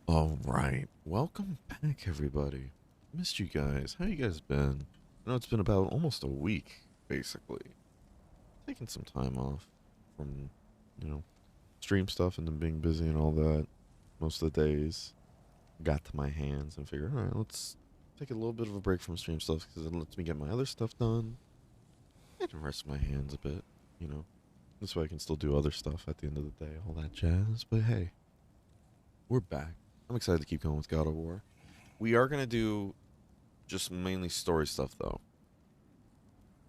All right, welcome back, everybody. Missed you guys. How you guys been? I know it's been about almost a week, basically. Taking some time off from, you know, stream stuff and then being busy and all that. Most of the days got to my hands and figured, all right, let's take a little bit of a break from stream stuff because it lets me get my other stuff done and rest my hands a bit. You know, this way I can still do other stuff at the end of the day, all that jazz. But hey, we're back. I'm excited to keep going with God of War. We are gonna do just mainly story stuff though,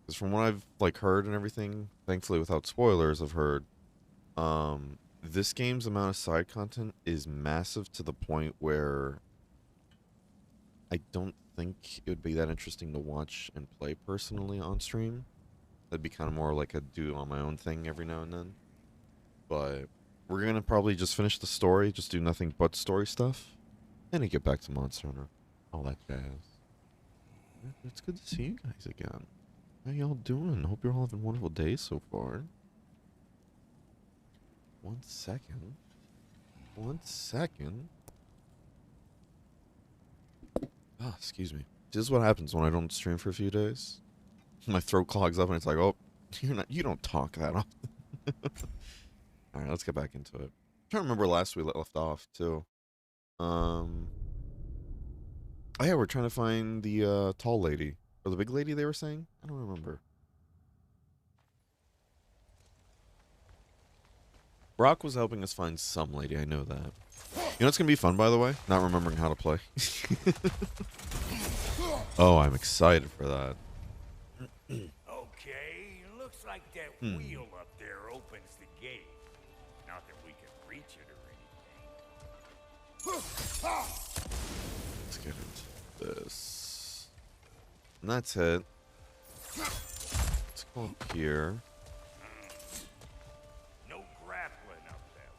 because from what I've heard and everything, thankfully without spoilers, I've heard this game's amount of side content is massive to the point where I don't think it would be that interesting to watch and play personally on stream. That'd be kind of more like a do on my own thing every now and then. But we're gonna probably just finish the story, just do nothing but story stuff, and then get back to Monster Hunter, all that jazz. It's good to see you guys again. How y'all doing? Hope you're all having wonderful days so far. 1 second. 1 second. Ah, excuse me. This is what happens when I don't stream for a few days. My throat clogs up and it's like, oh, you don't talk that often. Alright, let's get back into it. I'm trying to remember last we left off too. Oh yeah, we're trying to find the tall lady. Or the big lady they were saying? I don't remember. Brock was helping us find some lady, I know that. You know it's gonna be fun, by the way? Not remembering how to play. Oh, I'm excited for that. Okay, looks like that wheel up there opens the gate. Not that we can reach it or anything. Let's get into this. And that's it. Let's go up here. No grappling up that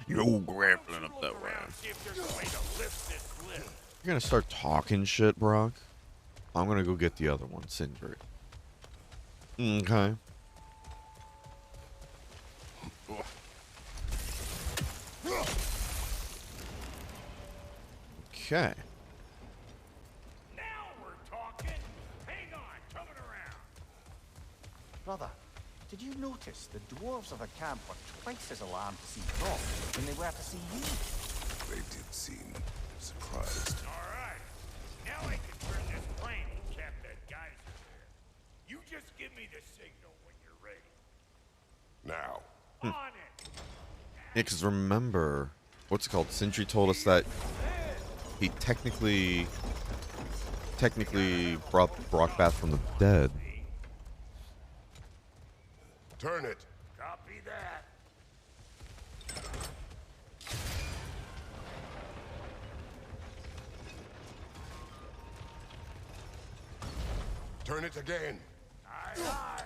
way. No grappling up that way. See if there's a way to lift this lift. You're gonna start talking shit, Brock? I'm gonna go get the other one, Sindri. Okay. Okay. Now we're talking. Hang on, coming around. Brother, did you notice the dwarves of the camp were twice as alarmed to see Brock than they were to see you? They did seem surprised. All right. Now I can turn this plane and cap that geyser there. You just give me the signal when you're ready. Now, On it. Yeah, because remember, what's it called? Sindri told us that he technically brought Brock back from the dead. turn it. Copy that. Turn it again. Aye, aye.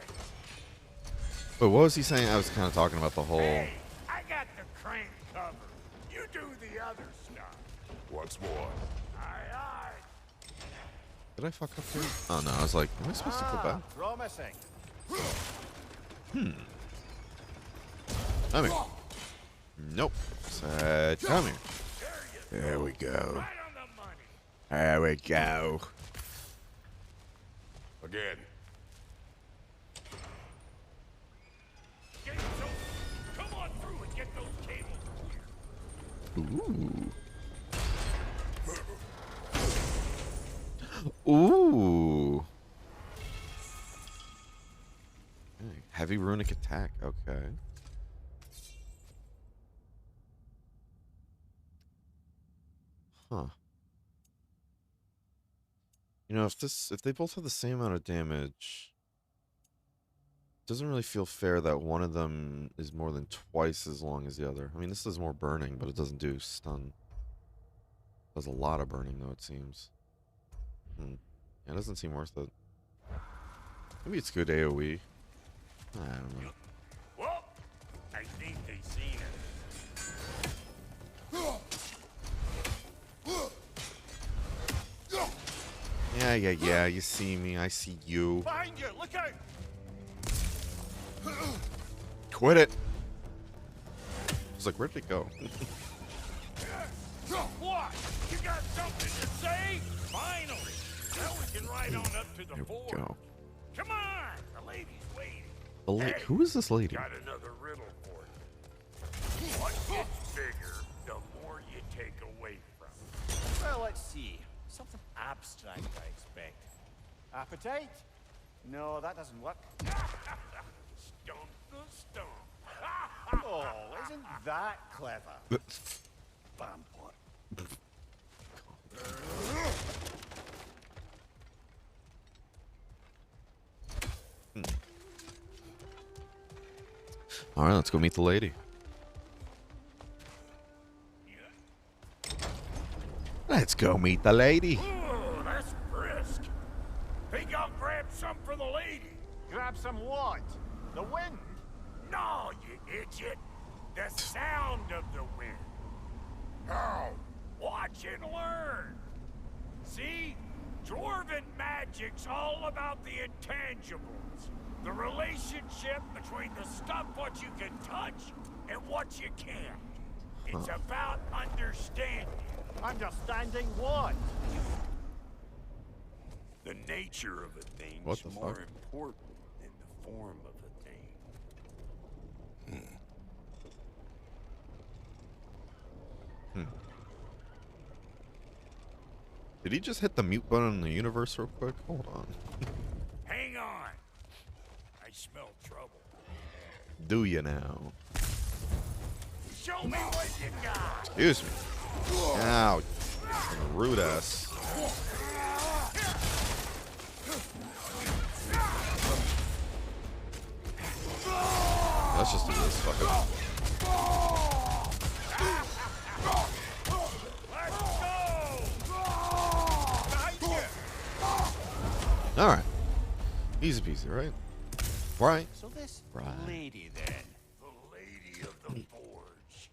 But what was he saying? I was kind of talking about the whole... Hey, I got the crane covered. You do the other stuff. Once more. Aye, aye. Did I fuck up here? Oh no, I was like, am I supposed to go back? Promising. Come here. Nope. Said, come here. There we go. Right on the money. There we go. Again. Get those. Come on through and get those cables clear. Ooh. Ooh. Okay. Heavy runic attack. Okay. Huh. You know, if they both have the same amount of damage, it doesn't really feel fair that one of them is more than twice as long as the other. I mean, this does more burning, but it doesn't do stun. It does a lot of burning, though, it seems. Yeah, it doesn't seem worth it. Maybe it's good AoE. I don't know. Well, I think they seen it. Yeah, you see me, I see you. Behind you, look out! Quit it! I was like, where'd it go? What? You got something to say? Finally. Now we can ride on up to the There we fort. go. Come on, the lady's waiting. The lady. Hey, Who is this lady? got another riddle for you. What gets bigger, the more you take away from it? Well, let's see. Something abstract, I expect. Appetite? No, that doesn't work. Stump the stump. Oh, isn't that clever? Vampire. All right, let's go meet the lady. Let's go meet the lady. Ooh, that's brisk. Think I'll grab some for the lady. Grab some what? The wind? No, you idiot. The sound of the wind. How? Watch and learn. See? Dwarven magic's all about the intangibles. The relationship between the stuff what you can touch and what you can't. It's about understanding. Understanding what? The nature of a thing's What the more fuck? important than the form of a thing. Did he just hit the mute button in the universe real quick? Hold on. Hang on. I smell trouble. Do you now? Show me what you got. Excuse me. Ow. Rude ass. Let's just do this. Fuck it. Alright. Easy peasy, right? Right. So this Right. lady then. The Lady of the Forge.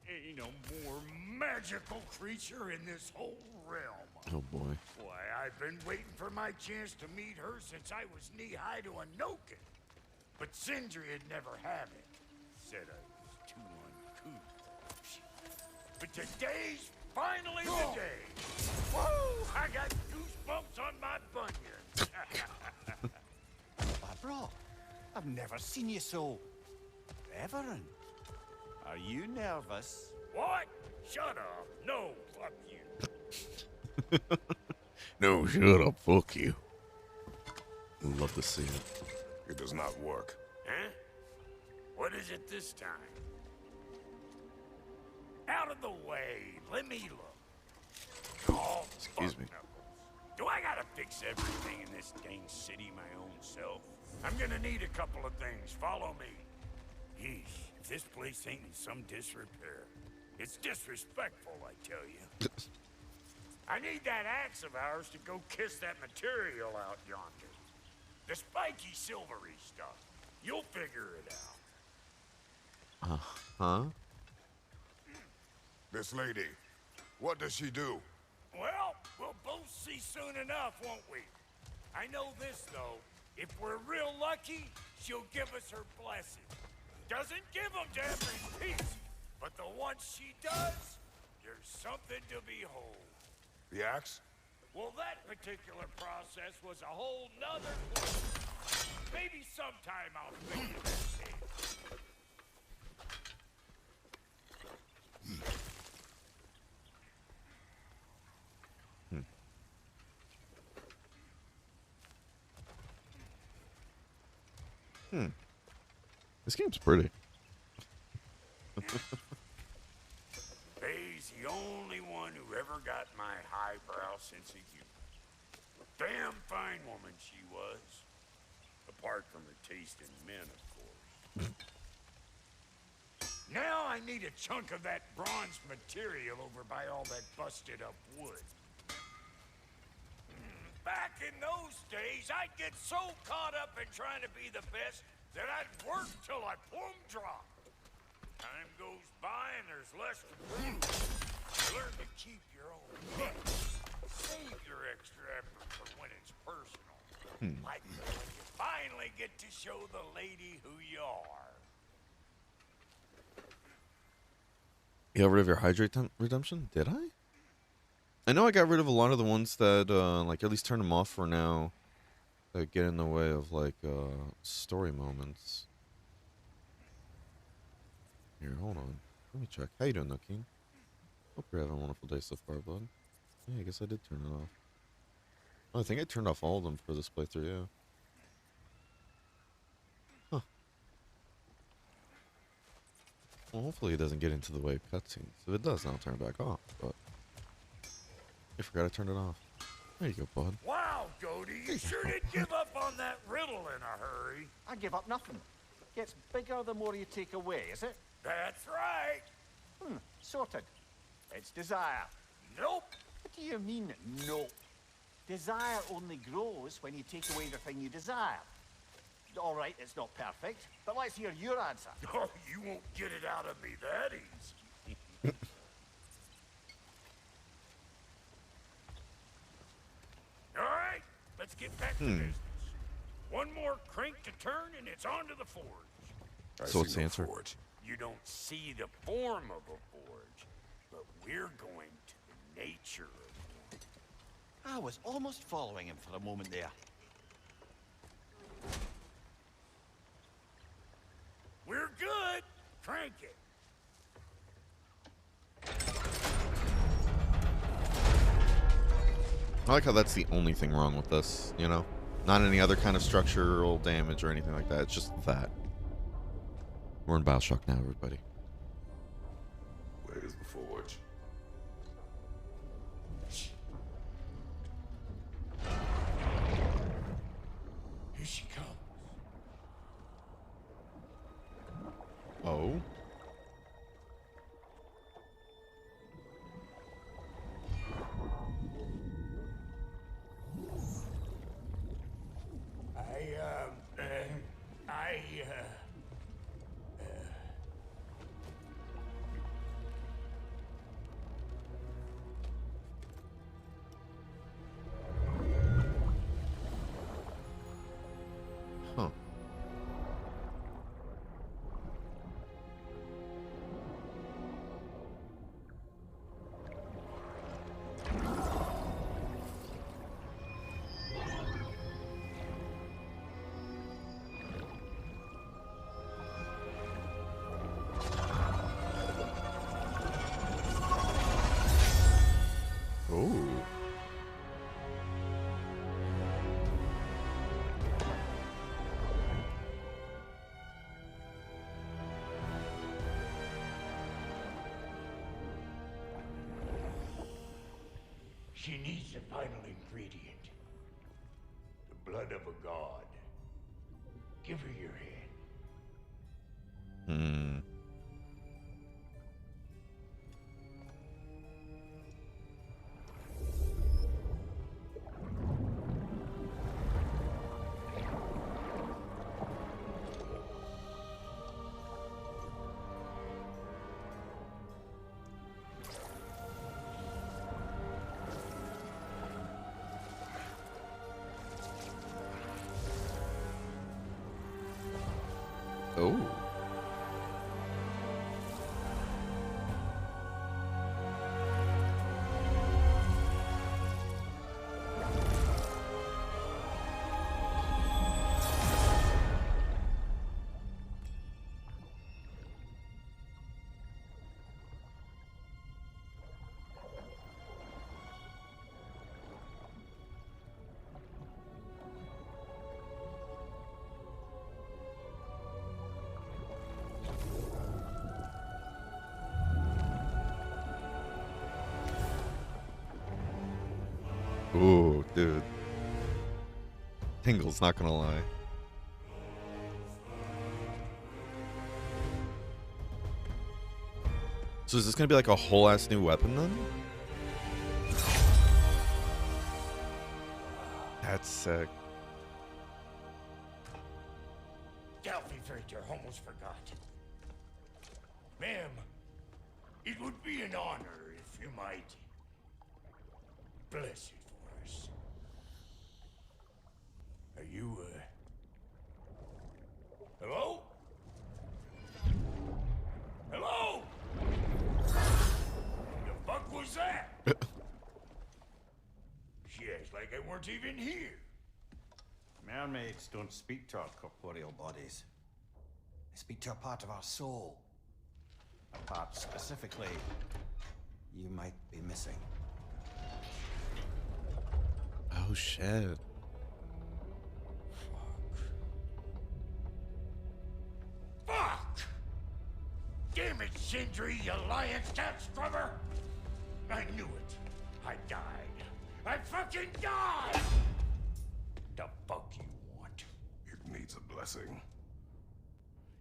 Ain't no more magical creature in this whole realm. Oh boy. Why, I've been waiting for my chance to meet her since I was knee-high to a Noken. But Sindri'd never have it. Said I was too uncouth. But today's finally the day. Woo! I got goosebumps on my bunions. Barbara, I've never seen you so reverent. Are you nervous? What? Shut up. No, fuck you. No, shut up. Fuck you. Love to see it. It does not work. Huh? What is it this time? Out of the way. Let me look. Oh, Excuse me. fuck knuckles. Do I gotta fix everything in this dang city my own self? I'm gonna need a couple of things. Follow me. Yeesh, if this place ain't in some disrepair. It's disrespectful, I tell you. I need that axe of ours to go kiss that material out yonder. The spiky silvery stuff. You'll figure it out. Huh? This lady, what does she do? Well, we'll both see soon enough, won't we? I know this, though. If we're real lucky, she'll give us her blessing. Doesn't give them to every piece, but the ones she does, there's something to behold. The axe? Well, that particular process was a whole nother... Maybe sometime I'll figure this out. This game's pretty. Faye's the only one who ever got my highbrow sense of humor. Damn fine woman she was. Apart from her taste in men, of course. Now I need a chunk of that bronze material over by all that busted up wood. Back in those days, I'd get so caught up in trying to be the best that I'd work till I plumb dropped. Time goes by and there's less to prove. Learn to keep your own head. Save your extra effort for when it's personal. Like when you finally get to show the lady who you are. You got rid of your hydrate redemption? Did I? I know I got rid of a lot of the ones that, like, at least turn them off for now. That get in the way of, like, story moments. Here, hold on. Let me check. How you doing, though, King? Hope you're having a wonderful day so far, bud. Yeah, I guess I did turn it off. Oh, I think I turned off all of them for this playthrough, yeah. Huh. Well, hopefully it doesn't get into the way of cutscenes. If it does, then I'll turn it back off, but... I forgot I turned it off. There you go, bud. Wow, Goody, you sure did give up on that riddle in a hurry. I give up nothing. Gets bigger the more you take away, is it? That's right. Sorted. It's desire. Nope. What do you mean, no? Desire only grows when you take away the thing you desire. All right, it's not perfect, but let's hear your answer. Oh, you won't get it out of me that easy. All right, let's get back to business. One more crank to turn and it's on to the forge. So what's the answer? Forge. You don't see the form of a forge, but we're going to the nature of one. I was almost following him for a moment there. We're good. Crank it. I like how that's the only thing wrong with this, you know? Not any other kind of structural damage or anything like that. It's just that. We're in Bioshock now, everybody. Where is the forge? Here she comes. Oh? Huh. Oh. She needs the final ingredient. The blood of a god. Give her your hand. Hmm. Oh. Ooh, dude. Tingles, not gonna lie. So is this gonna be like a whole ass new weapon then? That's sick. Delphi Victor almost forgot. Ma'am, it would be an honor if you might bless it for us. Are you, hello? Hello? She acts like I weren't even here. Mermaids don't speak to our corporeal bodies. They speak to a part of our soul. A part specifically you might be missing. Oh shit. Fuck! Damn it, Sindri, you lion cat scrubber! I knew it. I died. I fucking died! The fuck you want? It needs a blessing.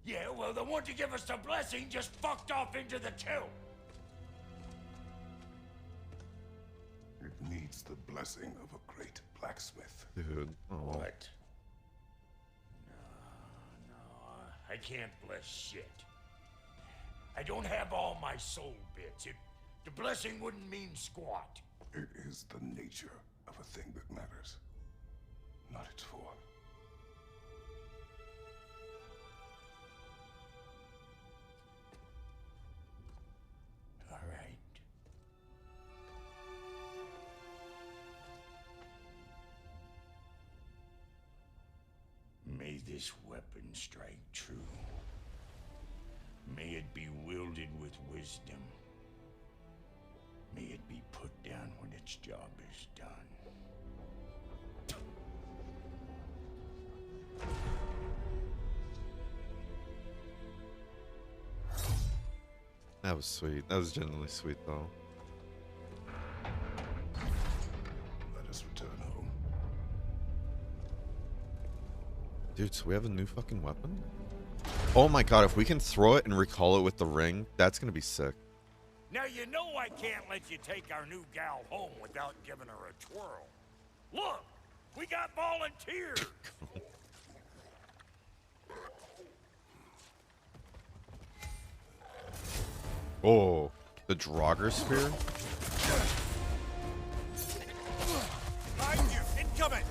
Yeah, well, the one to give us the blessing just fucked off into the tomb. It needs the blessing of a great blacksmith. Dude. Oh. What? No, I can't bless shit. I don't have all my soul bits. The blessing wouldn't mean squat. It is the nature of a thing that matters, not its form. All right. May this weapon strike true. May it be wielded with wisdom. May it be put down when its job is done. That was sweet. That was genuinely sweet, though. Let us return home. Dude, so we have a new fucking weapon? Oh my god, if we can throw it and recall it with the ring, that's gonna be sick. Now you know I can't let you take our new gal home without giving her a twirl. Look, we got volunteers. Oh, the Draugr Spear? Behind you, incoming.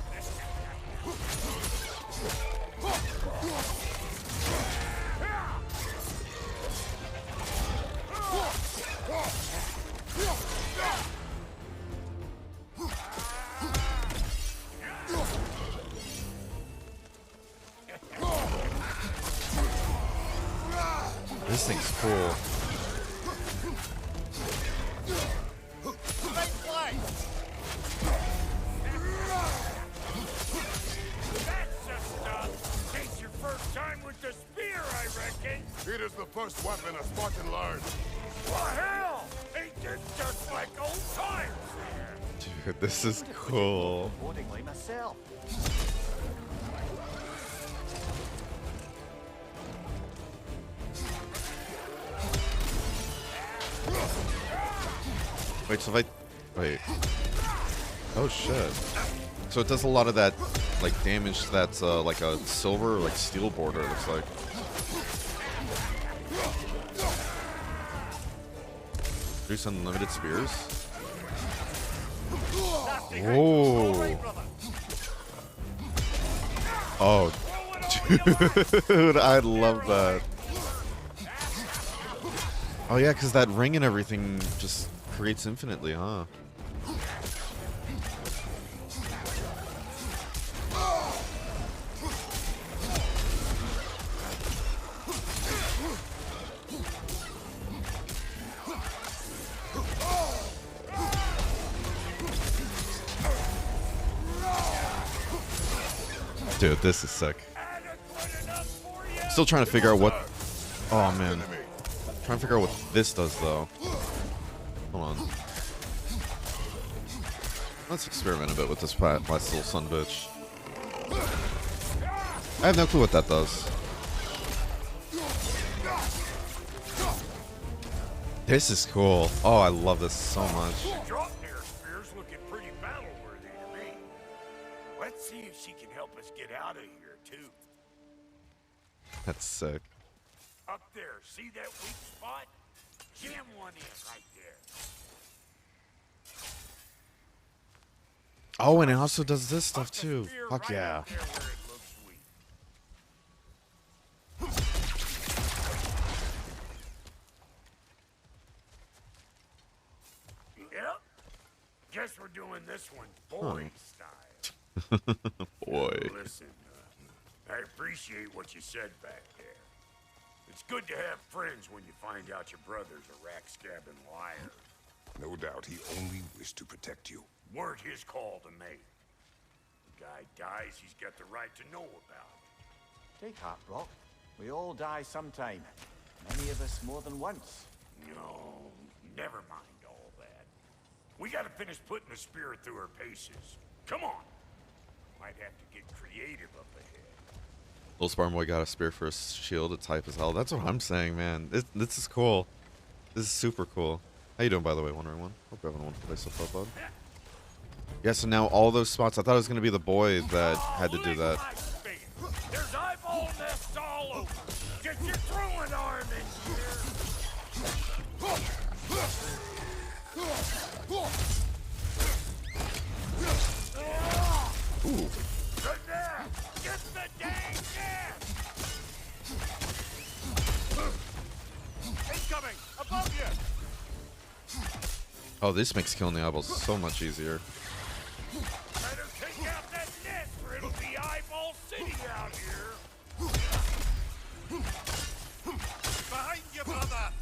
This thing's cool. It's your first time with the spear, I reckon. It is the first weapon a Spartan learned. What hell? Ain't this just like old times? Dude, this is cool. Accordingly myself. Wait, so if I... Wait. Oh, shit. So it does a lot of that, like, damage that's, like a silver or, like, steel border, it looks like. Produce unlimited spears? Whoa. Oh, dude, I love that. Oh yeah, because that ring and everything just creates infinitely, huh? Dude, this is sick. Still trying to figure out what... Oh, man. Trying to figure out what this does, though. Hold on. Let's experiment a bit with this last little son bitch. I have no clue what that does. This is cool. Oh, I love this so much. Draupnir spear's looking pretty battle-worthy to me. Let's see if she can help us get out of here, too. That's sick. Up there, see that weak spot? Jam one in right there. Oh, and it also does this stuff, Fuck the too. spear Fuck right yeah. up there where it looks weak. Yep, Guess we're doing this one boy style. Boy. Listen, I appreciate what you said back there. It's good to have friends when you find out your brother's a rack-scabbing liar. No doubt he only wished to protect you. Weren't his call to make. The guy dies, he's got the right to know about it. Take heart, Brock. We all die sometime. Many of us more than once. No, never mind all that. We gotta finish putting the spirit through her paces. Come on. Might have to get creative up ahead. Little Spartan Boy got a spear for a shield. It's hype as hell. That's what I'm saying, man. This is cool. This is super cool. How you doing, by the way, Wondering One? Hope you're having a wonderful day so far, bud. Yeah, so now all those spots, I thought it was going to be the boy that had to do that. There's eyeball nests all over. Get your throwing arm in here. Ooh. Good there. Get the dang gas. Incoming. Above you. Oh, this makes killing the eyeballs so much easier. Better take out that nest or it'll be eyeball city out here. Behind you, brother.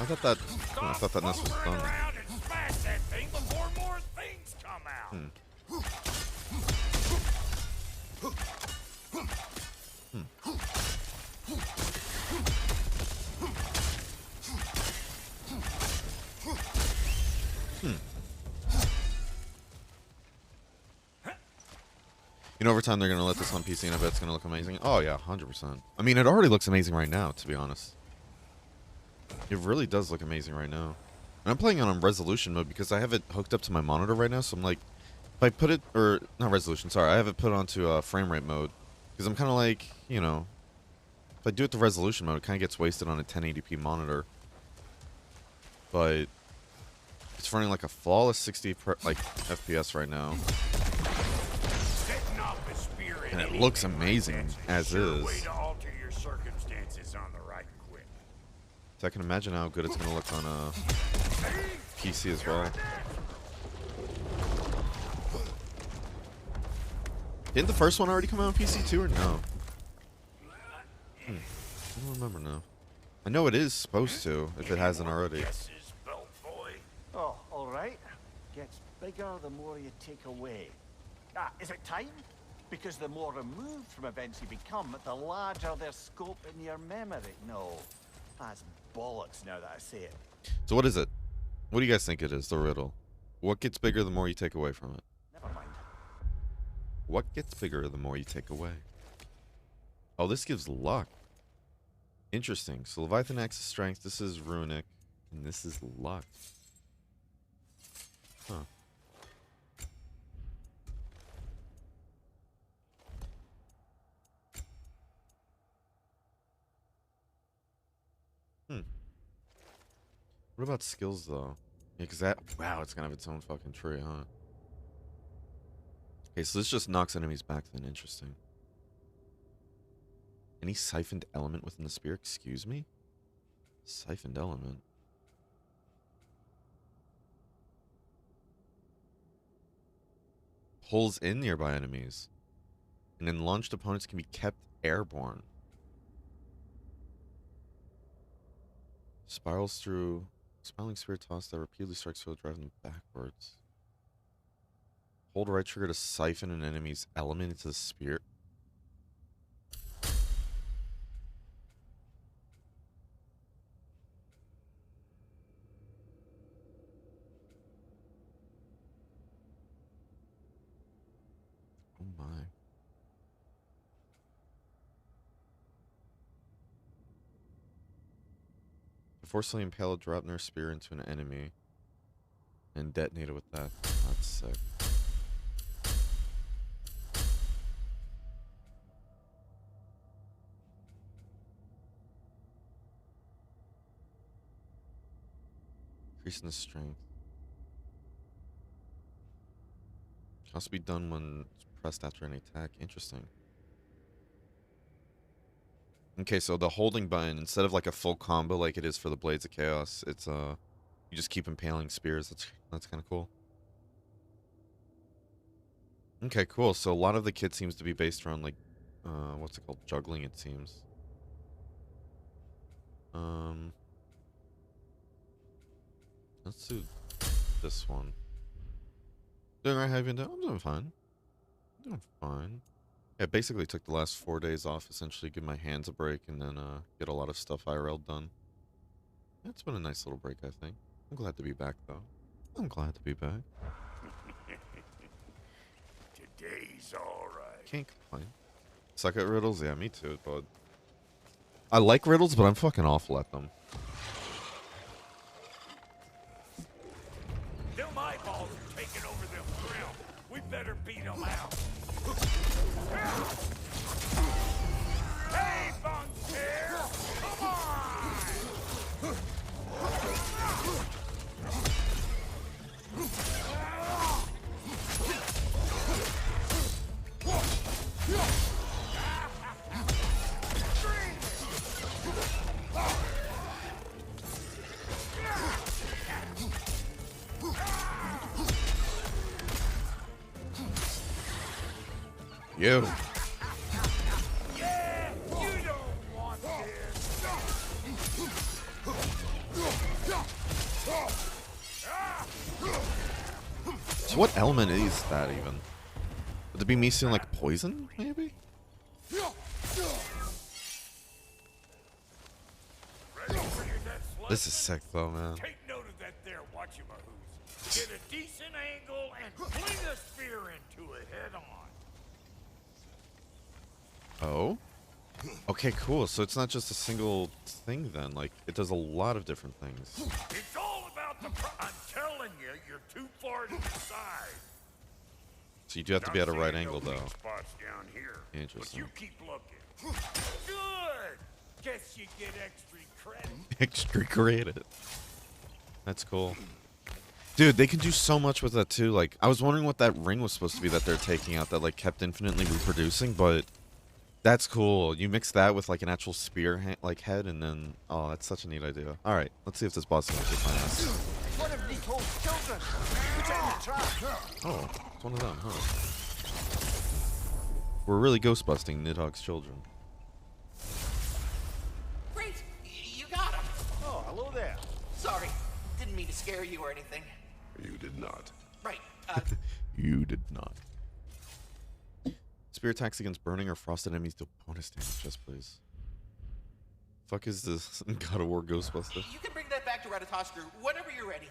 I thought that nest was done. Around and smash that thing before more things come out. You know, over time they're going to let this on PC and I bet it's going to look amazing. Oh, yeah, 100%. I mean, it already looks amazing right now, to be honest. It really does look amazing right now. And I'm playing it on resolution mode because I have it hooked up to my monitor right now, so I'm like, if I put it, or, not resolution, sorry, I have it put onto frame rate mode. Because I'm kind of like, you know, if I do it to resolution mode, it kind of gets wasted on a 1080p monitor. But it's running like a flawless 60 FPS right now. And it looks amazing as is. Way to alter your circumstances on the right quick. So I can imagine how good it's going to look on a PC as well. Didn't the first one already come out on PC too, or no? I don't remember now. I know it is supposed to, if it hasn't already. Oh, all right. Gets bigger the more you take away. Ah, is it time? Because the more removed from events you become, the larger their scope in your memory. No, that's bollocks now that I say it. So what is it? What do you guys think it is, the riddle? What gets bigger the more you take away from it? Never mind. What gets bigger the more you take away? Oh, this gives luck. Interesting. So Leviathan Axe is strength, this is runic, and this is luck. Huh. What about skills, though? Yeah, because that... Wow, it's gonna have its own fucking tree, huh? Okay, so this just knocks enemies back then. Interesting. Any siphoned element within the spear? Excuse me? Siphoned element? Pulls in nearby enemies. And then launched opponents can be kept airborne. Spirals through... Spiraling spear toss that repeatedly strikes foe, driving them backwards. Hold right trigger to siphon an enemy's element into the spear. Oh my. Forcibly impale a Draupnir spear into an enemy and detonate it with that. That's sick. Increasing the strength. Can also be done when pressed after an attack. Interesting. Okay, so the holding button, instead of like a full combo like it is for the Blades of Chaos, it's you just keep impaling spears. That's kind of cool. Okay, cool. So a lot of the kit seems to be based around like what's it called? Juggling, it seems. Let's do this one. Doing right, have you been doing? I'm doing fine. I'm doing fine. Yeah, basically took the last 4 days off, essentially give my hands a break and then get a lot of stuff IRL done. It's been a nice little break, I think. I'm glad to be back, though. I'm glad to be back. Today's alright. Can't complain. Suck at riddles? Yeah, me too, bud. I like riddles, but I'm fucking awful at them. Them eyeballs are taking over them ground. We better beat them out. Hey, Bunker! Come on! You. Yeah, you don't want this. So what element is that even? Would it be me seeing like poison, maybe? Ready for your next lesson? This is sick though, man. Take note of that there, watchamahoos. Get a decent angle and fling a spear into it head on. Oh? Okay, cool. So it's not just a single thing then. Like, it does a lot of different things. It's all about the I'm telling you, you're too far to the side. So you do have to be at a right angle, though. Spots down here, Interesting. but you keep looking. Good! Guess you get extra credit. Extra creative. That's cool. Dude, they can do so much with that, too. Like, I was wondering what that ring was supposed to be that they're taking out that, like, kept infinitely reproducing, but... That's cool. You mix that with like an actual spear like head, and then oh, that's such a neat idea. All right, let's see if this boss can actually find us. One of Nicole's children. Put it in the trap. Oh, it's one of them, huh? We're really ghost busting Nidhogg's children. Great! You got him! Oh, hello there. Sorry, didn't mean to scare you or anything. You did not. Right, You did not. Spear attacks against burning or frosted enemies deal bonus damage. Yes, please. Fuck is this? God of War Ghostbuster. you can bring that back to Ratatoskr whenever you're ready.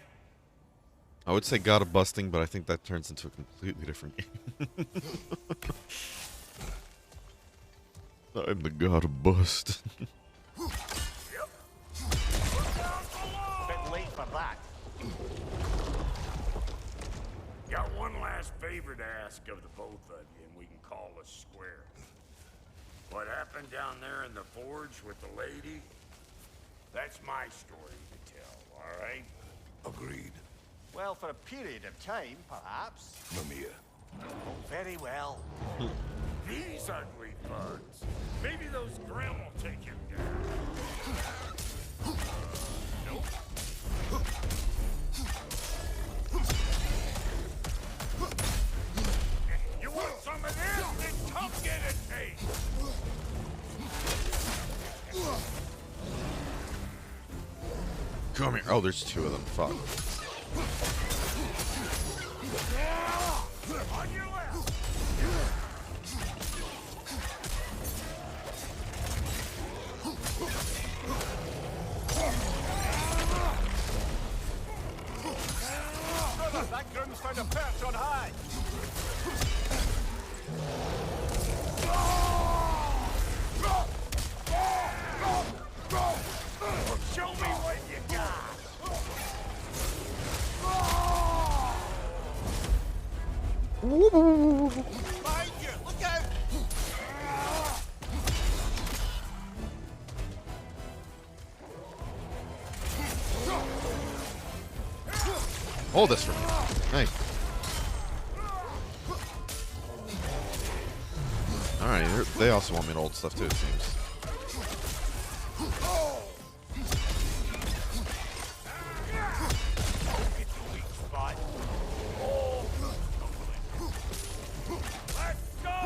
I would say God of Busting, but I think that turns into a completely different game. I'm the God of Bust. Yep. Bit late for that. Got one last favor to ask of the both of you, and we can call us square. What happened down there in the forge with the lady? That's my story to tell, all right? Agreed. Well, for a period of time, perhaps. Mamiya. Oh, very well. These ugly bugs. Maybe those Grimm will take him down. Nope. You want some of this? Then come get a taste. Come here. Oh, there's two of them. Fuck. On your left. Brother, that Grimm's found a perch on high. Show me what you got. Behind you, look out! Hold this for me. Hey. Alright, they also want me to hold stuff too, it seems. It's a weak spot. Oh, let's go!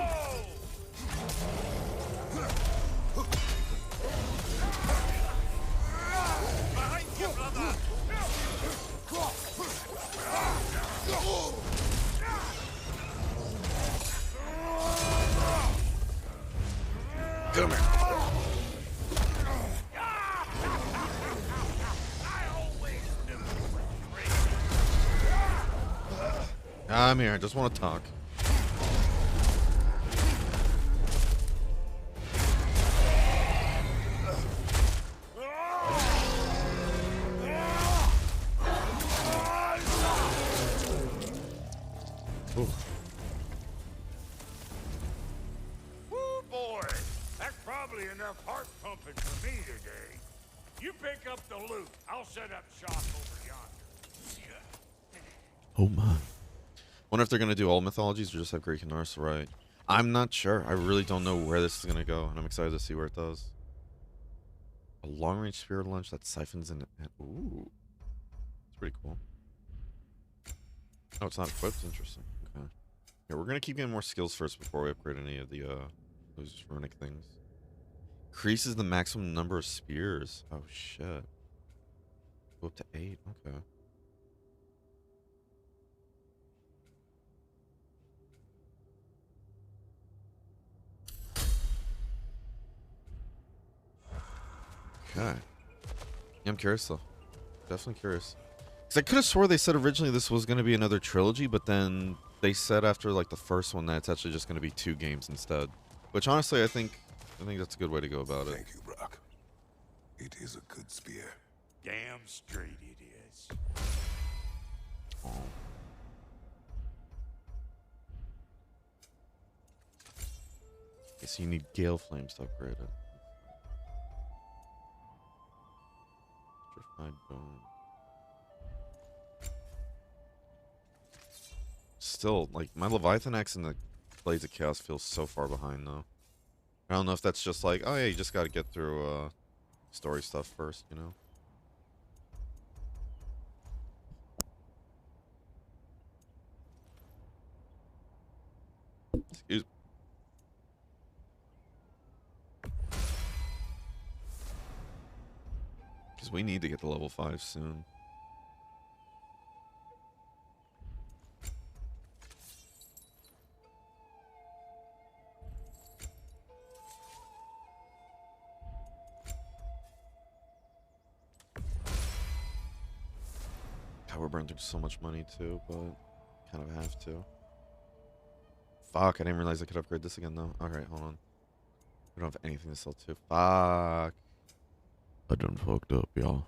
Behind you, brother! Come here. I always knew you were crazy. I'm here. I just want to talk. Ooh. Woo, boy! That's probably enough heart pumping for me today. You pick up the loot. I'll set up shop over yonder. Oh my. Wonder if they're gonna do all mythologies or just have Greek and Norse, right? I'm not sure. I really don't know where this is gonna go, and I'm excited to see where it does. A long-range spear launch that siphons in. Ooh, it's pretty cool. Oh, it's not equipped. Interesting. Okay. Yeah, we're gonna keep getting more skills first before we upgrade any of the those runic things. Increases the maximum number of spears. Oh shit. Go up to 8. Okay. Okay. Yeah, I'm curious though. Definitely curious. Because I could have swore they said originally this was going to be another trilogy, but then they said after like the first one that it's actually just going to be 2 games instead. Which honestly, I think that's a good way to go about it. Thank you, Brock. It is a good spear. Damn straight it is. Oh. Okay, so you need Gale Flames to upgrade it. Petrified Bone. Still, like, my Leviathan Axe and the Blades of Chaos feels so far behind, though. I don't know if that's just like, oh yeah, you just gotta get through, story stuff first, you know? Excuse me. Because we need to get to level 5 soon. We're burning through so much money too, but kind of have to. Fuck, I didn't realize I could upgrade this again though. Alright, hold on. We don't have anything to sell to. Fuck. I done fucked up, y'all.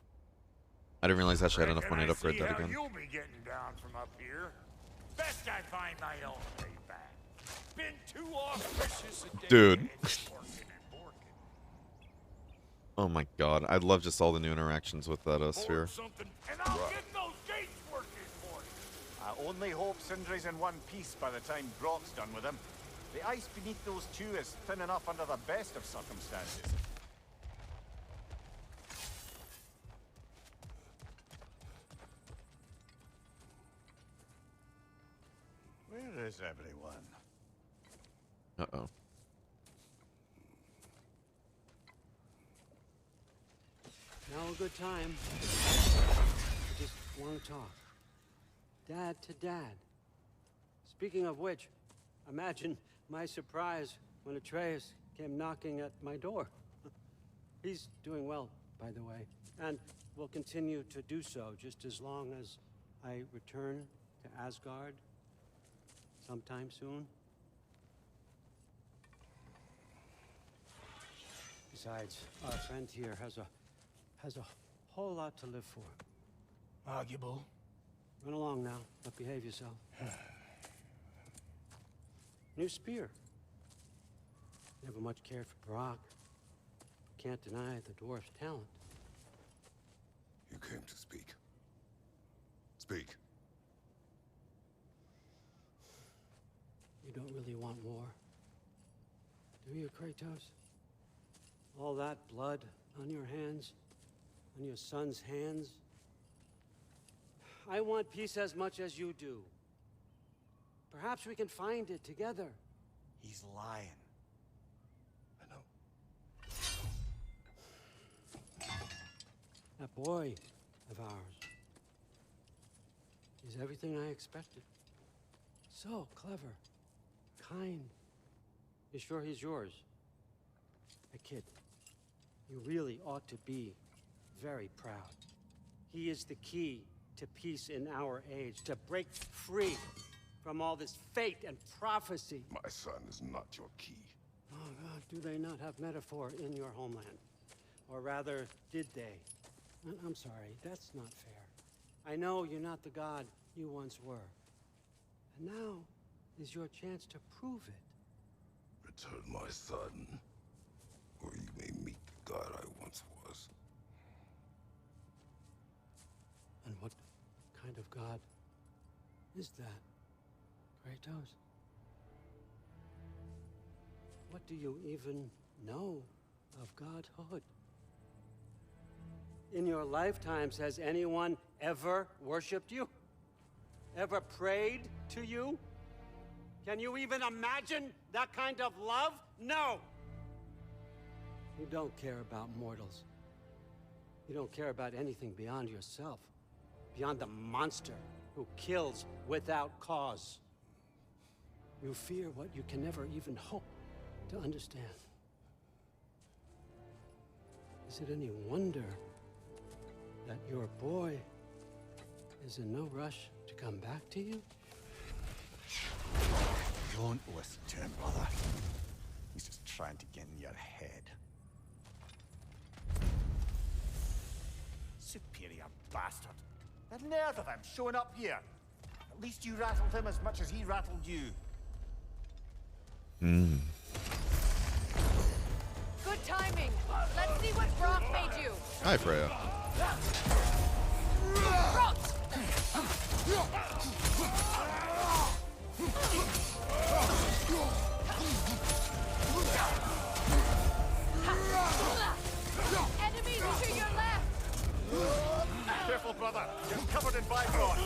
I didn't realize I actually had enough money to upgrade that again. You'll be getting down from up here. Best I find my own way back. Been too auspicious a day. Dude. And working. Oh my god, I love just all the new interactions with that sphere. And I'll get those gates working for you. I only hope Sindri's in one piece by the time Brock's done with him. The ice beneath those 2 is thin enough under the best of circumstances. Where is everyone? Uh-oh. Now a good time. I just want to talk. Dad to Dad. Speaking of which, imagine my surprise when Atreus came knocking at my door. He's doing well, by the way, and will continue to do so just as long as I return to Asgard sometime soon. Besides, our friend here has a whole lot to live for. Arguable. Run along now, but behave yourself. New spear. Never much cared for Brock. Can't deny the dwarf's talent. You came to speak. Speak. You don't really want war, do you, Kratos? All that blood on your hands, on your son's hands. I want peace as much as you do. Perhaps we can find it together. He's lying. I know. That boy of ours is everything I expected. So clever, kind. You sure he's yours? A kid, you really ought to be very proud. He is the key to peace in our age, to break free from all this fate and prophecy. My son is not your key. Oh, God, do they not have metaphor in your homeland? Or rather, did they? I'm sorry, that's not fair. I know you're not the god you once were. And now is your chance to prove it. Return my son, or you may meet the god I once was. And what kind of god is that, Kratos? What do you even know of godhood? In your lifetimes, has anyone ever worshipped you? Ever prayed to you? Can you even imagine that kind of love? No! You don't care about mortals. You don't care about anything beyond yourself. Beyond the monster who kills without cause. You fear what you can never even hope to understand. Is it any wonder that your boy is in no rush to come back to you? Don't listen to him, brother. He's just trying to get in your head. Superior bastard. The nerve of him showing up here. At least you rattled him as much as he rattled you. Good timing. Let's see what Brock made you. Hi, Freya. Brock! Enemies to your left. Careful, brother. You're covered in Bifrost.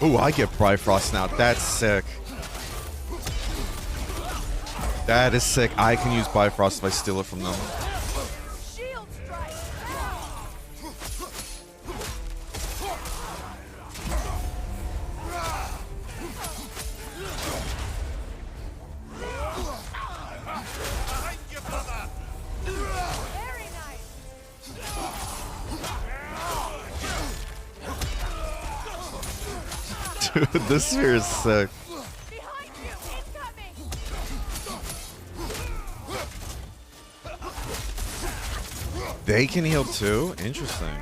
Ooh, I get Bifrost now. That's sick. That is sick. I can use Bifrost if I steal it from them. Shield strike. Behind you, brother. Very nice. Dude, this sphere is sick. Behind you. Incoming. They can heal too? Interesting.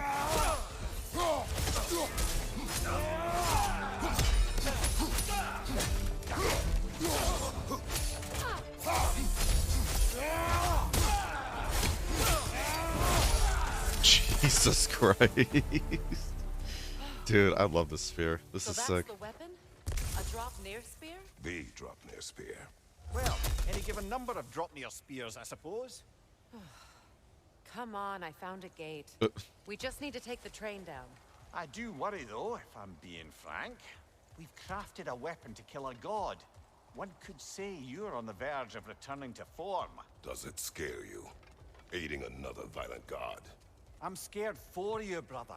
Jesus Christ. Dude, I love this sphere. This is that's sick. the weapon? A drop near spear? The drop near spear. Well, any given number of drop-near spears, I suppose. Come on, I found a gate. We just need to take the train down. I do worry, though, if I'm being frank. We've crafted a weapon to kill a god. One could say you're on the verge of returning to form. Does it scare you? Aiding another violent god. I'm scared for you, brother.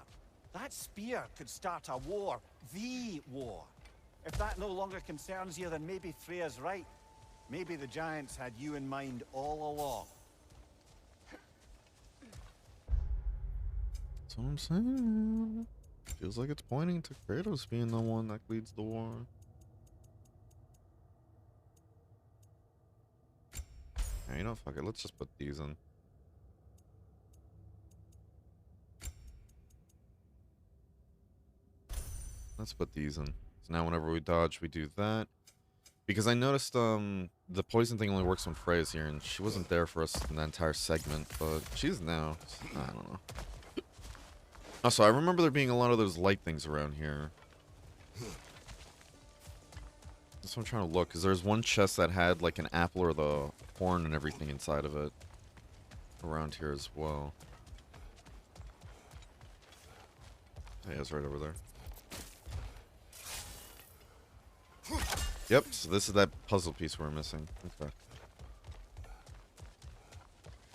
That spear could start a war. The war. If that no longer concerns you, then maybe Freya's right. Maybe the Giants had you in mind all along. That's what I'm saying. Feels like it's pointing to Kratos being the one that leads the war. Yeah, you know, fuck it. Let's just put these in. Let's put these in. So now whenever we dodge, we do that. Because I noticed the poison thing only works when Freya's here, and she wasn't there for us in that entire segment, but she's now. So I don't know. Also, I remember there being a lot of those light things around here. That's what I'm trying to look, because there's one chest that had like an apple or the horn and everything inside of it. Around here as well. Yeah, it's right over there. Yep, so this is that puzzle piece we're missing. Okay.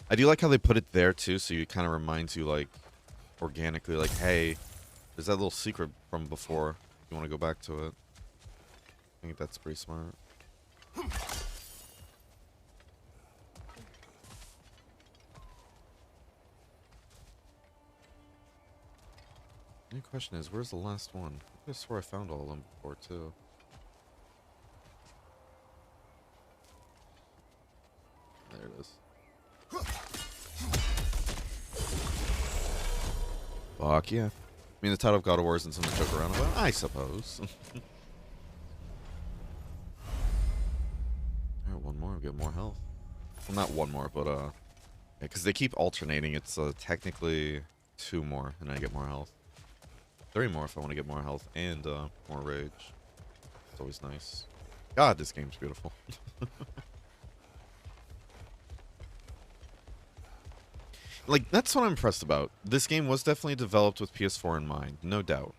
I do like how they put it there too, so it kind of reminds you, like, organically, like, hey, there's that little secret from before. You want to go back to it. I think that's pretty smart. The new question is, where's the last one? I swear I found all of them before too. There it is. Fuck yeah. I mean, the title of God of War isn't something to joke around about, I suppose. Alright, one more, get more health. Well, not one more, but, yeah, because they keep alternating. It's, technically 2 more, and I get more health. 3 more if I want to get more health, and, more rage. It's always nice. God, this game's beautiful. Like, that's what I'm impressed about. This game was definitely developed with PS4 in mind, no doubt.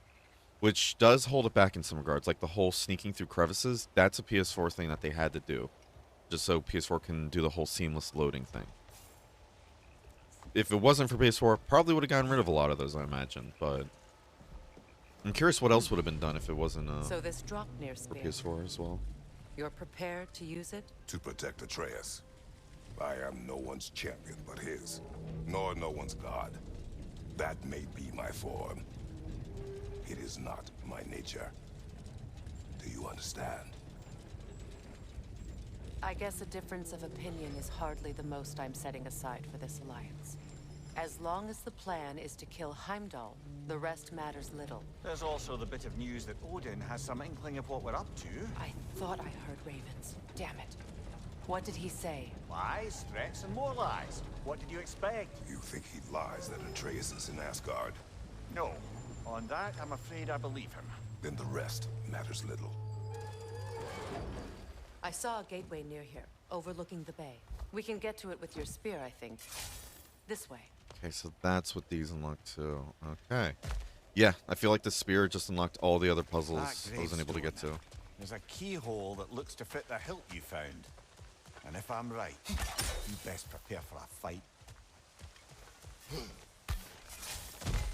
Which does hold it back in some regards. Like, the whole sneaking through crevices, that's a PS4 thing that they had to do. Just so PS4 can do the whole seamless loading thing. If it wasn't for PS4, probably would have gotten rid of a lot of those, I imagine. But I'm curious what else would have been done if it wasn't So this drop near for spear. PS4 as well. You're prepared to use it? To protect Atreus. I am no one's champion but his, nor no one's god. That may be my form. It is not my nature. Do you understand? I guess a difference of opinion is hardly the most I'm setting aside for this alliance. As long as the plan is to kill Heimdall, the rest matters little. There's also the bit of news that Odin has some inkling of what we're up to. I thought I heard ravens. Damn it. What did he say? Lies, threats, and more lies. What did you expect? You think he lies that Atreus is in Asgard? No. On that, I'm afraid I believe him. Then the rest matters little. I saw a gateway near here, overlooking the bay. We can get to it with your spear, I think. This way. Okay, so that's what these unlock too. Okay. Yeah, I feel like the spear just unlocked all the other puzzles I wasn't able to get to. There's a keyhole that looks to fit the hilt you found. And if I'm right, you best prepare for a fight.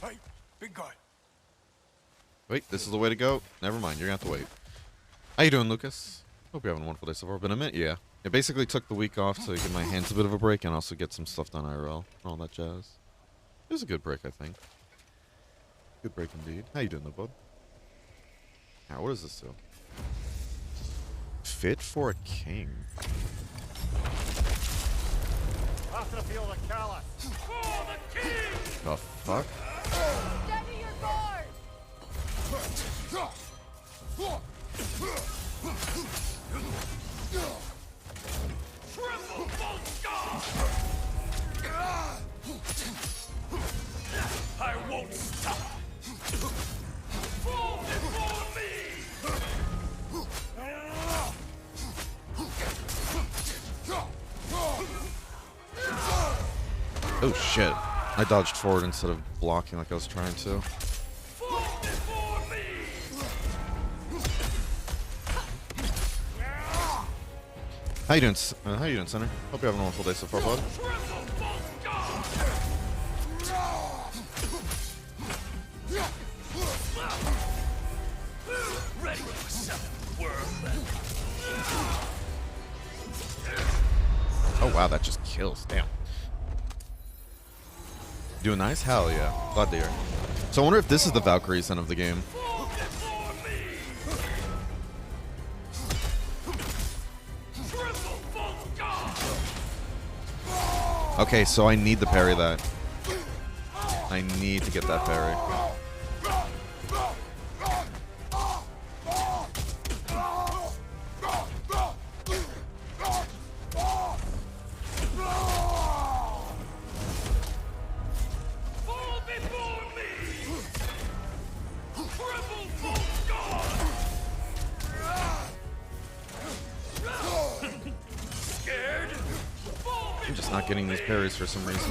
Hey, big guy. Wait, this is the way to go? Never mind, you're gonna have to wait. How you doing, Lucas? Hope you're having a wonderful day so far. Been a minute? Yeah. I basically took the week off to give my hands a bit of a break and also get some stuff done IRL. All that jazz. It was a good break, I think. Good break indeed. How you doing, though, bud? Now, what does this do? Fit for a king. After the field of Callus. For the king! The fuck? Steady your guard! Triple Volscar! I won't stop! Fall before me! Oh shit. I dodged forward instead of blocking like I was trying to. Fall before me! How you doing, Center? Hope you're having a wonderful day so far, bud. Triple Volscar! Ready for something, worm? Oh wow, that just kills. Damn. Doing nice? Hell yeah. Glad to hear. So I wonder if this is the Valkyrie son of the game. Fall before me! Triple Volscar! Okay, so I need to parry that. I need to get that parry. Fall before me! Triple Volscar! just not getting these parries for some reason.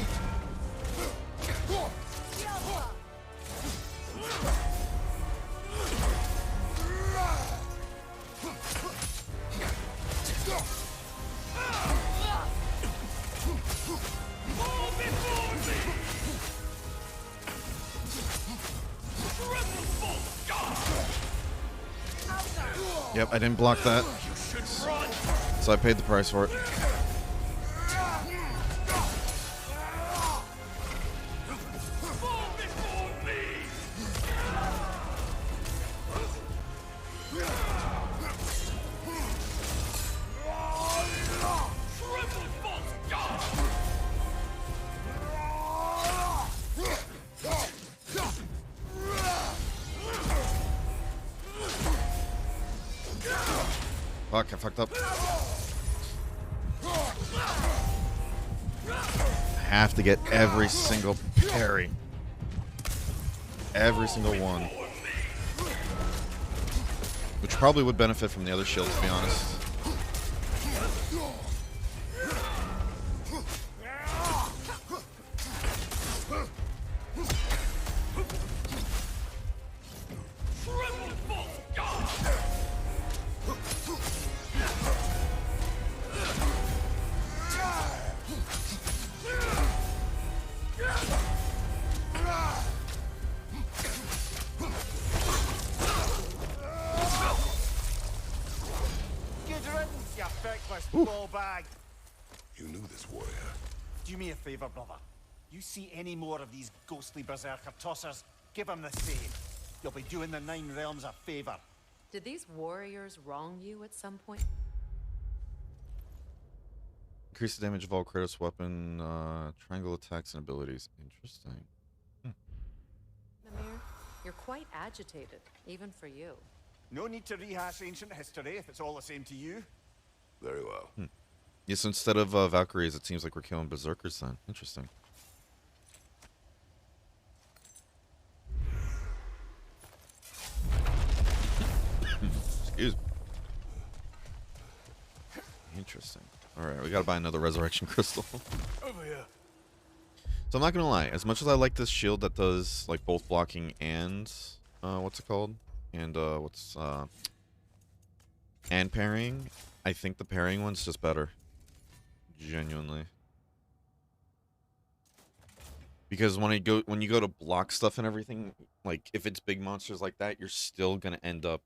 Yep, I didn't block that, so I paid the price for it. Fuck, I fucked up. I have to get every single parry. Every single one. Which probably would benefit from the other shield, to be honest. You knew this warrior. Do me a favor, brother. You see any more of these ghostly berserker tossers, give them the same. You'll be doing the Nine Realms a favor. Did these warriors wrong you at some point? Increase the damage of all Kratos weapon, triangle attacks and abilities. Interesting. Mimir, you're quite agitated, even for you. No need to rehash ancient history if it's all the same to you. Very well. Yeah, so instead of Valkyries, it seems like we're killing berserkers then. Interesting. Excuse me. Interesting. Alright, we gotta buy another resurrection crystal. Over here. So I'm not gonna lie, as much as I like this shield that does like both blocking and what's it called? And and parrying, I think the parrying one's just better. Genuinely. Because when you go to block stuff and everything, like if it's big monsters like that, you're still gonna end up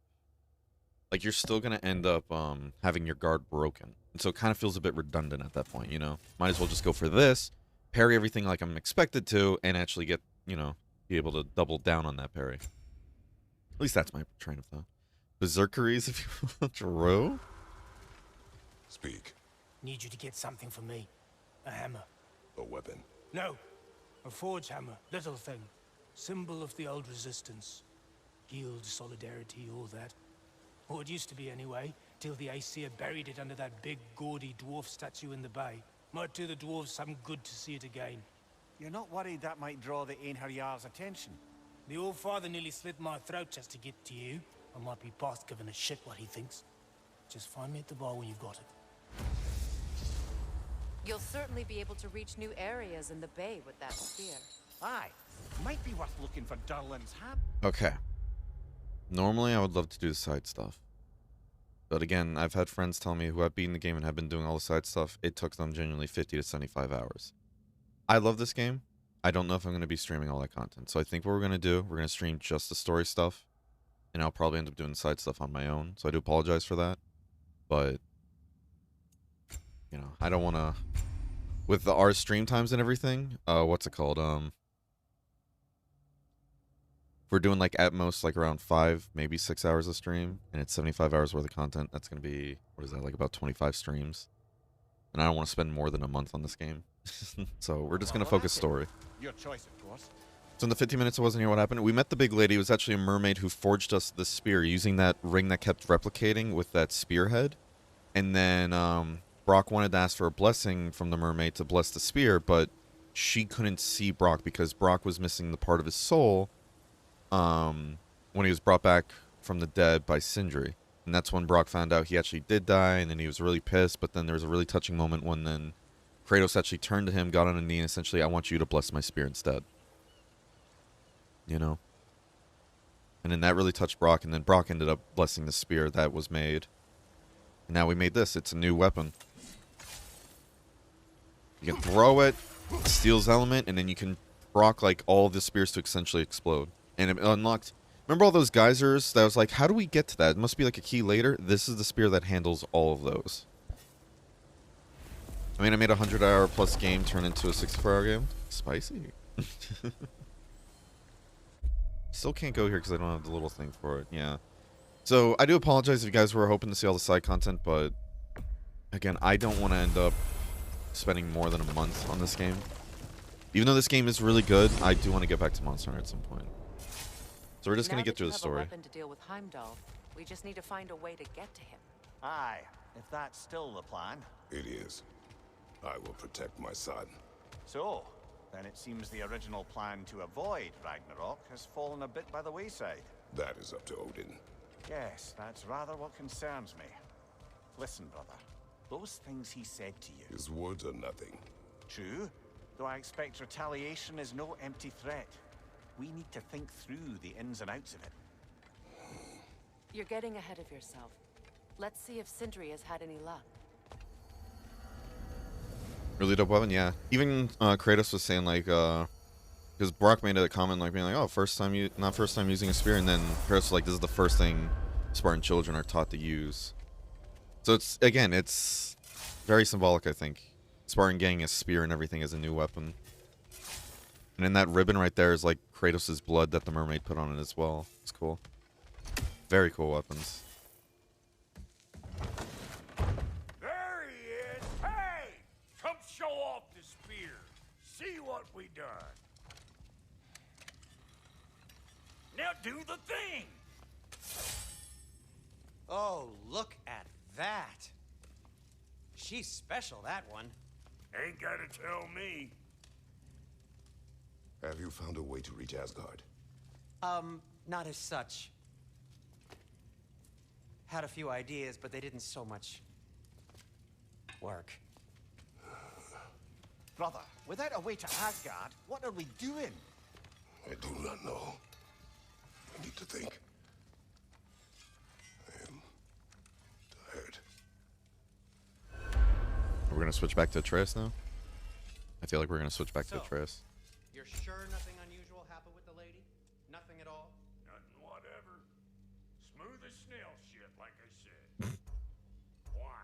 having your guard broken. And so it kind of feels a bit redundant at that point, you know? Might as well just go for this, parry everything like I'm expected to, and actually get, you know, be able to double down on that parry. At least that's my train of thought. Berserkeries, if you want to row? Speak. Need you to get something for me. A hammer. A weapon. No. A forge hammer. Little thing. Symbol of the old resistance. Guild solidarity, all that. Or it used to be anyway, till the Aesir buried it under that big, gaudy dwarf statue in the bay. Might do the dwarves some good to see it again. You're not worried that might draw the Einherjar's attention? The old father nearly slit my throat just to get to you. I might be past giving a shit what he thinks. Just find me at the bar when you've got it. You'll certainly be able to reach new areas in the bay with that spear. Aye. Might be worth looking for Durlin's hat. Okay. Normally, I would love to do the side stuff. But again, I've had friends tell me who have beaten the game and have been doing all the side stuff, it took them genuinely 50 to 75 hours. I love this game. I don't know if I'm going to be streaming all that content. So I think what we're going to do, we're going to stream just the story stuff. And I'll probably end up doing the side stuff on my own. So I do apologize for that. But, you know, I don't want to... With our stream times and everything, what's it called? We're doing like at most like around 5, maybe 6 hours of stream, and it's 75 hours worth of content. That's going to be, what is that, like about 25 streams. And I don't want to spend more than a month on this game. So we're just going to focus story. Your choice, of course. So in the 15 minutes I wasn't here, what happened? We met the big lady. It was actually a mermaid who forged us the spear using that ring that kept replicating with that spearhead. And then Brock wanted to ask for a blessing from the mermaid to bless the spear, but she couldn't see Brock because Brock was missing the part of his soul when he was brought back from the dead by Sindri. And that's when Brock found out he actually did die, and then he was really pissed. But then there was a really touching moment when then Kratos actually turned to him, got on a knee, and essentially, I want you to bless my spear instead. You know? And then that really touched Brock, and then Brock ended up blessing the spear that was made. And now we made this. It's a new weapon. You can throw it, steals element, and then you can proc like all of the spears to essentially explode. And it unlocked... Remember all those geysers? That was like, how do we get to that? It must be like a key later. This is the spear that handles all of those. I mean, I made a 100-hour plus game turn into a 64-hour game. Spicy. Still can't go here because I don't have the little thing for it. Yeah. So, I do apologize if you guys were hoping to see all the side content, but... Again, I don't want to end up spending more than a month on this game. Even though this game is really good, I do want to get back to Monster Hunter at some point. So we're just going to get through the story. Now that you have a weapon to deal with Heimdall, we just need to find a way to get to him. Aye, if that's still the plan. It is. I will protect my son. So, then it seems the original plan to avoid Ragnarok has fallen a bit by the wayside. That is up to Odin. Yes, that's rather what concerns me. Listen, brother. Those things he said to you. His words are nothing. True, though I expect retaliation is no empty threat. We need to think through the ins and outs of it. You're getting ahead of yourself. Let's see if Sindri has had any luck. Really dope weapon, yeah. Even Kratos was saying like, because Brock made a comment like being like, "Oh, not first time using a spear," and then Kratos was like, "This is the first thing Spartan children are taught to use." So it's again, it's very symbolic, I think. Spartan getting a spear and everything as a new weapon, and then that ribbon right there is like Kratos' blood that the mermaid put on it as well. It's cool. Very cool weapons. There he is! Hey! Come show off the spear. See what we done. Now do the thing! Oh, look at that. She's special, that one. Ain't gotta tell me. Have you found a way to reach Asgard? Not as such. Had a few ideas, but they didn't so much work. Brother, without a way to Asgard, what are we doing? I do not know. I need to think. I am tired. We're gonna switch back to Atreus now. I feel like we're gonna switch back to Atreus. You're sure nothing unusual happened with the lady? Nothing at all? Nothing whatever. Smooth as snail shit, like I said. Why?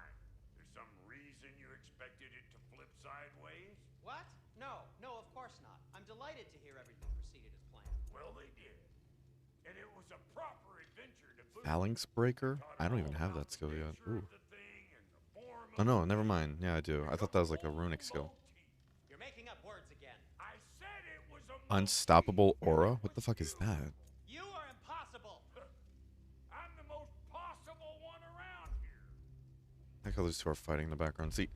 There's some reason you expected it to flip sideways? What? No, of course not. I'm delighted to hear everything proceeded as planned. Well, they did. And it was a proper adventure to boot. Phalanx Breaker? I don't even have that skill yet. Ooh. Oh no, never mind. Yeah, I do. I thought that was like a runic skill. You're making up words again. I said it was a Unstoppable Aura? What the fuck is that? You are impossible. I'm the most possible one around here. I like how those two are fighting in the background. See,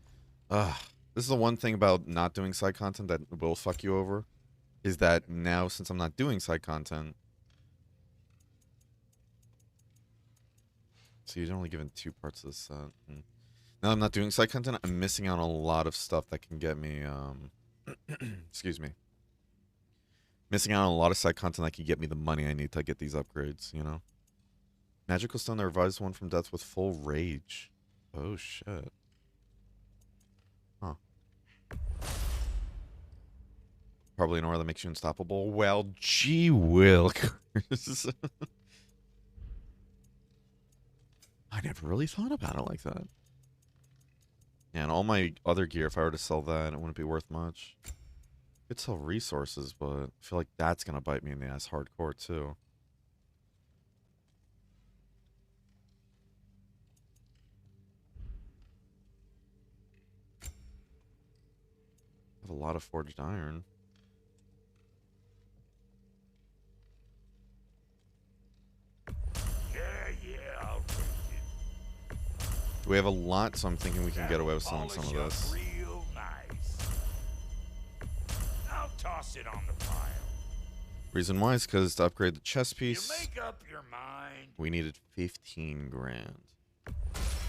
this is the one thing about not doing side content that will fuck you over. Is that now, since I'm not doing side content... So you're only given 2 parts of this set. Now I'm not doing side content, I'm missing out on a lot of stuff that can get me, excuse me. Missing out on a lot of side content that can get me the money I need to get these upgrades, you know? Magical Stone, the revives one from death with full rage. Oh, shit. Huh. Probably an aura that makes you unstoppable. Well, gee willikers. I never really thought about it like that. Yeah, and all my other gear, if I were to sell that, it wouldn't be worth much. Could sell resources, but I feel like that's going to bite me in the ass hardcore, too. I have a lot of forged iron. I'll take it. We have a lot, so I'm thinking we can get away with selling some of this. Real nice. I'll toss it on the pile. Reason why is because to upgrade the chest You piece, make up your mind. we needed 15 grand.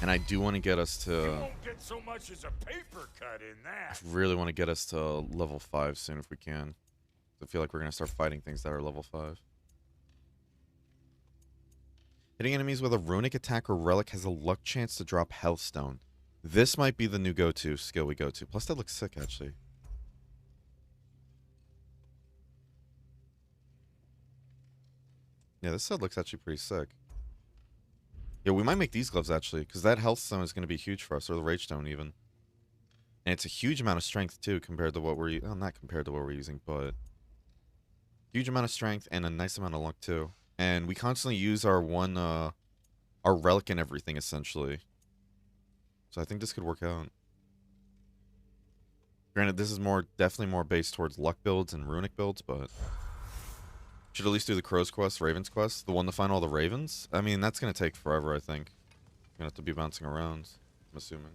And I do want to get us You to... won't get so much as a paper cut in I that. really want to get us to level 5 soon if we can. I feel like we're going to start fighting things that are level 5. Hitting enemies with a runic attack or relic has a luck chance to drop Healthstone. This might be the new go-to skill we go to. Plus that looks sick, actually. Yeah, this set looks actually pretty sick. Yeah, we might make these gloves, actually, because that Healthstone is going to be huge for us, or the Rage Stone, even. And it's a huge amount of strength, too, compared to what we're... Well, not compared to what we're using, but... Huge amount of strength and a nice amount of luck, too. And we constantly use our one, our relic and everything, essentially. So I think this could work out. Granted, this is definitely more based towards luck builds and runic builds, but... Should at least do the Crow's Quest, Raven's Quest, the one to find all the Ravens. I mean, that's going to take forever, I think. Gonna have to be bouncing around, I'm assuming.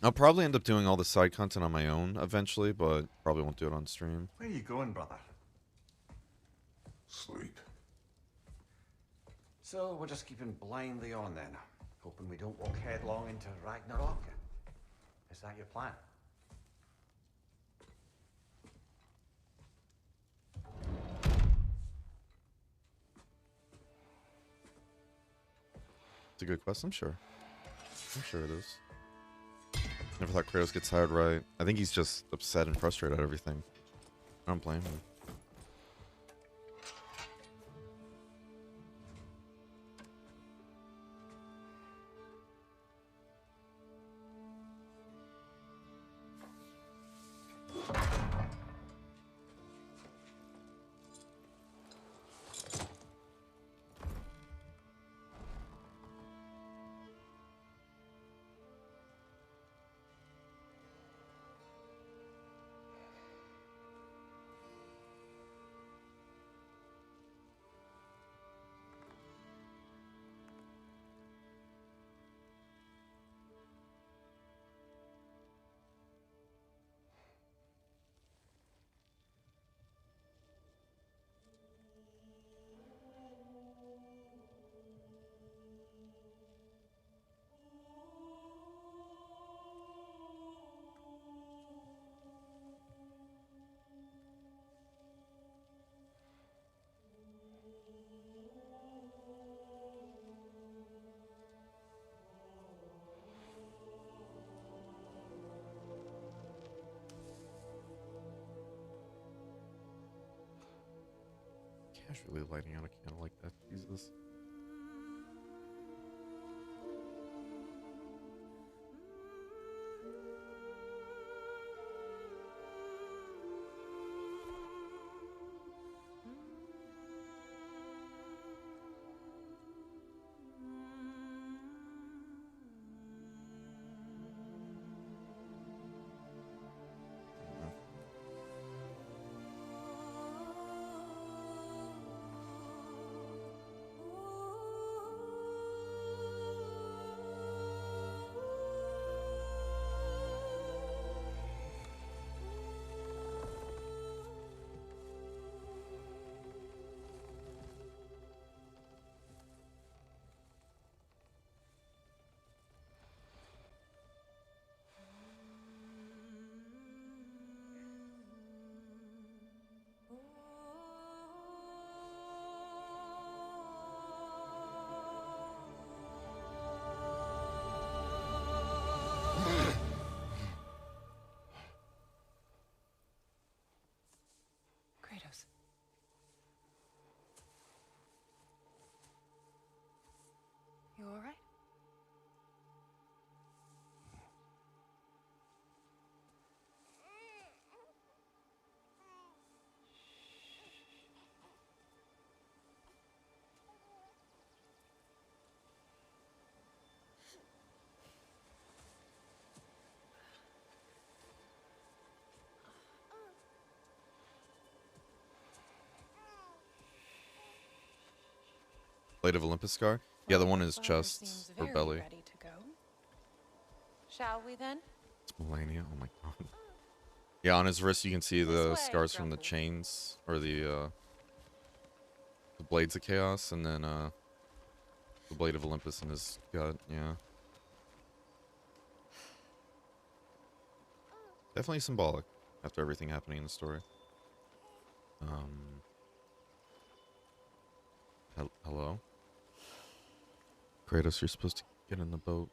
I'll probably end up doing all the side content on my own eventually, but probably won't do it on stream. Where are you going, brother? Sleep. So we're just keeping blindly on then, hoping we don't walk headlong into Ragnarok. Is that your plan? It's a good quest, I'm sure. I'm sure it is. Never thought Kratos gets tired right. I think he's just upset and frustrated at everything. I don't blame him. Casually lighting out a candle like that, Jesus. Kratos. You all right? Blade of Olympus scar? Yeah, the one in his Father chest seems or very belly. ready to go. Shall we then? It's Melania. Oh my god. Yeah, on his wrist you can see the way, scars from the Grumpy. chains or the blades of chaos, and then The Blade of Olympus in his gut, yeah. Definitely symbolic after everything happening in the story. Hello? Kratos, you're supposed to get in the boat.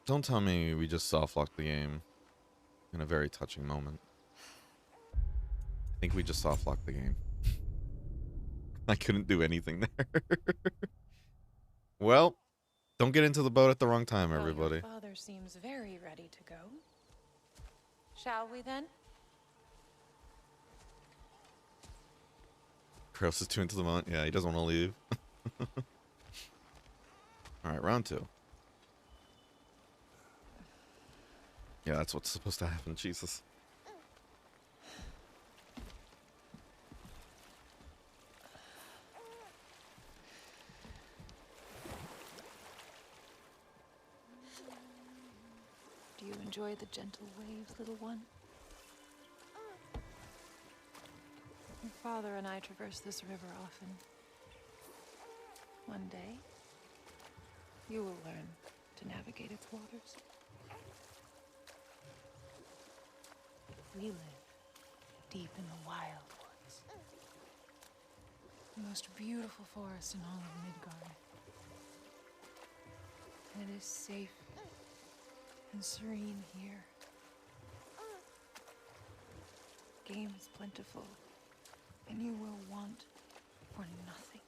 Don't tell me we just soft-locked the game in a very touching moment. I think we just soft-locked the game. I couldn't do anything there. Well, don't get into the boat at the wrong time, everybody. Well, your father seems very ready to go. Shall we then? Kratos is too into the moment. Yeah, he doesn't want to leave. Alright, round 2. Yeah, that's what's supposed to happen, Jesus. Do you enjoy the gentle waves, little one? Your father and I traverse this river often. One day, you will learn to navigate its waters. We live deep in the wild woods. The most beautiful forest in all of Midgard. And it is safe and serene here. Game is plentiful, and you will want for nothing.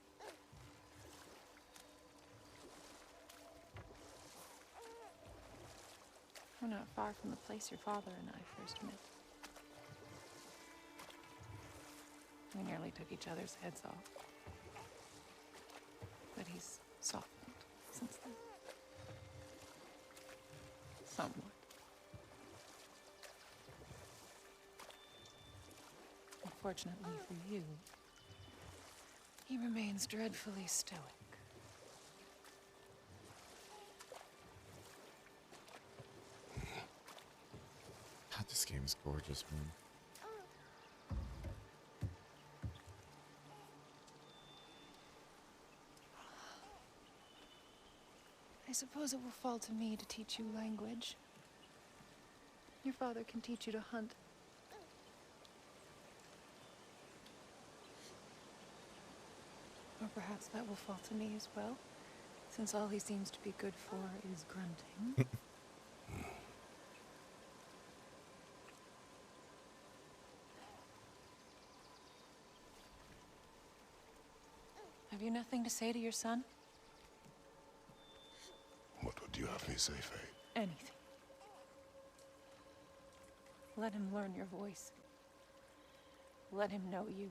We're not far from the place your father and I first met. We nearly took each other's heads off. But he's softened since then. Somewhat. Unfortunately for you, he remains dreadfully stoic. God, this game is gorgeous, man. I suppose it will fall to me to teach you language. Your father can teach you to hunt. Or perhaps that will fall to me as well, since all he seems to be good for is grunting. Have you nothing to say to your son? What would you have me say, Faye? Anything. Let him learn your voice. Let him know you.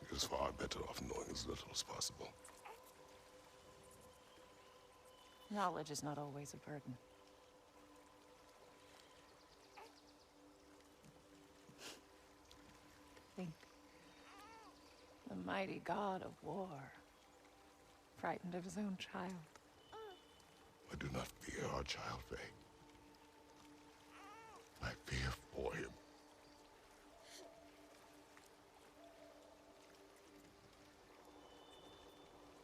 He is far better off knowing as little as possible. Knowledge is not always a burden. Think. The mighty god of war, frightened of his own child. I do not fear our child, Faye. I fear for him.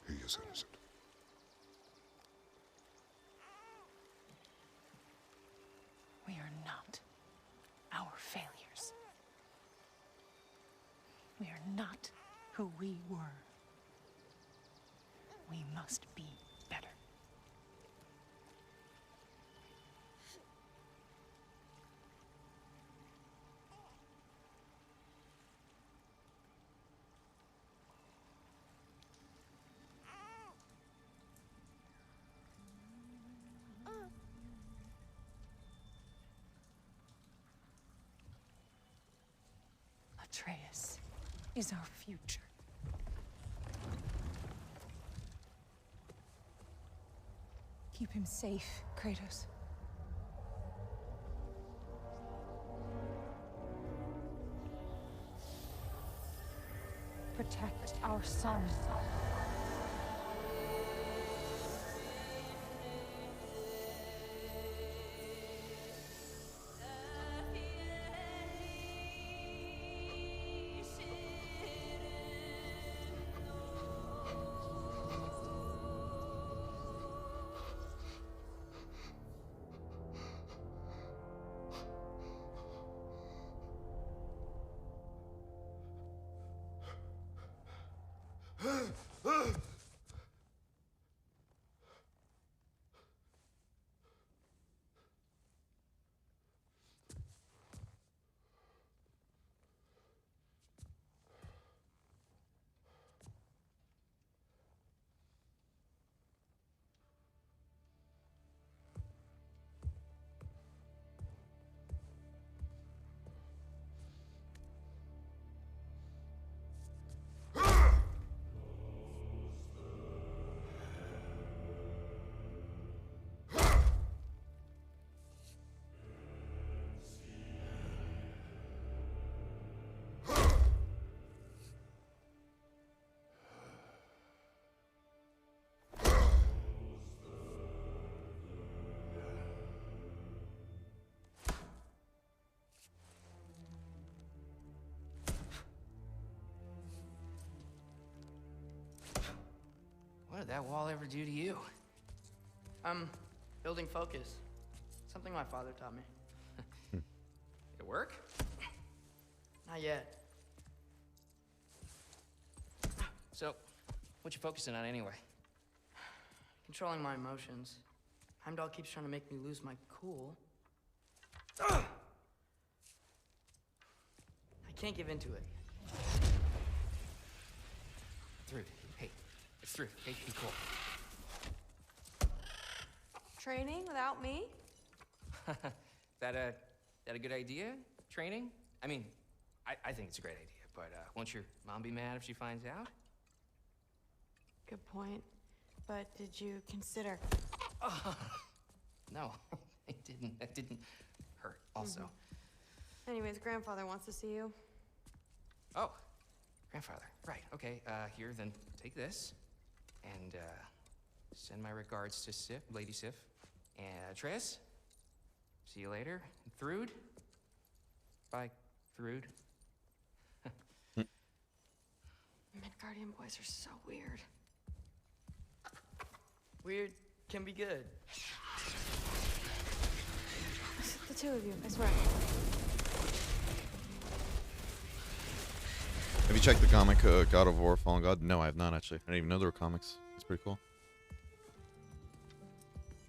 He is innocent. We are not our failures. We are not who we were. We must be better. Atreus is our future. Keep him safe, Kratos. Protect our son. did that wall ever do to you? Building focus. Something my father taught me. Did it work? Not yet. So, what you focusing on anyway? Controlling my emotions. Heimdall keeps trying to make me lose my cool. I can't give into it. Through. Hey, it's through. Hey, be cool. Training without me? That a good idea? Training? I mean, I think it's a great idea, but won't your mom be mad if she finds out? Good point. But did you consider... No, it didn't. That didn't hurt, also. Anyways, grandfather wants to see you. Oh, grandfather. Right, okay. Here, then take this. And, send my regards to Sif, Lady Sif. And, Triss. See you later. And Thrude. Bye, Thrude. Midgardian boys are so weird. Weird can be good. The two of you, I swear. Have you checked the comic God of War Fallen God? No, I have not actually. I didn't even know there were comics. It's pretty cool.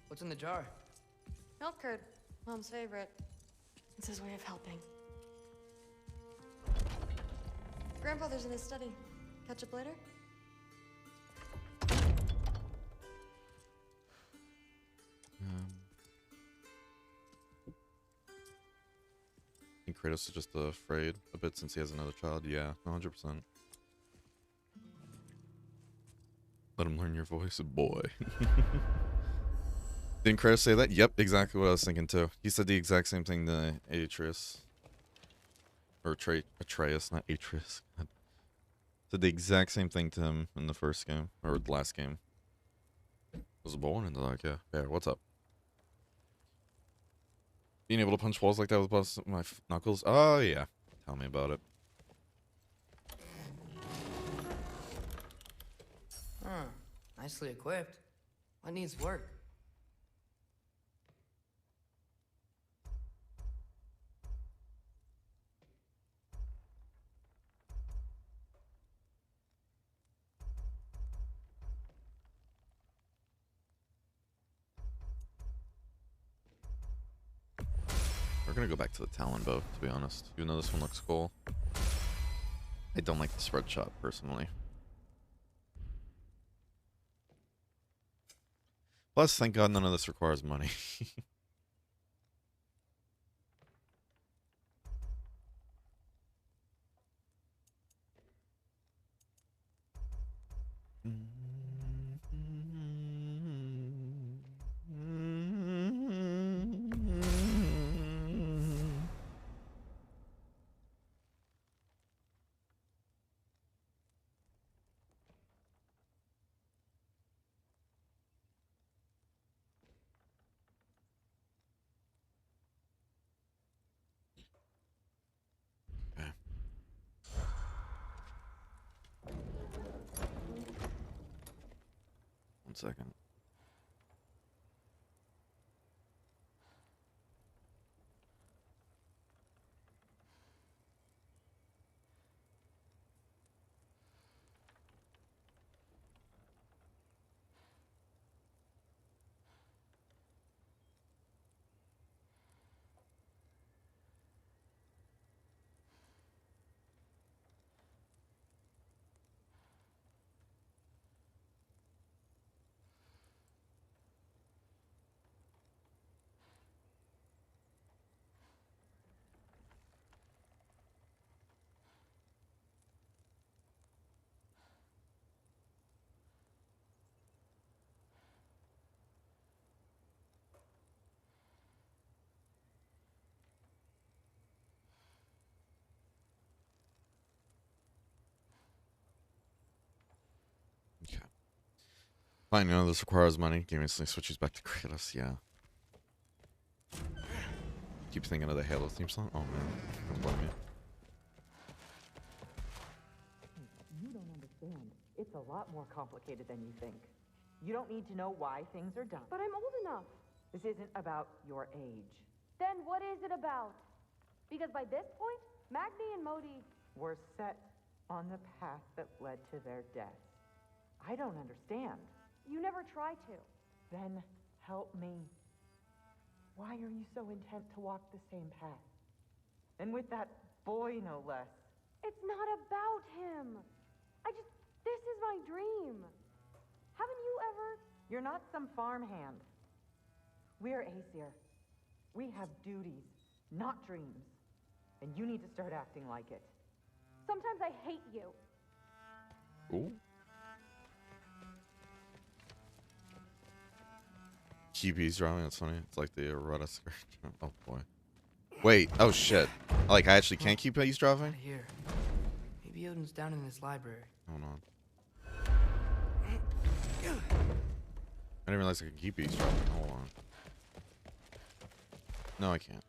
What's in the jar? Milk curd, Mom's favorite. It's his way of helping. Grandfather's in his study. Catch up later? I think Kratos is just afraid a bit since he has another child. Yeah, 100%. Let him learn your voice, boy. Didn't Kratos say that? Yep, exactly what I was thinking too. He said the exact same thing to Atreus. Or Atreus, not Atreus. God. Said the exact same thing to him in the first game, or the last game. Was born and they're like, yeah, Bear, what's up? Being able to punch walls like that with my knuckles? Oh, yeah. Tell me about it. Huh. Nicely equipped. What needs work? We're gonna go back to the Talon bow, to be honest. Even though this one looks cool. I don't like the spread shot, personally. Plus, thank God none of this requires money. Okay. One second. Okay. Fine, you know this requires money. Game instantly switches back to Kratos, yeah. Keep thinking of the Halo theme song. Oh man, don't blame me. You don't understand. It's a lot more complicated than you think. You don't need to know why things are done. But I'm old enough. This isn't about your age. Then what is it about? Because by this point, Magni and Modi Were set on the path that led to their deaths. I don't understand. you never try to. Then help me. Why are you so intent to walk the same path? And with that boy, no less. It's not about him. This is my dream. Haven't you ever? You're not some farmhand. We're Aesir. We have duties, not dreams. And you need to start acting like it. Sometimes I hate you. Ooh. QB's driving, that's funny. It's like the errata skirt. Oh boy. Wait, oh shit. Like, I actually can't keep Peggy's driving? Here. Maybe Odin's down in this library. Hold on. I didn't realize I could keep eavesdropping. Hold on. No, I can't.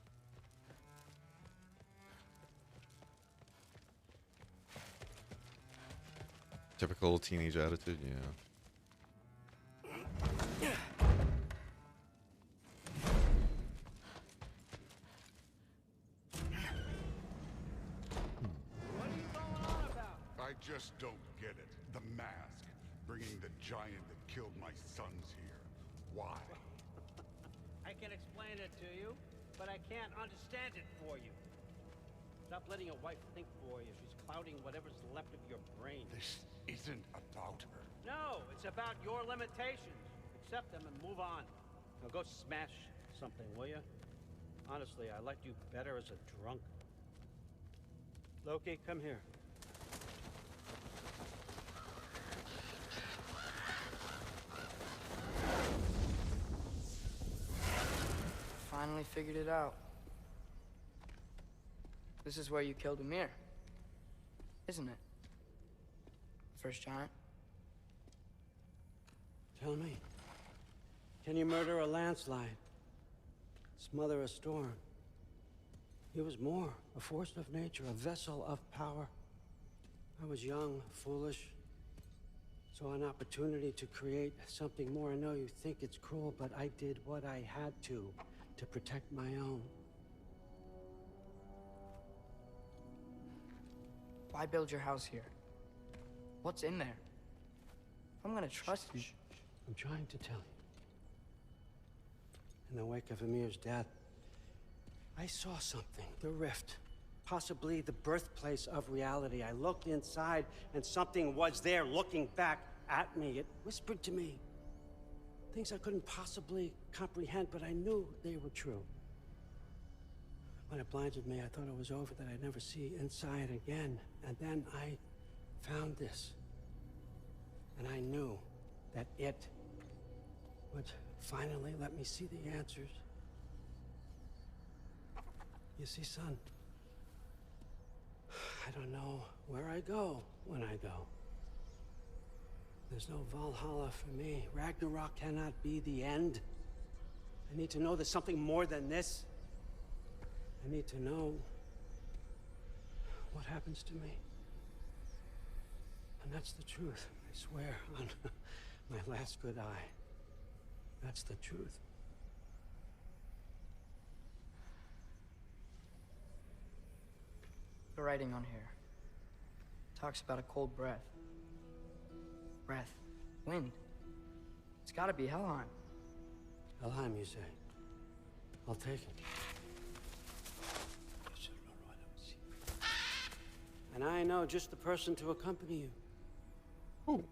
Typical teenage attitude, yeah. I just don't get it. The mask, bringing the giant that killed my sons here. Why? I can explain it to you, but I can't understand it for you. Stop letting your wife think for you. She's clouding whatever's left of your brain. This isn't about her. No, it's about your limitations. Accept them and move on. Now go smash something, will you? Honestly, I liked you better as a drunk. Loki, come here. Finally figured it out. This is where you killed Ymir, isn't it? First giant? Tell me, can you murder a landslide? Smother a storm? He was more, a force of nature, a vessel of power. I was young, foolish, saw an opportunity to create something more. I know you think it's cruel, but I did what I had to protect my own. Why build your house here? What's in there? I'm gonna trust you. I'm trying to tell you. In the wake of Ymir's death, I saw something, the rift, possibly the birthplace of reality. I looked inside, and something was there looking back at me. It whispered to me things I couldn't possibly comprehend, but I knew they were true. When it blinded me, I thought it was over, that I'd never see inside again. And then I found this. And I knew that it would finally let me see the answers. You see, son, I don't know where I go when I go. There's no Valhalla for me. Ragnarok cannot be the end. I need to know there's something more than this. I need to know what happens to me. And that's the truth, I swear, on my last good eye. That's the truth. The writing on here talks about a cold breath. Breath. Wind. It's gotta be Helheim. Helheim, you say? I'll take it. And I know just the person to accompany you. Who?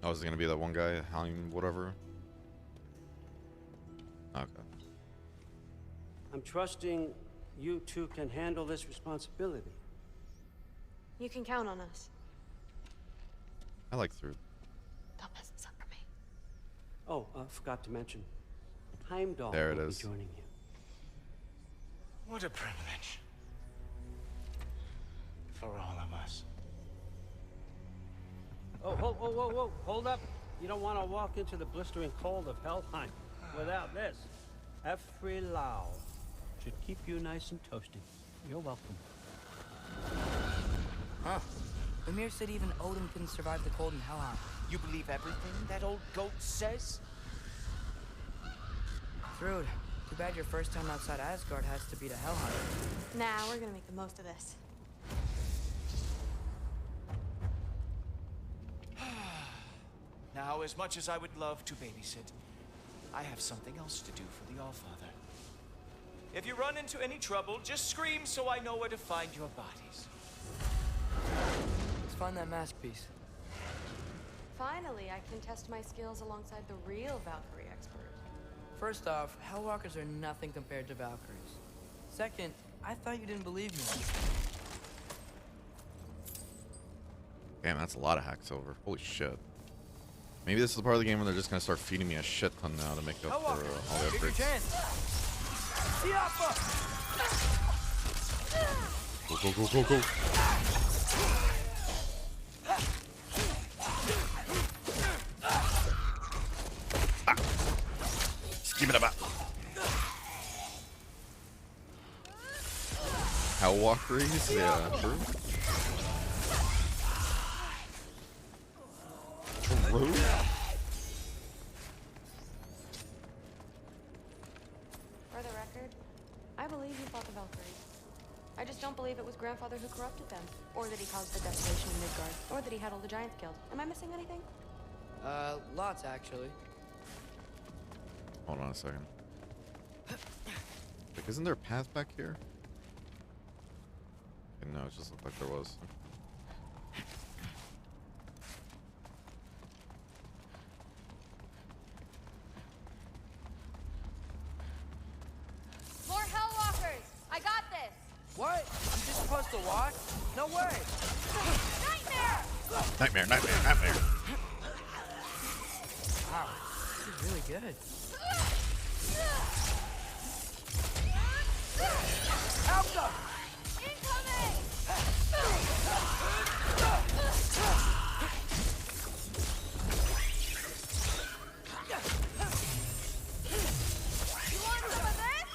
Oh, is it gonna be that one guy, Helm, whatever? Okay. I'm trusting you two can handle this responsibility. You can count on us. I like Through. Don't mess this up for me. Oh, forgot to mention. Heimdall There it will is. be joining you. What a privilege. For all of us. Oh, whoa, whoa, whoa, whoa, hold up. You don't want to walk into the blistering cold of Helheim without this. Efrilau should keep you nice and toasty. You're welcome. Huh. Ymir said even Odin couldn't survive the cold in Helheim. You believe everything that old goat says? Rude. Too bad your first time outside Asgard has to be to Helheim. Nah, we're gonna make the most of this. Now, as much as I would love to babysit, I have something else to do for the Allfather. If you run into any trouble, just scream so I know where to find your bodies. Let's find that mask piece. Finally, I can test my skills alongside the real Valkyrie expert. First off, Hellwalkers are nothing compared to Valkyries. Second, I thought you didn't believe me. Damn, that's a lot of hack silver. Holy shit. Maybe this is the part of the game where they're just gonna start feeding me a shit ton now to make up for all the upgrades. Go, go, go, go, go. Ah. Just give it about. Hellwalkeries? Yeah, true. True. For the record, I believe you fought the Valkyries. I just don't believe it was Grandfather who corrupted them, or that he caused the desolation in Midgard, or that he had all the giants killed. Am I missing anything? Lots actually. Hold on a second. Like, isn't there a path back here? No, it just looked like there was. More Hellwalkers! I got this! What? I'm just supposed to watch? No way! Nightmare! Nightmare, nightmare, nightmare. Wow, this is really good. Help them! Incoming! You want some of this?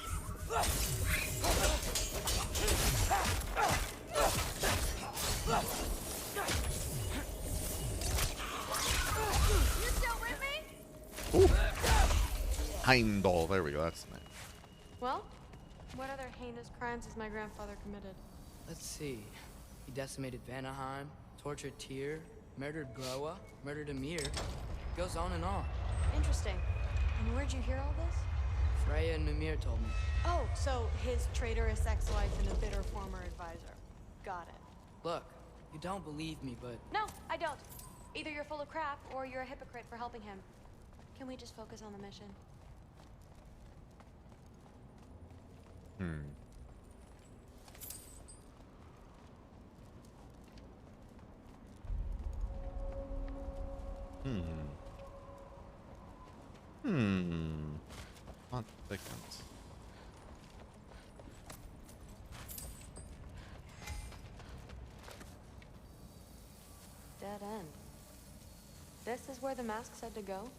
You still with me? Ooh. Heimdall. There we go. That's the name. Well, what other heinous crimes has my grandfather committed? Let's see. He decimated Vanaheim, tortured Tyr, murdered Groa, murdered Ymir. Goes on and on. Interesting. And where'd you hear all this? Freya and Mimir told me. Oh, so his traitorous ex-wife and a bitter former advisor. Got it. Look, you don't believe me, but... No, I don't. Either you're full of crap, or you're a hypocrite for helping him. Can we just focus on the mission? Not thickens. Dead end. This is where the mask said to go?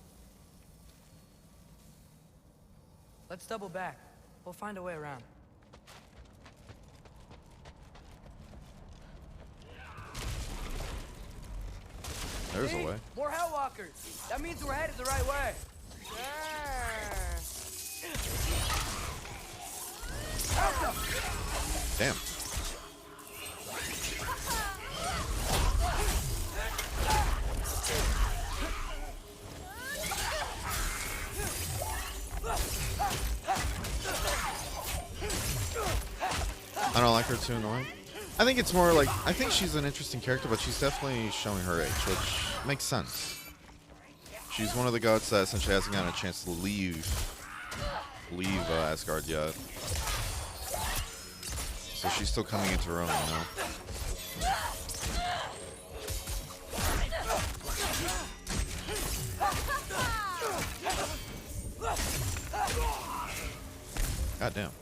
Let's double back. We'll find a way around. There's See? a way. More Hellwalkers! That means we're headed the right way. Damn. I don't like her too annoying. I think it's more like, I think she's an interesting character, but she's definitely showing her age, which makes sense. She's one of the gods that essentially hasn't gotten a chance to leave Asgard yet. So she's still coming into her own, you know? God damn.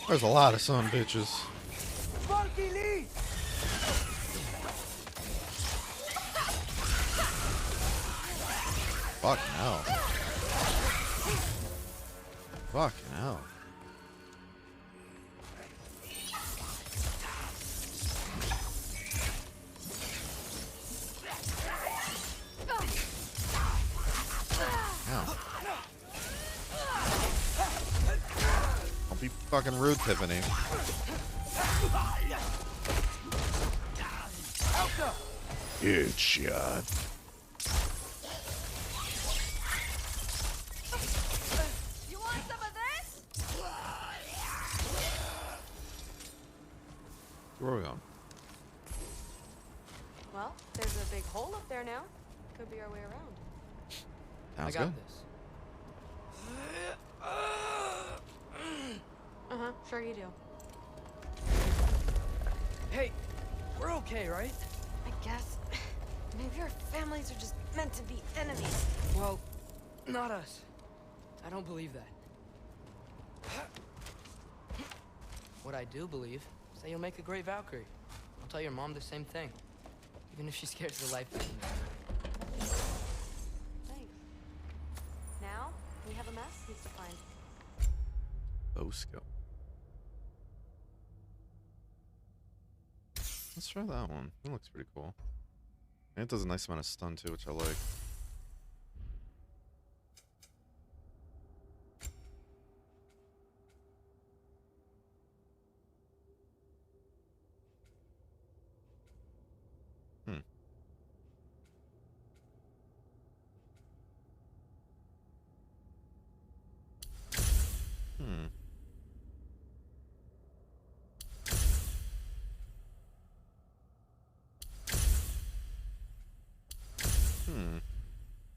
There's a lot of son bitches. Fucking hell. Fucking hell. Fucking rude, Tiffany. Headshot. You want some of this? Where are we going? Well, there's a big hole up there now. Could be our way around. Sounds I got good. this. Uh-huh, sure you do. Hey, we're okay, right? I guess. Maybe our families are just meant to be enemies. Well, not us. I don't believe that. What I do believe is that you'll make a great Valkyrie. I'll tell your mom the same thing. Even if she scares the life out of me. Thanks. Now, we have a masterpiece to find. Bow skill. Let's try that one. That looks pretty cool. And it does a nice amount of stun too, which I like. Hmm.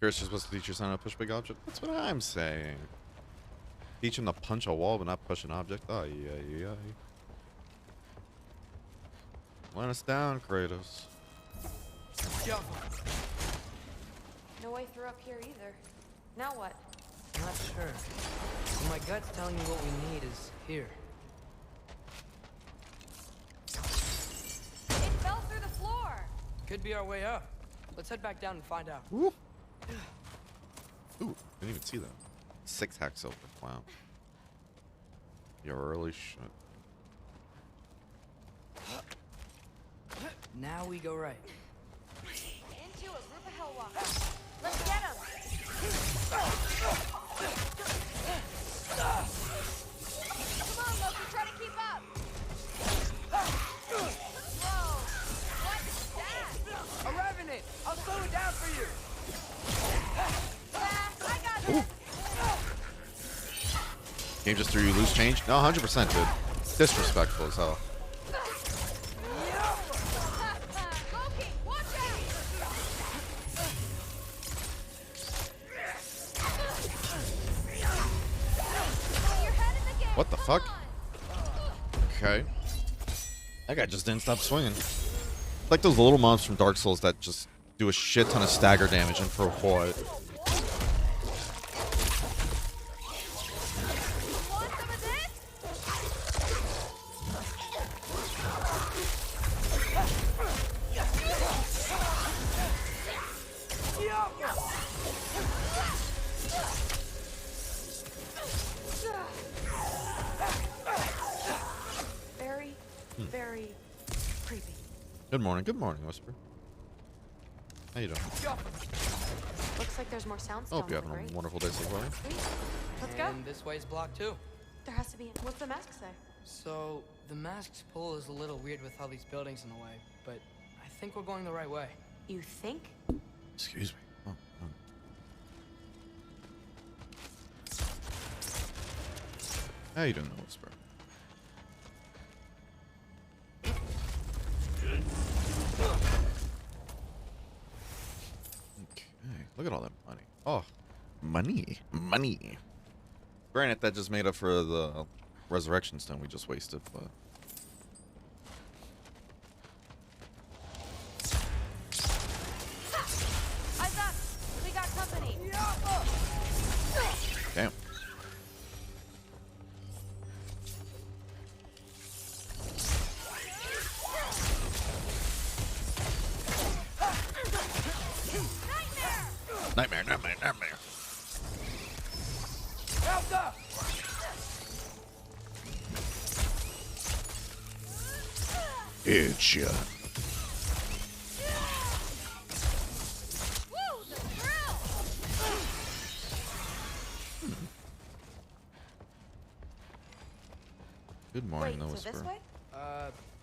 You're supposed to teach your son how to push big object? That's what I'm saying. Teach him to punch a wall but not push an object? Oh, yeah. Let us down, Kratos. Jump. No way through up here either. Now what? Not sure. But my gut's telling me what we need is here. It fell through the floor. Could be our way up. Let's head back down and find out. Ooh, didn't even see that. 6 hacks over. Wow. You're early shit. Now we go right. Into a group of hellwalkers. Let's get them. Come on, Loki, try to keep up. Whoa, what's that? A revenant! I'll slow it down for you! Yeah, I got this. Game just threw you loose change? No, 100% dude. Disrespectful as hell. Loki, watch out! You're head in the game. What the fuck? Okay. That guy just didn't stop swinging. Like those little mobs from Dark Souls that just do a shit ton of stagger damage and for what? Very creepy. Good morning, Whisper. How you doing? Looks like there's more sounds Hope down you're there, having right? a wonderful day so far. Let's go. And this way's blocked too. There has to be. What's the mask say? So, the mask's pull is a little weird with all these buildings in the way, but I think we're going the right way. You think? Excuse me. Oh. How you doing, Whisper? Okay, look at all that money. Oh, money. Granted, that just made up for the resurrection stone we just wasted, but... Eyes up! We got company. Damn. Nightmare. Alpha! Headshot. Woo, the thrill! Good morning, Wait, the so this Whisper. way?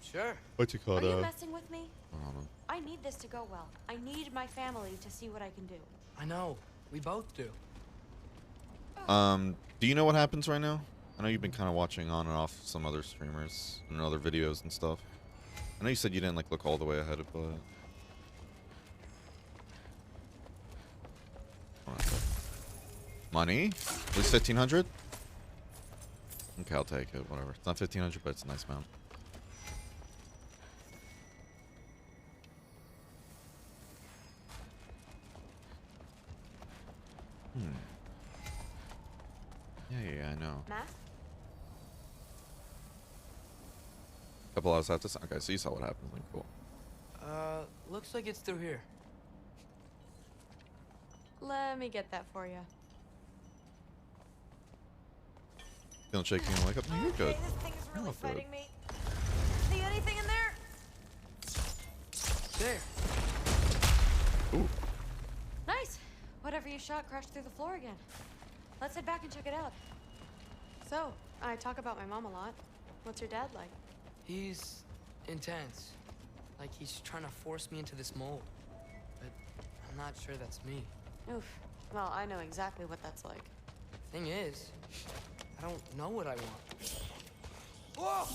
Sure. What you call Are you that? messing with me? Hold I need this to go well. I need my family to see what I can do. I know. We both do. on. Do you know what happens right now? I know you've been kind of watching on and off some other streamers and other videos and stuff. I know you said you didn't like look all the way ahead, but hold on a sec. Money? At least 1,500? Okay, I'll take it. Whatever. It's not 1,500, but it's a nice amount. Yeah, I know. Math? Couple hours after. Okay, so you saw what happened. Like, cool. Looks like it's through here. Let me get that for you. Feeling shaky and wake up. No, you're good. This thing is You really look good. fighting me. See anything in there? There. Ooh. Nice. Whatever you shot crashed through the floor again. Let's head back and check it out. So, I talk about my mom a lot. What's your dad like? He's intense. Like he's trying to force me into this mold. But I'm not sure that's me. Oof. Well, I know exactly what that's like. Thing is, I don't know what I want.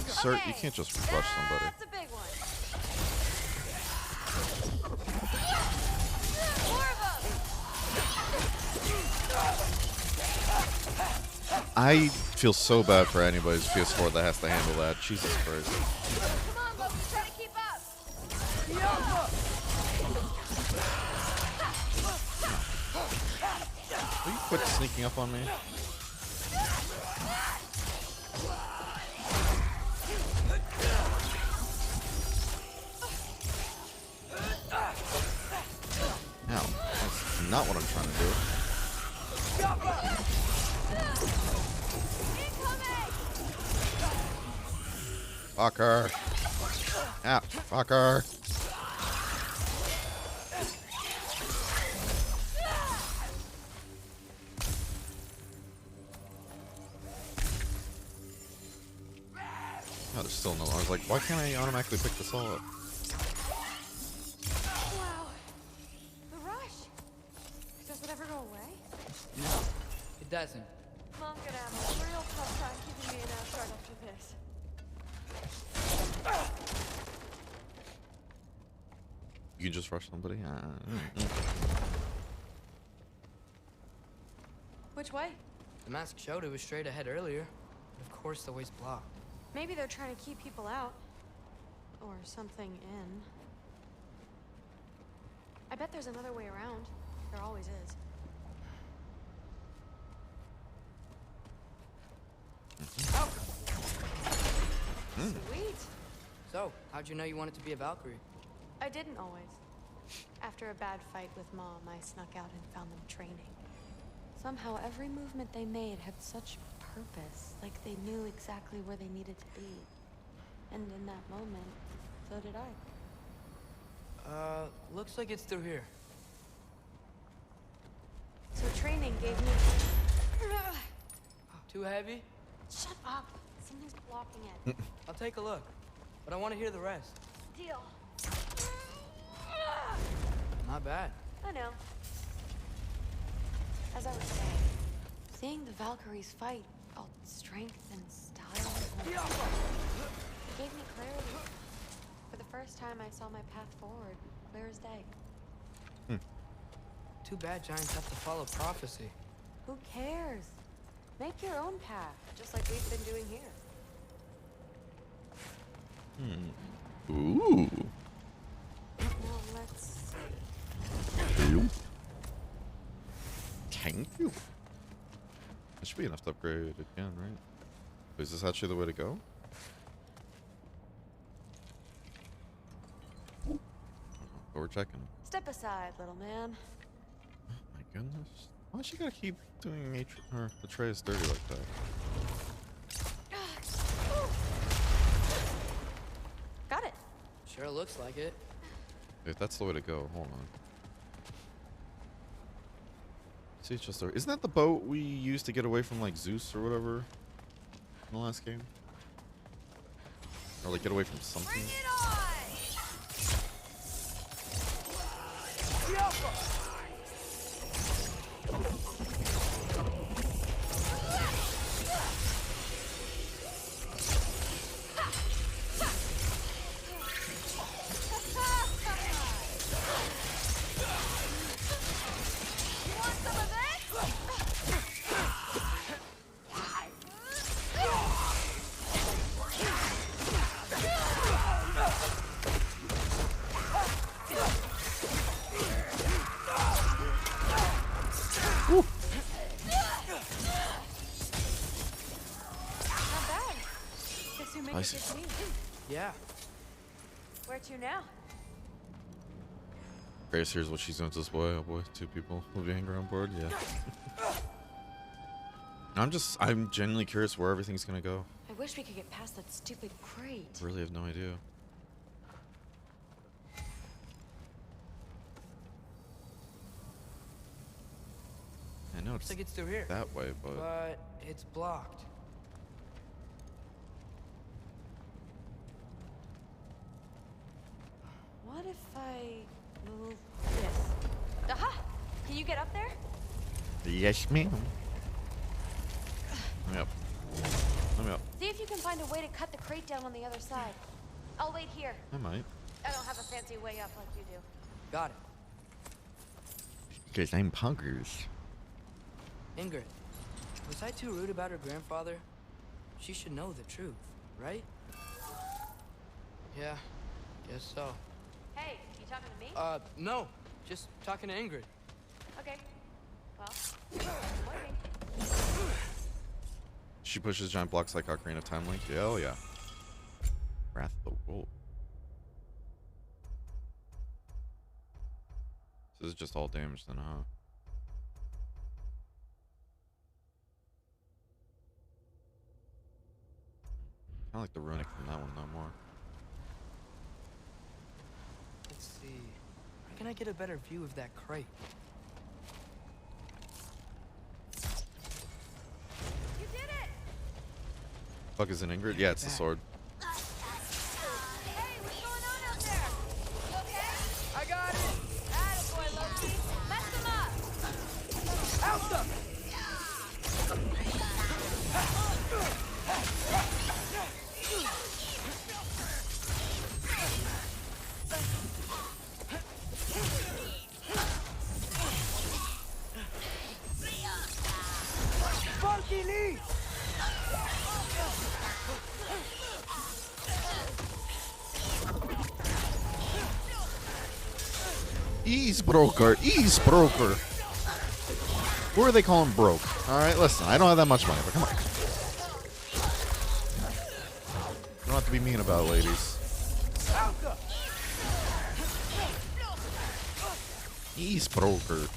Sir, you can't just rush somebody. That's a big one. I feel so bad for anybody's PS4 that has to handle that. Jesus Christ. Come on, Loki, try to keep up. Will you quit sneaking up on me? Now, that's not what I'm trying to do. Fucker. Ah, fucker. Oh, there's still no. I was like, why can't I automatically pick this all up? Wow. The rush. Does it ever go away? No, it doesn't. Mom's gonna have a real tough time keeping me in Asgard after this. You can just rush somebody? Which way? The mask showed it was straight ahead earlier. But of course the way's blocked. Maybe they're trying to keep people out. Or something in. I bet there's another way around. There always is. Sweet. So, how'd you know you wanted to be a Valkyrie? I didn't always. After a bad fight with Mom, I snuck out and found them training. Somehow every movement they made had such purpose, like they knew exactly where they needed to be. And in that moment, so did I. Looks like it's through here. So training gave me... Too heavy? Shut up! Something's blocking it. I'll take a look, but I want to hear the rest. Deal. Not bad. I know. As I was saying, seeing the Valkyries fight, all strength and style, it gave me clarity. For the first time, I saw my path forward, clear as day. Too bad giants have to follow prophecy. Who cares? Make your own path, just like we've been doing here. Ooh. Now let's see. Thank you. That should be enough to upgrade again, right? Is this actually the way to go? But we're checking. Step aside, little man. Oh my goodness. Why she gotta keep doing the trays dirty like that? Got it. Sure looks like it. If that's the way to go, hold on. See, it's just isn't that the boat we used to get away from like Zeus or whatever in the last game? Or like get away from something? Bring it on! Nice. Yeah. Where to now? Grace, here's what she's doing to this boy. Oh boy, 2 people will be angry on board. Yeah. I'm genuinely curious where everything's gonna go. I wish we could get past that stupid crate. Really have no idea. I know Looks like it's through here. that way, But it's blocked. What if I move this? Aha! Can you get up there? Yes, ma'am. Let me up. Let me up. See if you can find a way to cut the crate down on the other side. I'll wait here. I might. I don't have a fancy way up like you do. Got it. Because I'm punkers. Ingrid, was I too rude about her grandfather? She should know the truth, right? Yeah, guess so. Hey, you talking to me? No. Just talking to Ingrid. Okay. Well, waiting. She pushes giant blocks like Ocarina of Time Link. Yeah, oh yeah. Wrath of the Wolf. This is just all damage then, huh? I like the runic from that one no more. Let's see. How can I get a better view of that crate? You did it! Fuck is an Ingrid? Yeah, it's the sword. Hey, what's going on out there? You okay? I got it! Attaboy, Loki. Mess him up! Elsa! Funky Lee! Ease broker, ease broker. Who are they calling broke? Alright, listen, I don't have that much money, but come on. You don't have to be mean about it, ladies. Ease broker.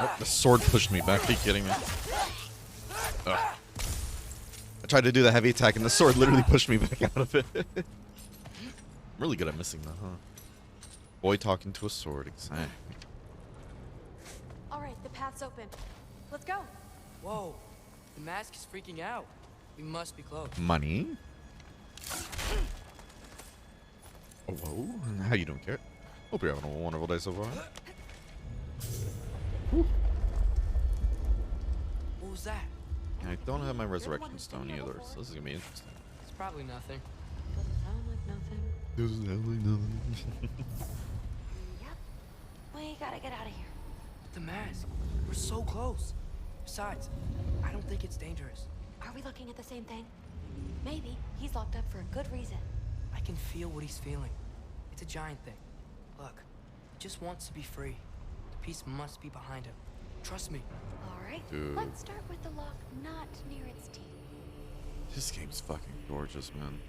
Oh, the sword pushed me back. Are you kidding me? Ugh. I tried to do the heavy attack and the sword literally pushed me back out of it. I'm really good at missing that, huh? Boy talking to a sword, exactly. All right, the path's open. Let's go. Whoa, the mask is freaking out. We must be close. Money? Oh, whoa. How you doing, Carrot? Hope you're having a wonderful day so far. Whew. What was that? I don't have my resurrection stone either, so this is gonna be interesting. It's probably nothing. Doesn't sound like nothing. Doesn't sound like nothing. Yep. We gotta get out of here. The mask. We're so close. Besides, I don't think it's dangerous. Are we looking at the same thing? Maybe. He's locked up for a good reason. I can feel what he's feeling. It's a giant thing. Look, he just wants to be free. The peace must be behind him. Trust me. All right. Dude. Let's start with the lock not near its teeth. This game's fucking gorgeous, man.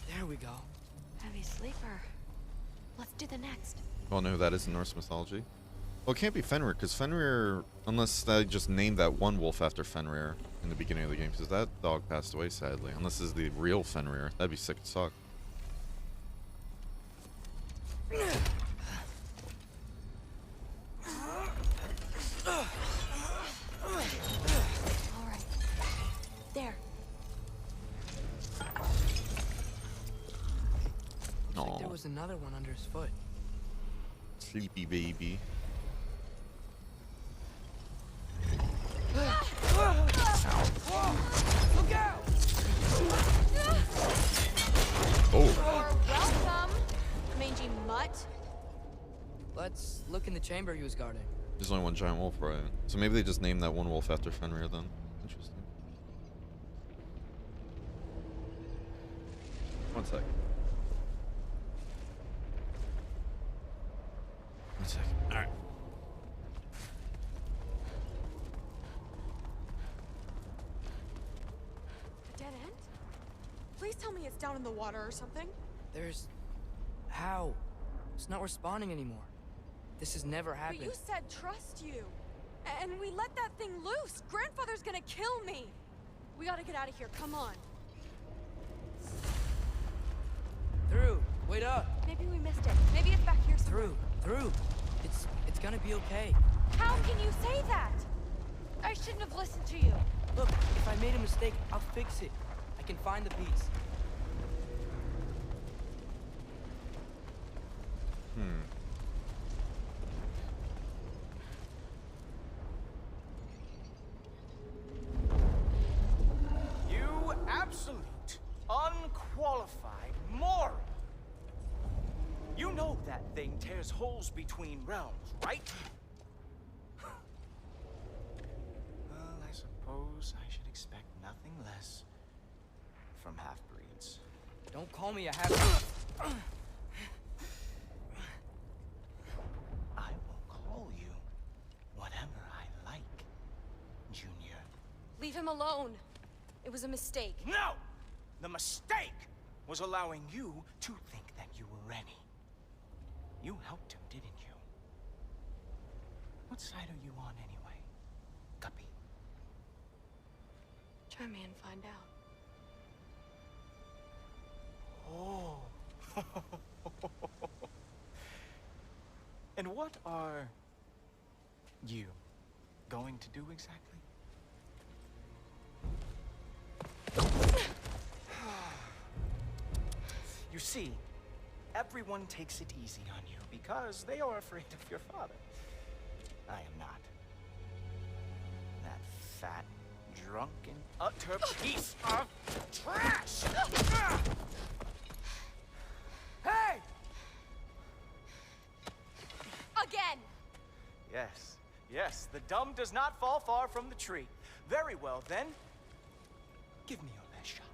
There we go. Heavy sleeper. Let's do the next. Oh no, that is in Norse mythology. Well, it can't be Fenrir, because Fenrir, unless they just named that one wolf after Fenrir in the beginning of the game, because that dog passed away, sadly. Unless this is the real Fenrir. That'd be sick as fuck. Alright. There. Looks like there was another one under his foot. Sleepy baby. Look out! Oh. You're welcome, mangy mutt. Let's look in the chamber he was guarding. There's only one giant wolf, right? So maybe they just named that one wolf after Fenrir then. Interesting. One sec. One sec. Alright. A dead end? Please tell me it's down in the water or something. There's... How? It's not responding anymore. This has never happened. But you said trust you. And we let that thing loose. Grandfather's gonna kill me. We gotta get out of here. Come on. Through. Wait up. Maybe we missed it. Maybe it's back here somewhere. Through. It's gonna be okay. How can you say that? I shouldn't have listened to you. Look, if I made a mistake, I'll fix it. I can find the piece. You absolute, unqualified moron! You know that thing tears holes between realms, right? Well, I suppose I should expect nothing less from half-breeds. Don't call me a half... I will call you whatever I like, Junior. Leave him alone. It was a mistake. No! The mistake was allowing you to think that you were ready. You helped him, didn't you? What side are you on anyway, Guppy? Try me and find out. Oh. And what are you going to do exactly? You see, everyone takes it easy on you because they are afraid of your father. I am not. That fat, drunken, utter piece of trash! Hey! Again! Yes, the dumb does not fall far from the tree. Very well, then. Give me your best shot.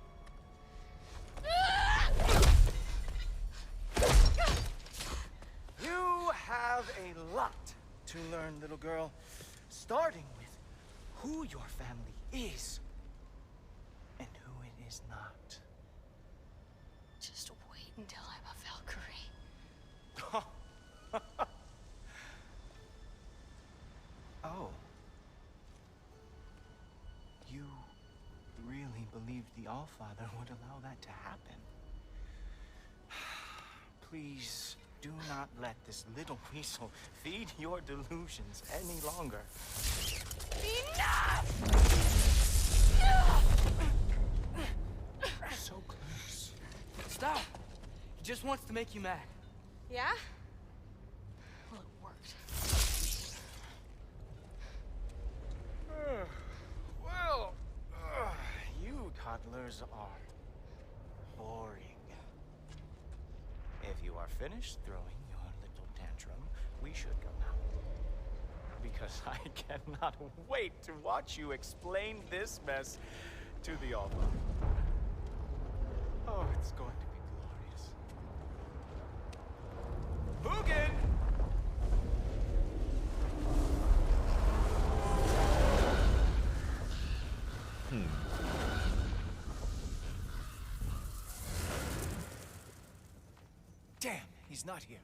You have a lot to learn, little girl. Starting with who your family is and who it is not. Just wait until I'm a Valkyrie. Oh. You really believed the Allfather would allow that to happen? Please do not let this little weasel feed your delusions any longer. Enough! So close. Stop! He just wants to make you mad. Yeah? Well, it worked. Well, you toddlers are boring. If you are finished throwing your little tantrum, we should go now. because I cannot wait to watch you explain this mess to the Allfather. Oh, it's going to be glorious. Hugin! Damn, he's not here.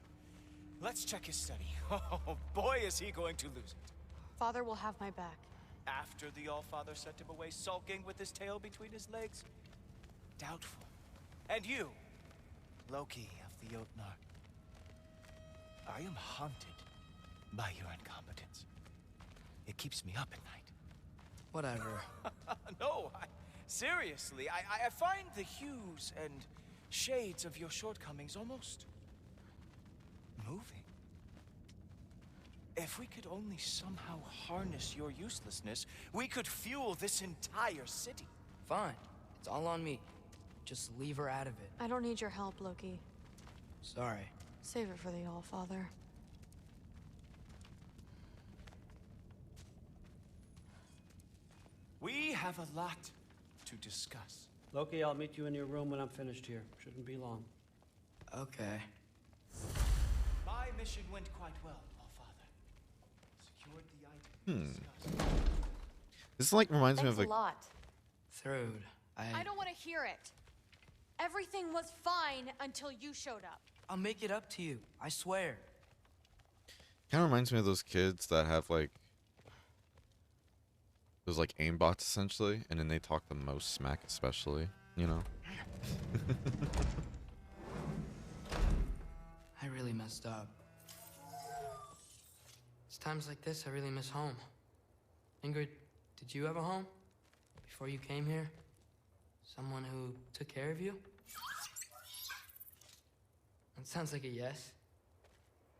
Let's check his study. Oh, boy, is he going to lose it. Father will have my back. After the Allfather sent him away sulking with his tail between his legs? Doubtful. And you, Loki of the Jotnar. I am haunted by your incompetence. It keeps me up at night. Whatever. No, seriously, I find the hues and shades of your shortcomings almost moving. If we could only somehow harness your uselessness, we could fuel this entire city. Fine. It's all on me. Just leave her out of it. I don't need your help, Loki. Sorry. Save it for the Allfather. We have a lot to discuss. Loki, I'll meet you in your room when I'm finished here. Shouldn't be long. Okay. My mission went quite well, Allfather. Secured the item we discussed. This like reminds me Thanks of like a lot. Thrud, I don't want to hear it. Everything was fine until you showed up. I'll make it up to you. I swear. kind of reminds me of those kids that have like those like aimbots essentially, and then they talk the most smack, especially, you know. I really messed up. It's times like this I really miss home. Ingrid, did you have a home before you came here? Someone who took care of you? That sounds like a yes.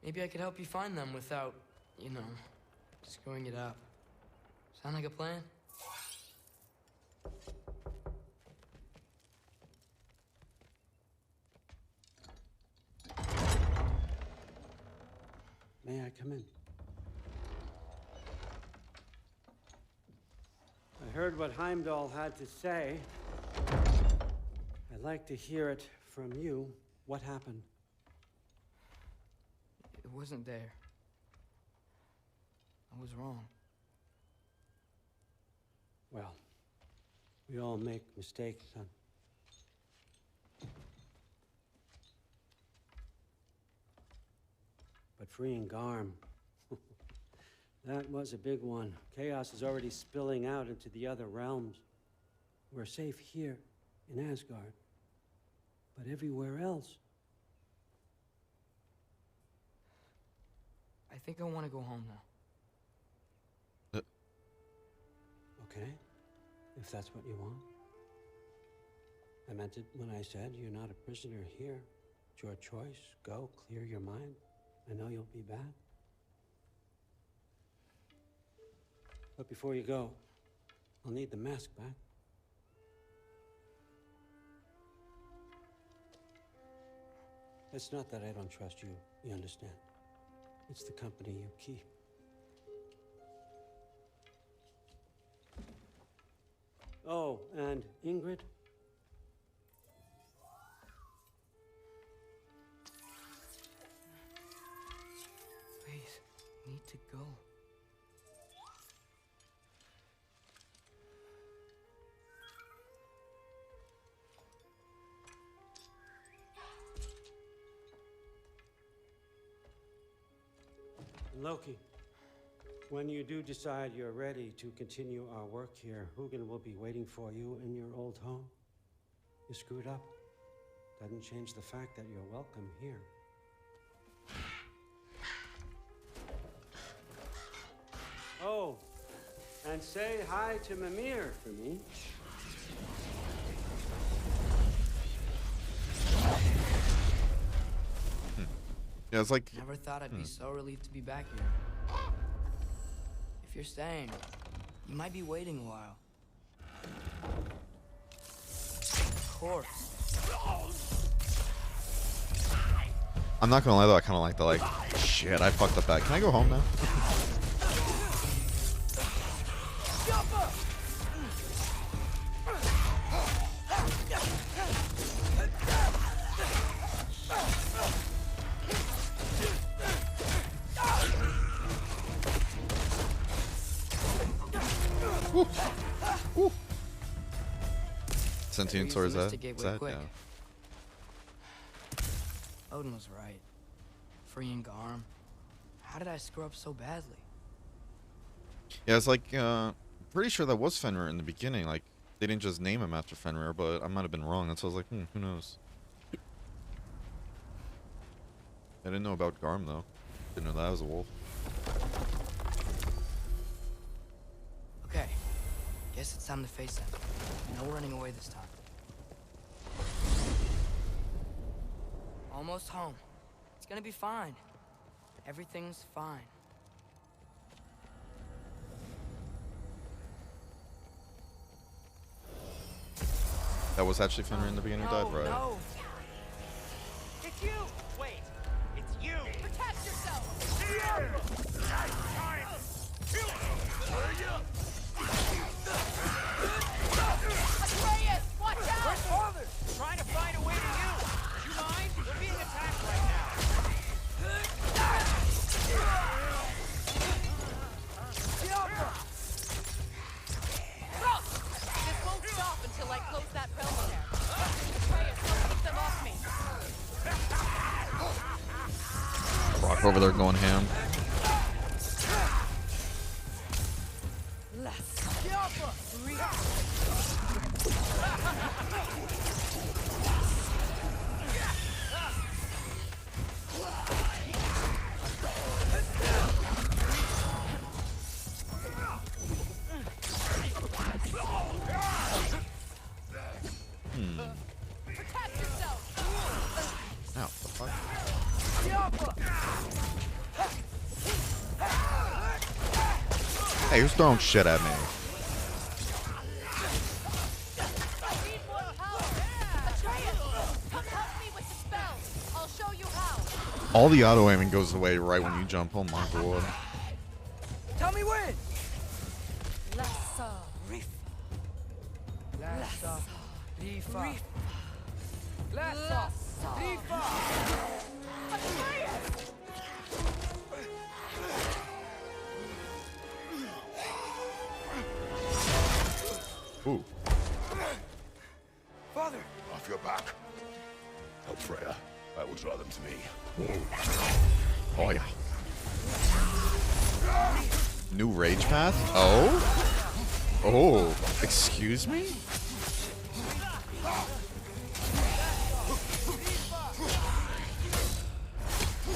Maybe I could help you find them without, you know, screwing it up. Sound like a plan? May I come in? I heard what Heimdall had to say. I'd like to hear it from you. What happened? It wasn't there. I was wrong. Well, we all make mistakes, son. But freeing Garm, that was a big one. Chaos is already spilling out into the other realms. We're safe here in Asgard, but everywhere else. I think I want to go home now. Okay, if that's what you want. I meant it when I said you're not a prisoner here. It's your choice. Go, clear your mind. I know you'll be back. But before you go, I'll need the mask back. It's not that I don't trust you, you understand? It's the company you keep. Oh, and Ingrid? Please, I need to go. Loki, when you do decide you're ready to continue our work here, Hugin will be waiting for you in your old home. You screwed up. Doesn't change the fact that you're welcome here. Oh, and say hi to Mimir for me. Yeah, it's like... Never thought I'd be so relieved to be back here. If you're staying, you might be waiting a while. Of course. I'm not gonna lie though, I kind of like the like, shit, I fucked up that. Can I go home now? Sentient We sword is used that? the gateway Is that? quick. Yeah. Odin was right. Freeing Garm. How did I screw up so badly? Yeah, it's like, pretty sure that was Fenrir in the beginning. Like, they didn't just name him after Fenrir, but I might have been wrong. That's why I was like, who knows? I didn't know about Garm, though. Didn't know that was a wolf. Okay. Guess it's time to face them. No running away this time. Almost home. It's gonna be fine. Everything's fine. That was actually Fenrir in the beginning who died, right? No. It's you! Wait, it's you! Protect yourself! Atreus, watch out! Where's Father? Trying to find a way to you. Do you mind? We're being attacked right now. Ross! This won't stop until I close that realm there. Atreus, don't keep them off me. Brock over there going ham. Protect yourself! Ow, the fuck? Hey, who's throwing shit at me? All the auto aiming goes away right when you jump. Oh my god. Tell me when! Lassa, Lassa, Rifa. Lassa, Rifa. Ooh. Father! Off your back. Help Freya. I will draw them to me. Oh yeah. New rage path? Oh? Oh, excuse me?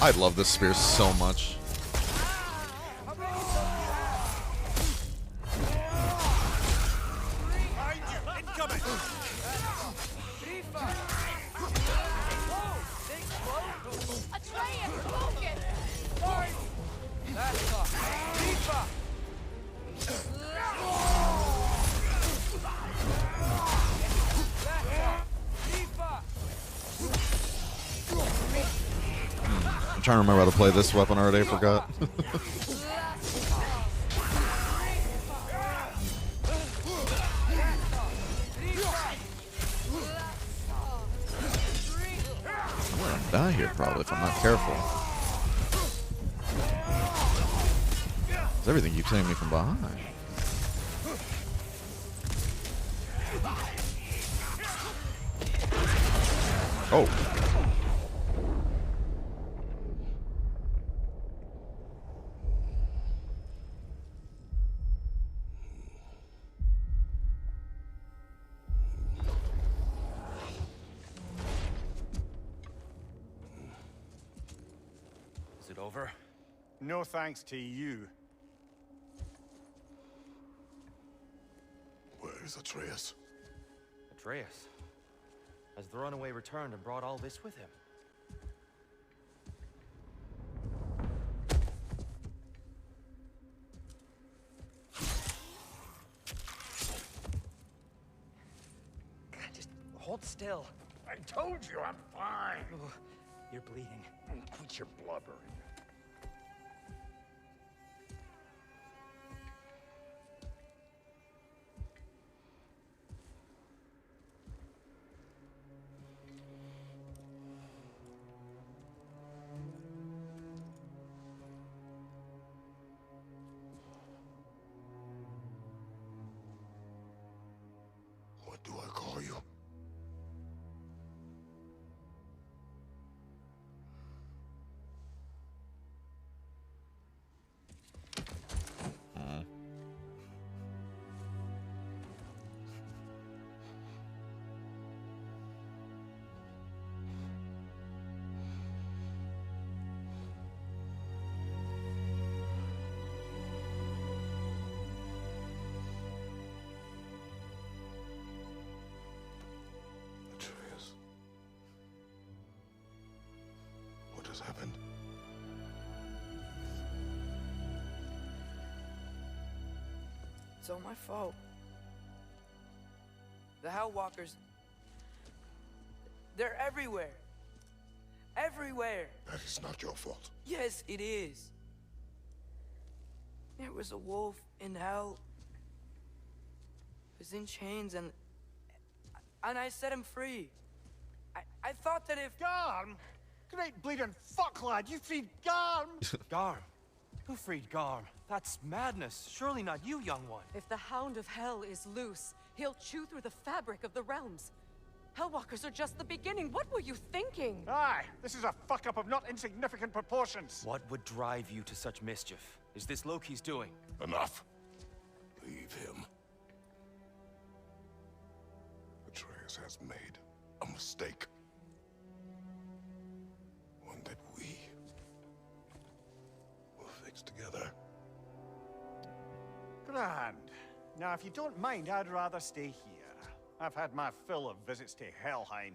I love this spear so much. I'm trying to remember how to play this weapon already, I forgot. I'm gonna die here probably if I'm not careful. 'Cause everything keeps hitting me from behind. Oh. Is it over? No thanks to you. Where is Atreus? Atreus. Has the runaway returned and brought all this with him? God, just hold still. I told you I'm fine. Oh, you're bleeding. Quit your blubbering. What do I call you? all my fault. The Hellwalkers... they're everywhere. Everywhere. That is not your fault. Yes, it is. There was a wolf in hell. He was in chains and I set him free. I thought that if... Garm? Great bleeding fuck, lad. You freed Garm? Garm? Who freed Garm? That's madness. Surely not you, young one. If the Hound of Hell is loose, he'll chew through the fabric of the realms. Hellwalkers are just the beginning. What were you thinking? Aye, this is a fuck-up of not insignificant proportions. What would drive you to such mischief? Is this Loki's doing? Enough. Leave him. Atreus has made a mistake. One that we will fix together. Grand. Now, if you don't mind, I'd rather stay here. I've had my fill of visits to Helheim.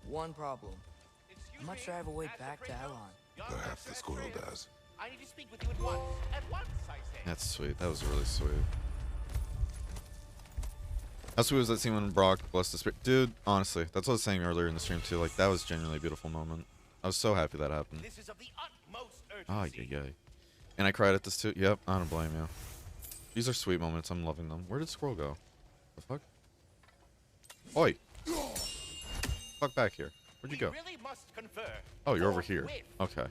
One problem. I'm not sure I have a way back to Elon. Perhaps the squirrel does. I need to speak with you at once. At once, I say. That's sweet. That was really sweet. How sweet was that scene when Brock blessed the spirit? Dude, honestly, that's what I was saying earlier in the stream too. Like, that was genuinely a beautiful moment. I was so happy that happened. This is of the utmost Ah, urgency. yeah. And I cried at this too. Yep, I don't blame you. These are sweet moments. I'm loving them. Where did Squirrel go? The fuck? Oi! Fuck back here. Where'd you go? Really must confer. Oh, you're over here. Forthwith. Okay.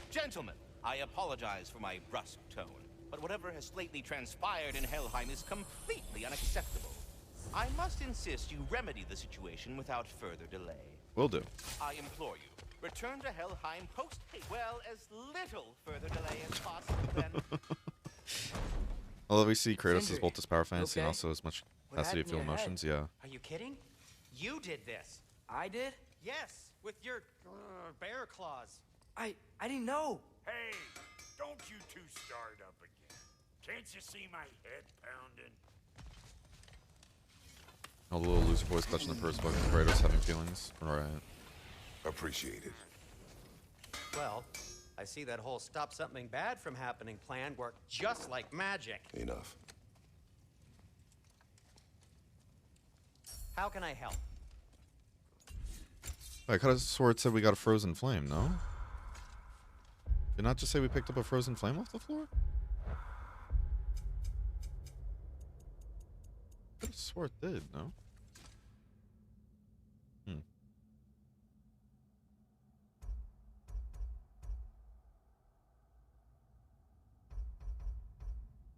Gentlemen, I apologize for my brusque tone, but whatever has lately transpired in Helheim is completely unacceptable. I must insist you remedy the situation without further delay. Will do. I implore you, return to Helheim post-haste. Well, as little further delay as possible, then. Although we see Kratos as Sindri, both his power fantasy and okay? also as much What capacity to happened feel to your emotions, yeah. Are you kidding? You did this. I did? Yes, with your bear claws. I didn't know. Hey, don't you two start up again. Can't you see my head pounding? All the little loser boys clutching the purse bucket. Kratos having feelings. Right. Appreciate it. Well, I see that whole stop something bad from happening plan worked just like magic. Enough. How can I help? I could have swore it said we got a frozen flame, no? Did not just say we picked up a frozen flame off the floor? I could have swore it did, no?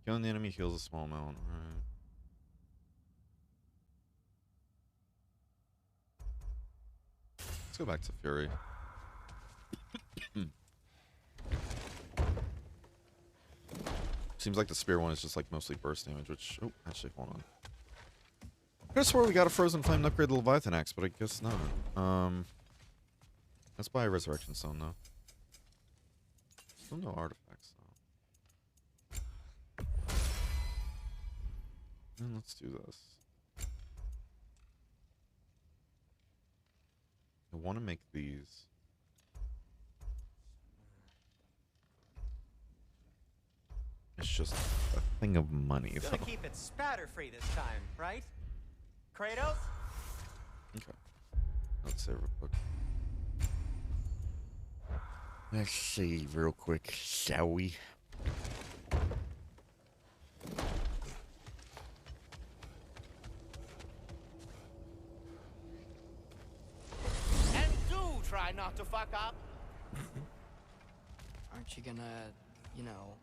Killing the enemy heals a small amount. Alright. Let's go back to Fury. Seems like the spear one is just like mostly burst damage, which... Oh, actually, hold on. I could have swore we got a frozen flame to upgrade the Leviathan axe, but I guess not. Let's buy a resurrection stone, though. Still no artifacts, though. And let's do this. I want to make these. It's just a thing of money. Gonna keep it spatter-free this time, right? Kratos? Okay. Let's save real quick. Let's save real quick, shall we? And do try not to fuck up. Aren't you gonna, you know,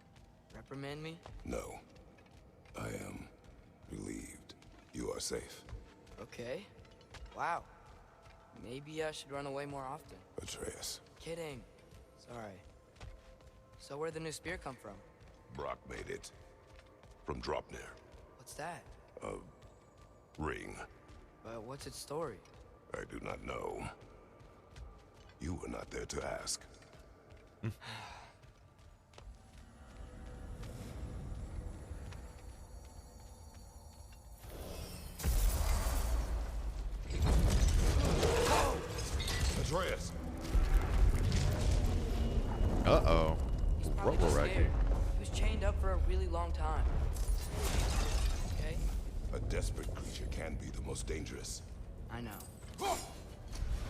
reprimand me? No. I am relieved. You are safe. Okay. Wow. Maybe I should run away more often. Atreus. Kidding. Sorry. So where'd the new spear come from? Brock made it. From Dropnir. What's that? A ring. What's its story? I do not know. You were not there to ask. Atreus! Uh-oh. Probably just scared. He was chained up for a really long time. Okay? A desperate creature can be the most dangerous. I know. Come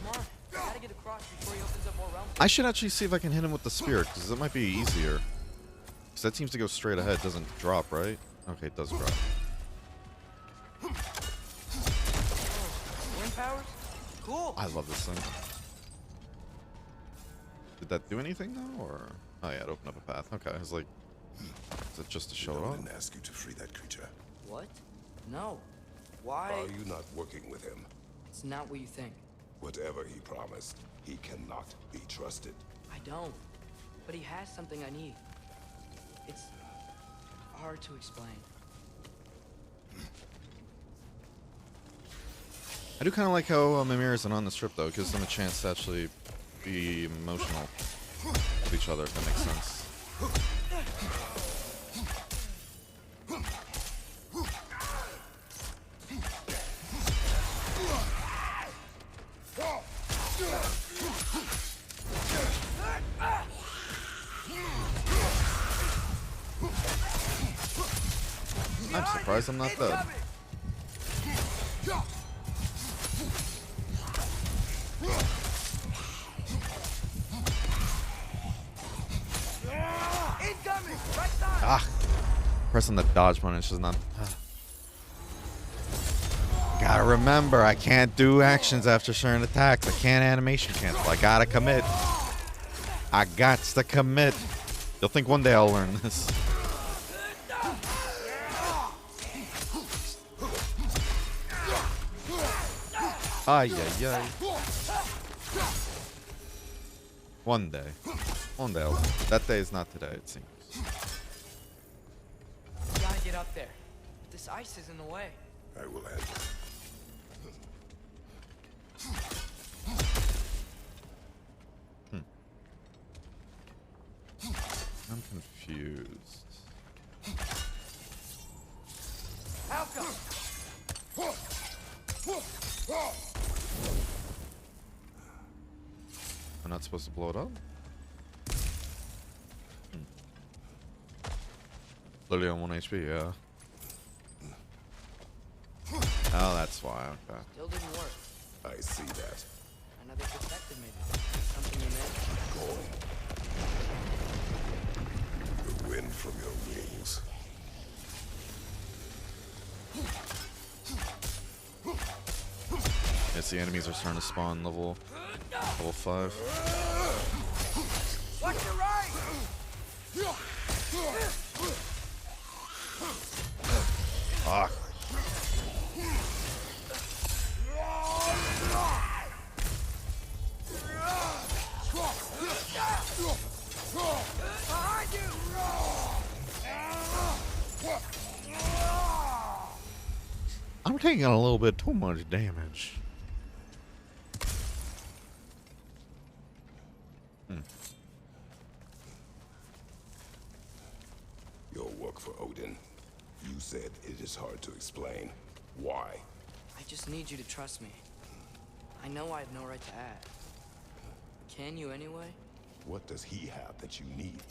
on, we gotta get across before he opens up more realms. I should actually see if I can hit him with the spear, because that might be easier. Because that seems to go straight ahead, doesn't drop, right? Okay, it does drop. Wind powers? Cool. I love this thing. Did that do anything, though, or...? Oh, yeah, it opened up a path. Okay, I was like... Is it just to show it off? I didn't ask you to free that creature. What? No. Why? Are you not working with him? It's not what you think. Whatever he promised, he cannot be trusted. I don't. But he has something I need. It's hard to explain. I do kind of like how Mimir isn't on this trip, though. It gives them a chance to actually be emotional with each other, if that makes sense. I'm surprised I'm not dead. Ah, pressing the dodge button is just not. Gotta remember, I can't do actions after certain attacks. I can't animation cancel. I gotta commit. I gots to commit. You'll think one day I'll learn this. Ay, ay, ay. One day. One day. That day is not today, it seems. You gotta get up there. This ice is in the way. I will handle it. I'm confused. How come? I'm not supposed to blow it up? Literally on 1 HP, yeah. Oh, that's why, okay. Still didn't work. I see that. Another perspective, maybe. Something you missed. Going. The wind from your wings. Yes, the enemies are starting to spawn level 5. Watch your right! Fuck. Behind you! I'm taking a little bit too much damage. Your work for Odin. You said it is hard to explain. Why? I just need you to trust me. I know I have no right to ask. Can you anyway? What does he have that you need?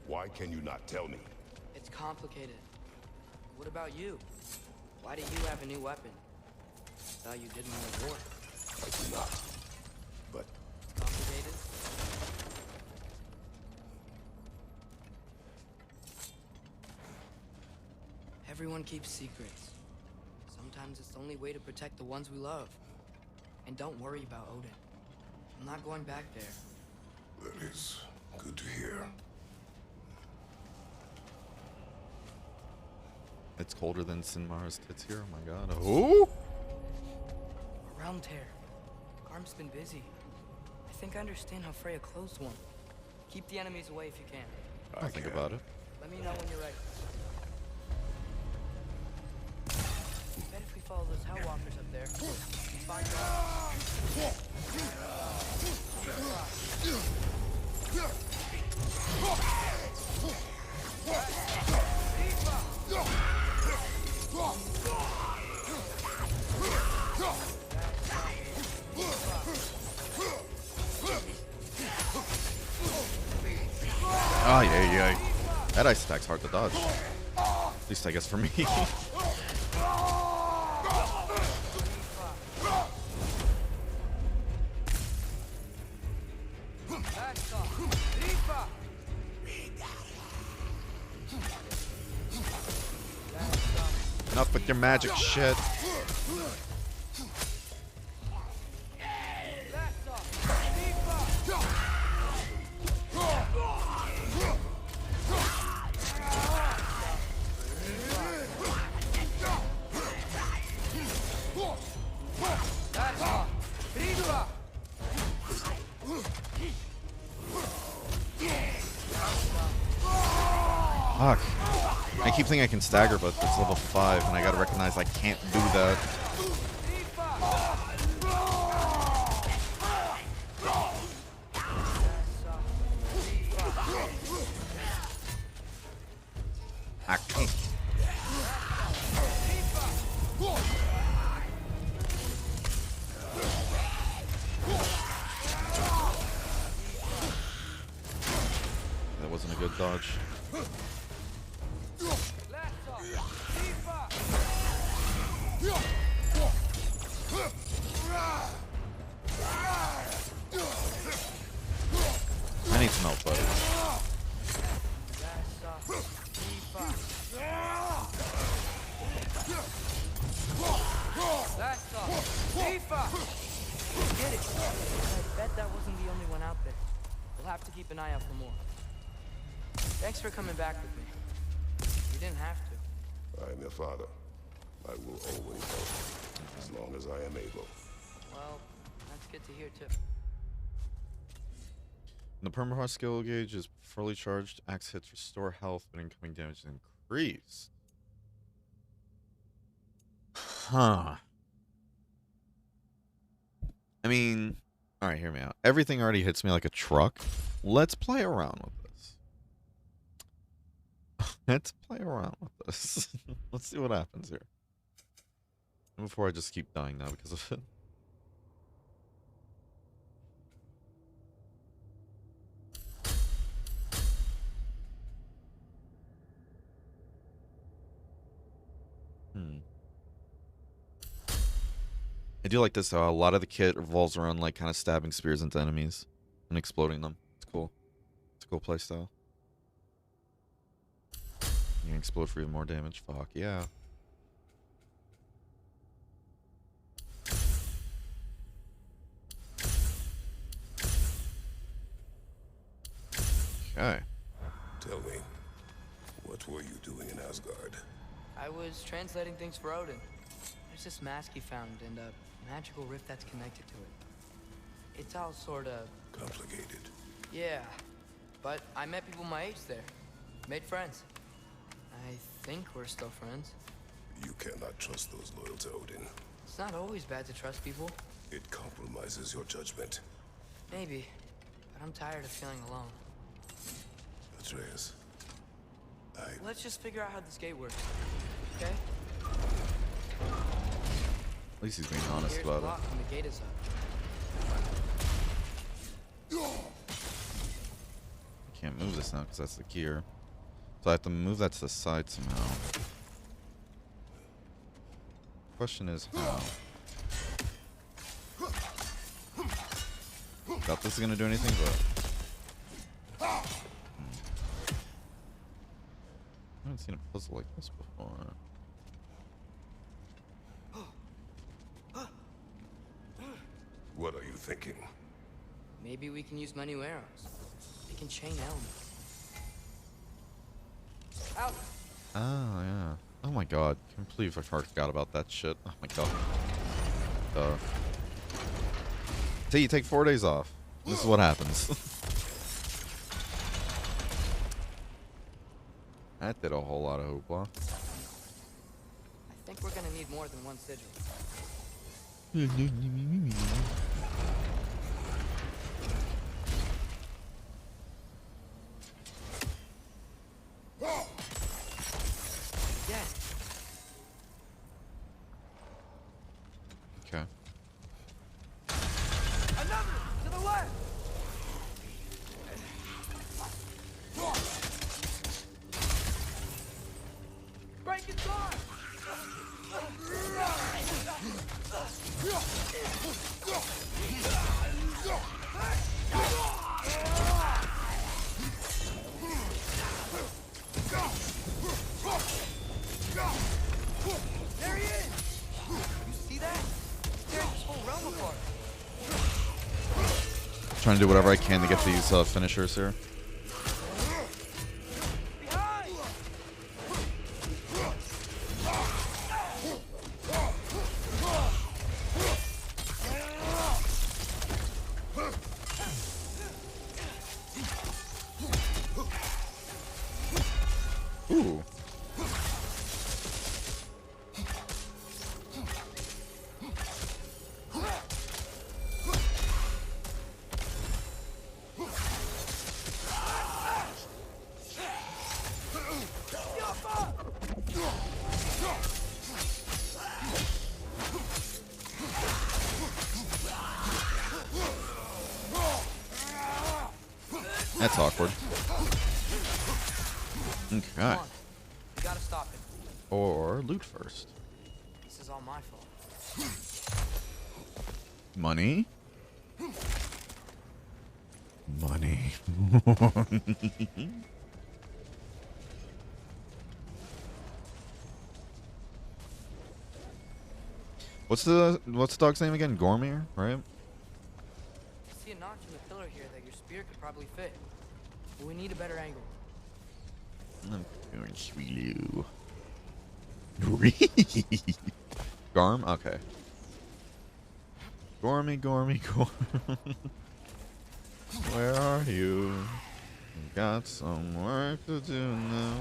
Why can you not tell me? It's complicated. What about you? Why do you have a new weapon? Thought you didn't want to war. I do not. But... Complicated? Everyone keeps secrets. Sometimes it's the only way to protect the ones we love. And don't worry about Odin. I'm not going back there. That is good to hear. It's colder than Sinmar's tits here. Oh my god. Oh! A realm tear. Garm's been busy. I think I understand how Freya closed one. Keep the enemies away if you can. I'll think about it. Let me know when you're ready. Bet if we follow those Hellwalkers up there. Find Oh, yeah. That ice attack's hard to dodge. At least, I guess, for me. Enough with your magic shit. Fuck. I keep thinking I can stagger, but it's level 5, and I gotta recognize I can't do that. I can't. That wasn't a good dodge. I need some help, buddy. Get it. I bet that wasn't the only one out there. We'll have to keep an eye out for more. Thanks for coming back with me. You didn't have to. I am your father. I will always help, as long as I am able. Well, that's good to hear, too. The permafrost skill gauge is fully charged. Axe hits restore health, but incoming damage is increased. Huh. I mean, alright, hear me out. Everything already hits me like a truck. Let's play around with this. Let's play around with this. Let's see what happens here. Before I just keep dying now because of it. I do like this though. A lot of the kit revolves around like kind of stabbing spears into enemies and exploding them. It's cool. It's a cool playstyle. You can explode for even more damage. Fuck yeah. Okay. Tell me, what were you doing in Asgard? I was translating things for Odin. There's this mask he found and a magical rift that's connected to it. It's all sort of... complicated. Yeah, but I met people my age there. Made friends. I think we're still friends. You cannot trust those loyal to Odin. It's not always bad to trust people. It compromises your judgment. Maybe, but I'm tired of feeling alone. Atreus, Let's just figure out how this gate works, okay? At least he's being honest about it. And the gate is up. I can't move this now because that's the gear. So I have to move that to the side somehow. Question is how. Doubt this is gonna do anything, but I haven't seen a puzzle like this before. what are you thinking? Maybe we can use my new arrows. They can chain elements. Out. Oh yeah. Oh my god. Can't believe I forgot about that shit. Oh my god. See, you take 4 days off. This is what happens. That did a whole lot of hoopla. I think think we're gonna need more than one sigil. Again. Okay. Another to the left. Break its arm. There he is. You see that? Tearing this whole realm apart. Trying to do whatever I can to get these finishers here. Ooh. That's awkward. Okay. Come on. We gotta stop it. Or loot first. This is all my fault. Money. Money. What's the dog's name again? Gormir, right? I see a notch in the pillar here that your spear could probably fit. But we need a better angle. I'm going to Garm? Okay. Gormy. Where are you? Got some work to do now.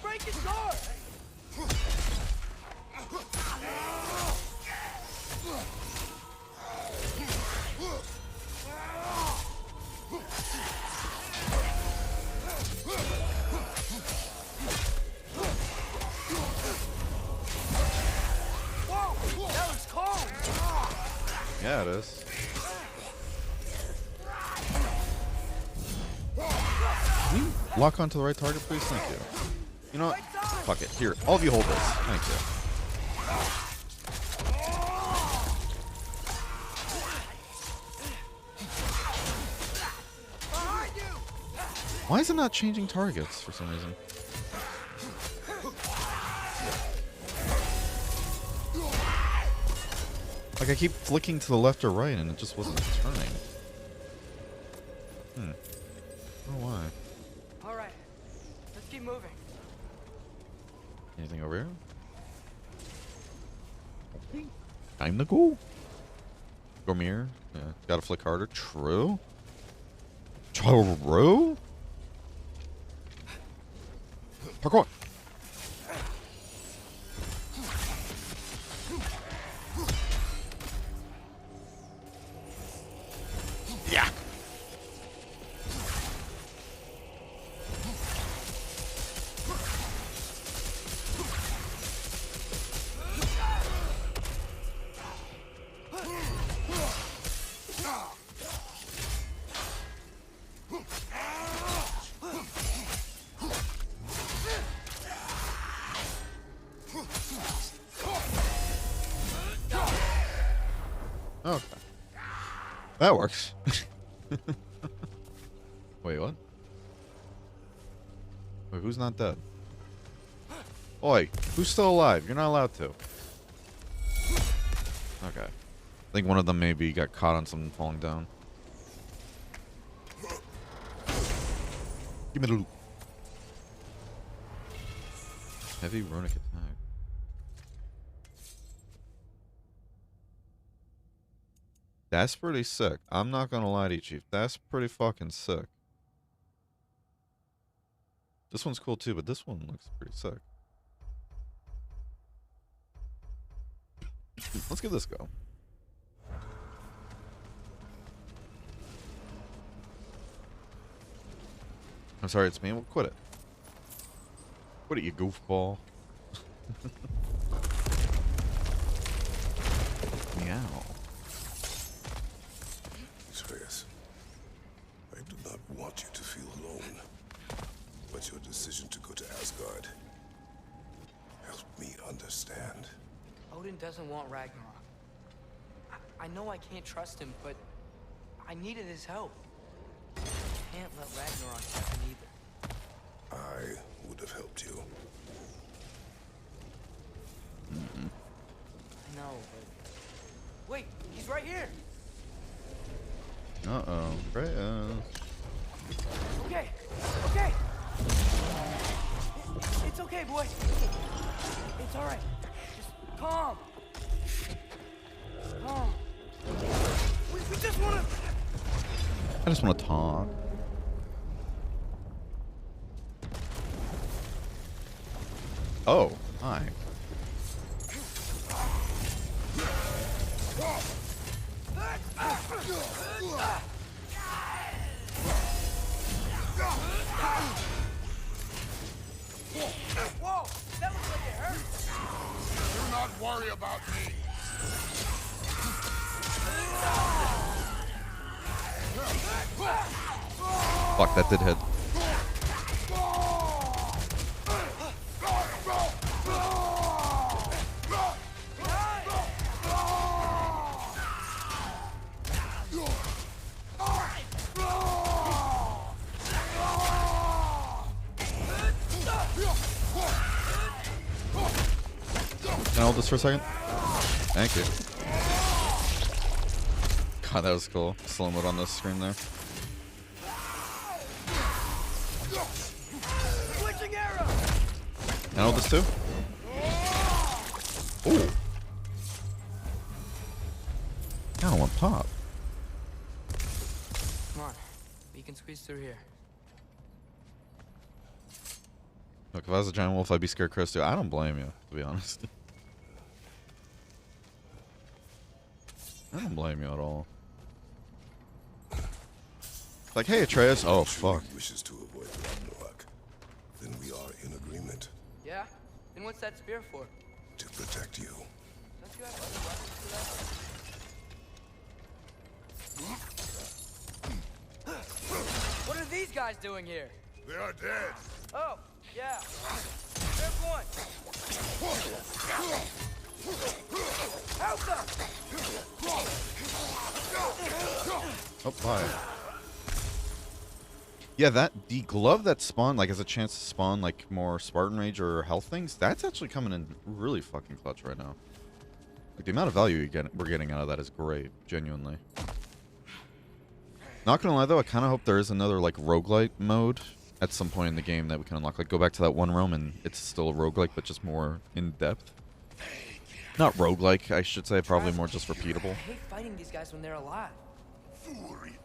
Break his guard! Whoa! That was cold! Yeah, it is. Can you lock onto the right target, please? Thank you. You know what? Fuck it. Here, all of you hold this. Thank you. Why is it not changing targets for some reason? Like, I keep flicking to the left or right and it just wasn't turning. I don't know why. Alright, let's keep moving. Anything over here? Time to go. Gormir. Yeah, gotta flick harder. True. True? Parkour. Yeah. Okay. That works. Wait, what? Wait, who's not dead? Oi, who's still alive? You're not allowed to. Okay. I think one of them maybe got caught on something falling down. Give me the loot. Heavy runic attack. That's pretty sick. I'm not gonna lie to you, Chief. That's pretty fucking sick. This one's cool too, but this one looks pretty sick. Let's give this a go. I'm sorry, it's me. We'll quit it. Quit it, you goofball. Meow. Atreus, I do not want you to feel alone, but your decision to go to Asgard helped me understand. Odin doesn't want Ragnarok. I know I can't trust him, but I needed his help. I can't let Ragnarok happen either. I would have helped you. I know, but... Wait, he's right here! Uh-oh. Okay, okay! It's okay, boy. It's all right. Just calm. Calm. We just want to... I just want to talk. Oh, hi. Whoa! That looks like it hurt! Do not worry about me! Fuck, that did hit. Can I hold this for a second? Thank you. God, that was cool. Slow mode on this screen there. Switching arrow! Can I hold this too? Ooh. I don't want pop. Come on. We can squeeze through here. Look, if I was a giant wolf, I'd be scared Chris too. I don't blame you, to be honest. I don't blame you at all. Like, hey, Atreus. Oh, fuck. Wishes to avoid Ragnarok. Then we are in agreement. Yeah? Then what's that spear for? To protect you. Don't you have other weapons for that? What are these guys doing here? They are dead. Oh, yeah. There's one. Help them! Oh, bye. Yeah, the glove that spawned, like, has a chance to spawn, like, more Spartan Rage or health things, that's actually coming in really fucking clutch right now. Like, the amount of value we're getting out of that is great, genuinely. Not gonna lie, though, I kind of hope there is another, like, roguelite mode at some point in the game that we can unlock. Like, go back to that one room and it's still a roguelike, but just more in-depth. Not roguelike, I should say, probably more just repeatable. I hate fighting these guys when they're alive. Foolery.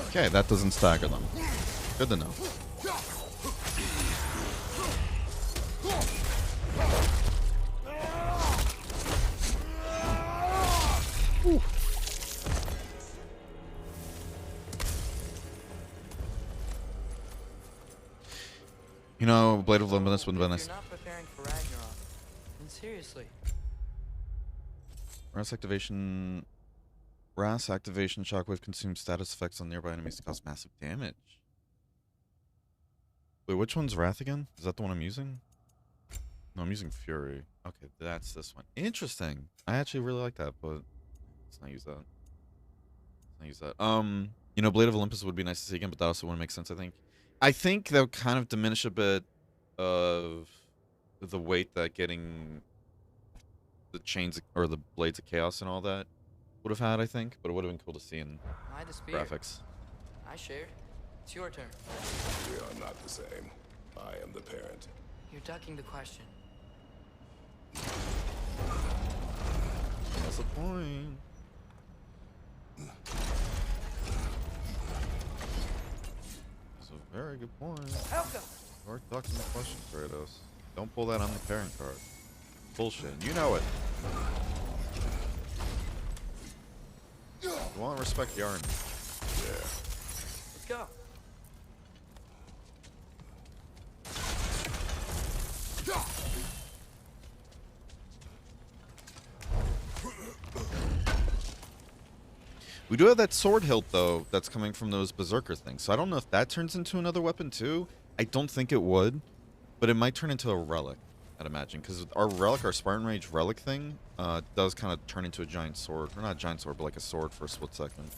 Okay, that doesn't stagger them. Good to know. Ooh. You know, Blade of Limbus would have been nice. You're not preparing for Ragnarok. And seriously. Wrath activation shockwave consumes status effects on nearby enemies to cause massive damage. Wait, which one's Wrath again? Is that the one I'm using? No, I'm using Fury. Okay, that's this one. Interesting. I actually really like that, but let's not use that. Let's not use that. You know, Blade of Olympus would be nice to see again, but that also wouldn't make sense, I think. I think that would kind of diminish a bit of the weight that getting the chains or the blades of chaos and all that would have had, I think, but it would have been cool to see in My despair. graphics. I shared. It's your turn. We are not the same. I am the parent. You're ducking the question. That's the point. That's a very good point. Helga! You're ducking the question, Kratos. Don't pull that on the parent card. Bullshit. You know it. You want to respect the army. Yeah. Let's go. We do have that sword hilt, though, that's coming from those berserker things. So I don't know if that turns into another weapon, too. I don't think it would. But it might turn into a relic, I'd imagine. Because our relic, our Spartan Rage relic thing, does kind of turn into a giant sword. Or not a giant sword, but like a sword for a split second.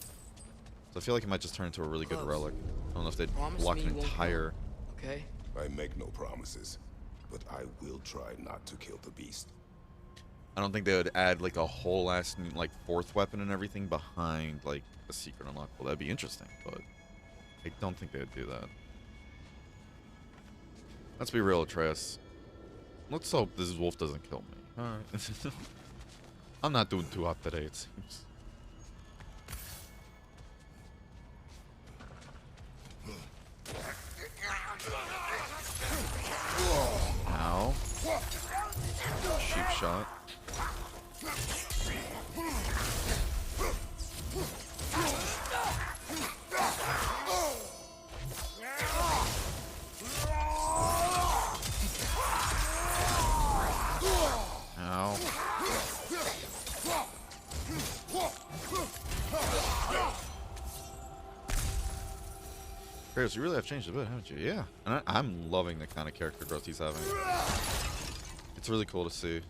So I feel like it might just turn into a really good relic. I don't know if they'd block an entire... Okay. I make no promises, but I will try not to kill the beast. I don't think they would add like a whole ass like fourth weapon and everything behind like a secret unlock. Well, that'd be interesting, but I don't think they would do that. Let's be real, Atreus. Let's hope this wolf doesn't kill me. Alright. I'm not doing too hot today, it seems. Ow. Cheap shot. Ow. Kratos, you really have changed a bit, haven't you? Yeah. And I'm loving the kind of character growth he's having. It's really cool to see.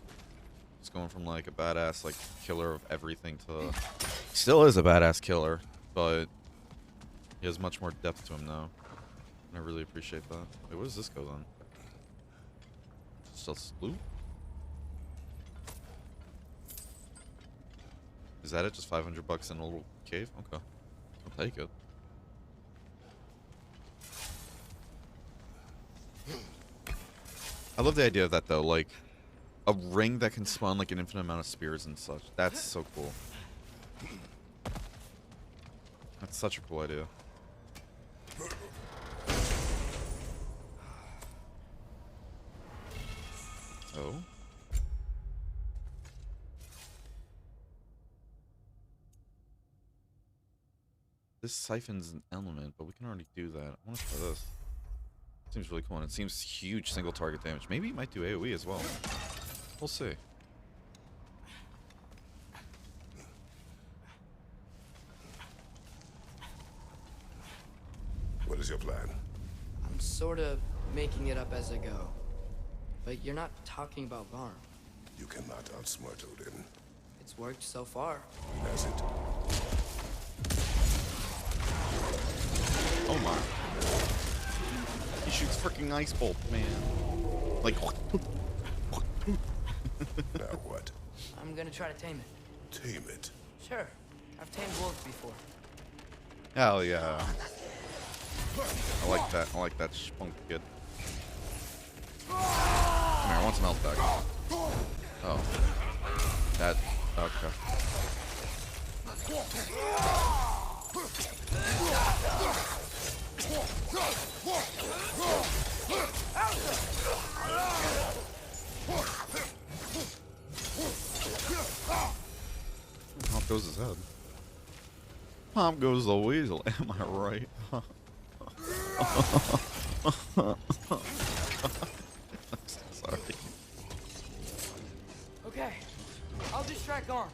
He's going from like a badass like killer of everything to... Still is a badass killer, but he has much more depth to him now. And I really appreciate that. Wait, what does this go on? Still loot? Is that it? Just 500 bucks in a little cave? Okay. I'll take it. I love the idea of that though, like a ring that can spawn like an infinite amount of spears and such. That's so cool. That's such a cool idea. Oh. This siphons an element, but we can already do that. I want to try this. Seems really cool, and it seems huge single target damage. Maybe it might do AoE as well. We'll see. What is your plan? I'm sort of making it up as I go. But you're not talking about Garm. You cannot outsmart Odin. It's worked so far. Has it? Oh my. He shoots freaking ice bolt, man. Like. Now what? I'm gonna try to tame it. Tame it? Sure. I've tamed wolves before. Hell yeah. I like that. I like that spunk kid. Come here, I want some health back. Oh. That. Okay. Pop goes his head. Pop goes the weasel. Am I right? Sorry. Okay. I'll distract Garm.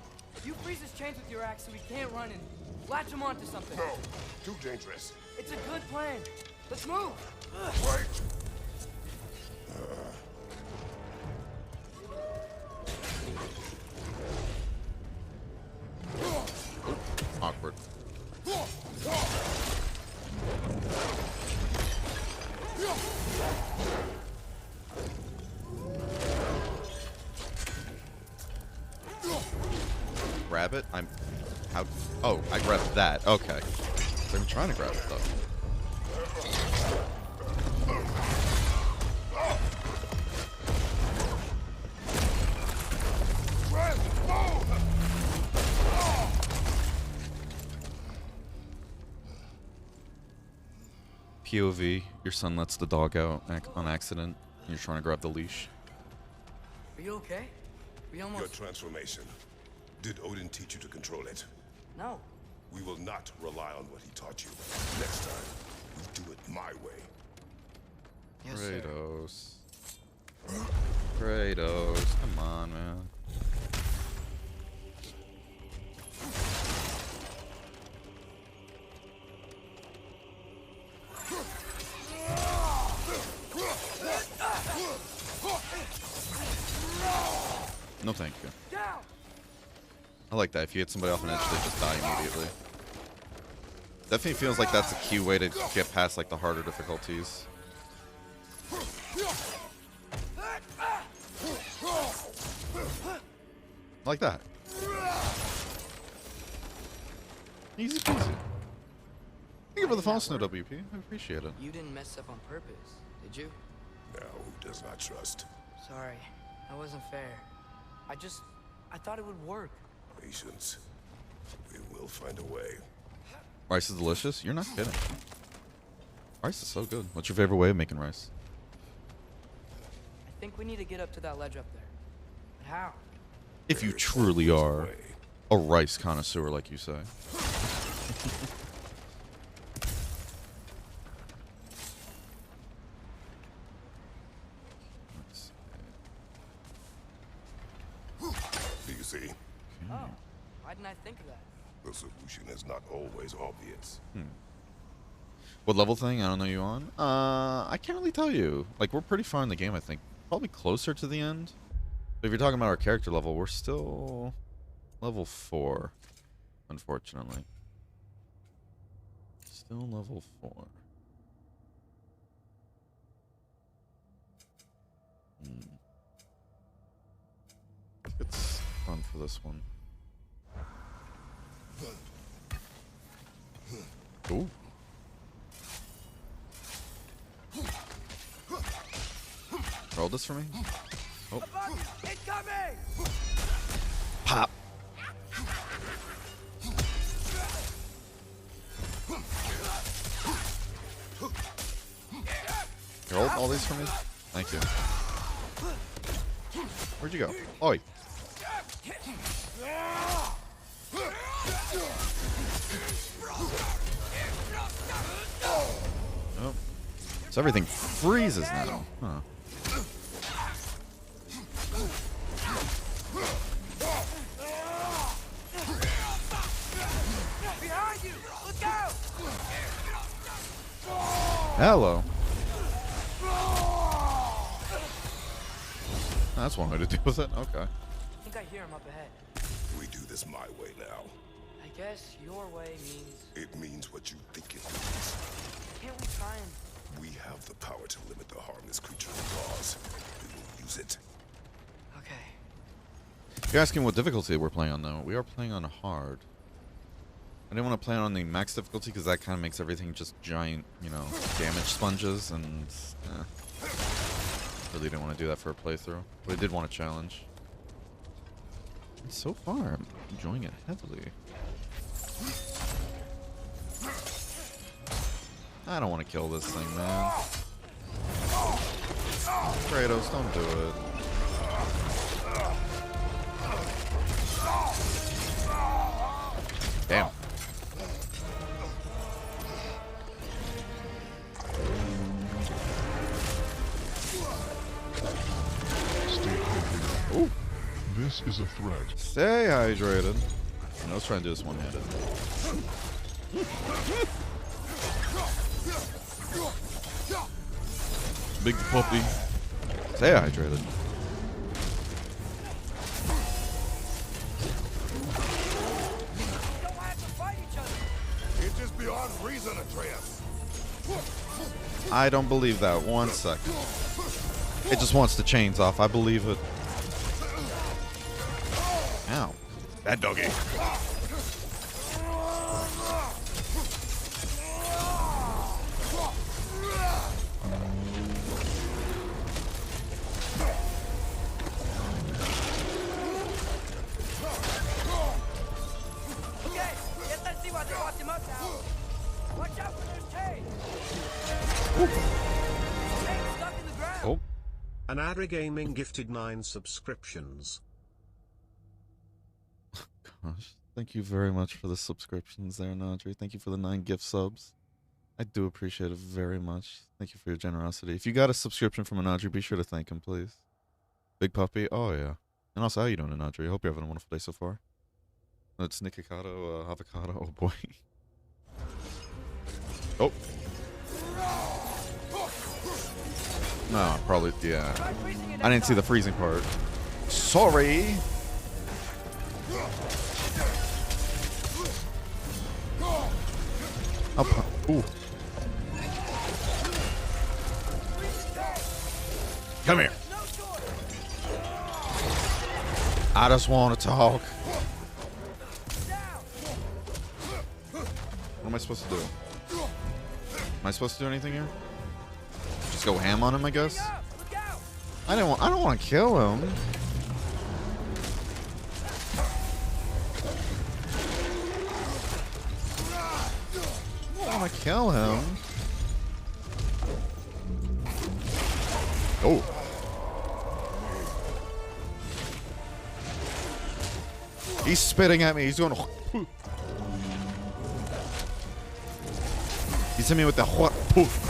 You freeze his chains with your axe so he can't run and latch him onto something. No. Too dangerous. It's a good plan. Let's move. Wait. Grab it? I'm... How... Oh, I grabbed that. Okay. I'm trying to grab it, though. POV, your son lets the dog out on accident, and you're trying to grab the leash. Are you okay? We almost... Your transformation. Did Odin teach you to control it? No. We will not rely on what he taught you. Next time, we do it my way. Yes, Kratos. Kratos, come on, man. No, thank you. I like that. If you hit somebody off an edge, they just die immediately. Definitely feels like that's a key way to get past like the harder difficulties. Like that. Easy peasy. Thank you for the false no WP. I appreciate it. You didn't mess up on purpose, did you? Now, who does not trust? Sorry, that wasn't fair. I thought it would work. Patience. We will find a way. Rice is delicious? You're not kidding. Rice is so good. What's your favorite way of making rice? I think we need to get up to that ledge up there. But how? If you truly are a rice connoisseur, like you say. Do you see? Oh, why didn't I think of that? The solution is not always obvious. What level thing? I don't know you on. I can't really tell you. Like, we're pretty far in the game, I think. Probably closer to the end. But if you're talking about our character level, we're still level 4, unfortunately. Still level 4. It's fun for this one. Ooh. Roll this for me. Oh. Pop. Roll all these for me. Thank you. Where'd you go? Oi. Oh. So everything freezes now. Huh. Behind you! Look out! Hello. That's one way to deal with it. Okay. I think I hear him up ahead. We do this my way now. I guess your way means... It means what you think it means. Can't we try and... We have the power to limit the harm this creature will cause. We will use it. Okay. You're asking what difficulty we're playing on, though. We are playing on hard. I didn't want to play on the max difficulty because that kind of makes everything just giant, you know, damage sponges, and really didn't want to do that for a playthrough. But I did want a challenge. And so far, I'm enjoying it heavily. I don't want to kill this thing, man. Kratos, don't do it. Damn. Stay hydrated. Ooh. This is a threat. Stay hydrated. I was trying to do this one-handed. Big puppy. Stay hydrated. It is beyond reason, Atreus. I don't believe that. 1 second. It just wants the chains off. I believe it. Ow. Bad doggy. Okay, guess let's see why they locked him up now. Watch out for those chains. Chains stuck in the ground. Oh. An Ara Gaming gifted 9 subscriptions. Gosh, thank you very much for the subscriptions there, Nadri. Thank you for the 9 gift subs. I do appreciate it very much. Thank you for your generosity. If you got a subscription from Anadri, be sure to thank him, please. Big Puppy, oh yeah. And also, how you doing, Anadri? I hope you're having a wonderful day so far. It's Nikocado, Avocado, oh boy. Oh. No, probably, yeah. I didn't see the freezing part. Sorry. Ooh. Come here. I just want to talk. What am I supposed to do? Am I supposed to do anything here? Just go ham on him, I guess? I don't want to kill him. I want to kill him. Oh. He's spitting at me. He's doing. He's hitting me with the what? Poof.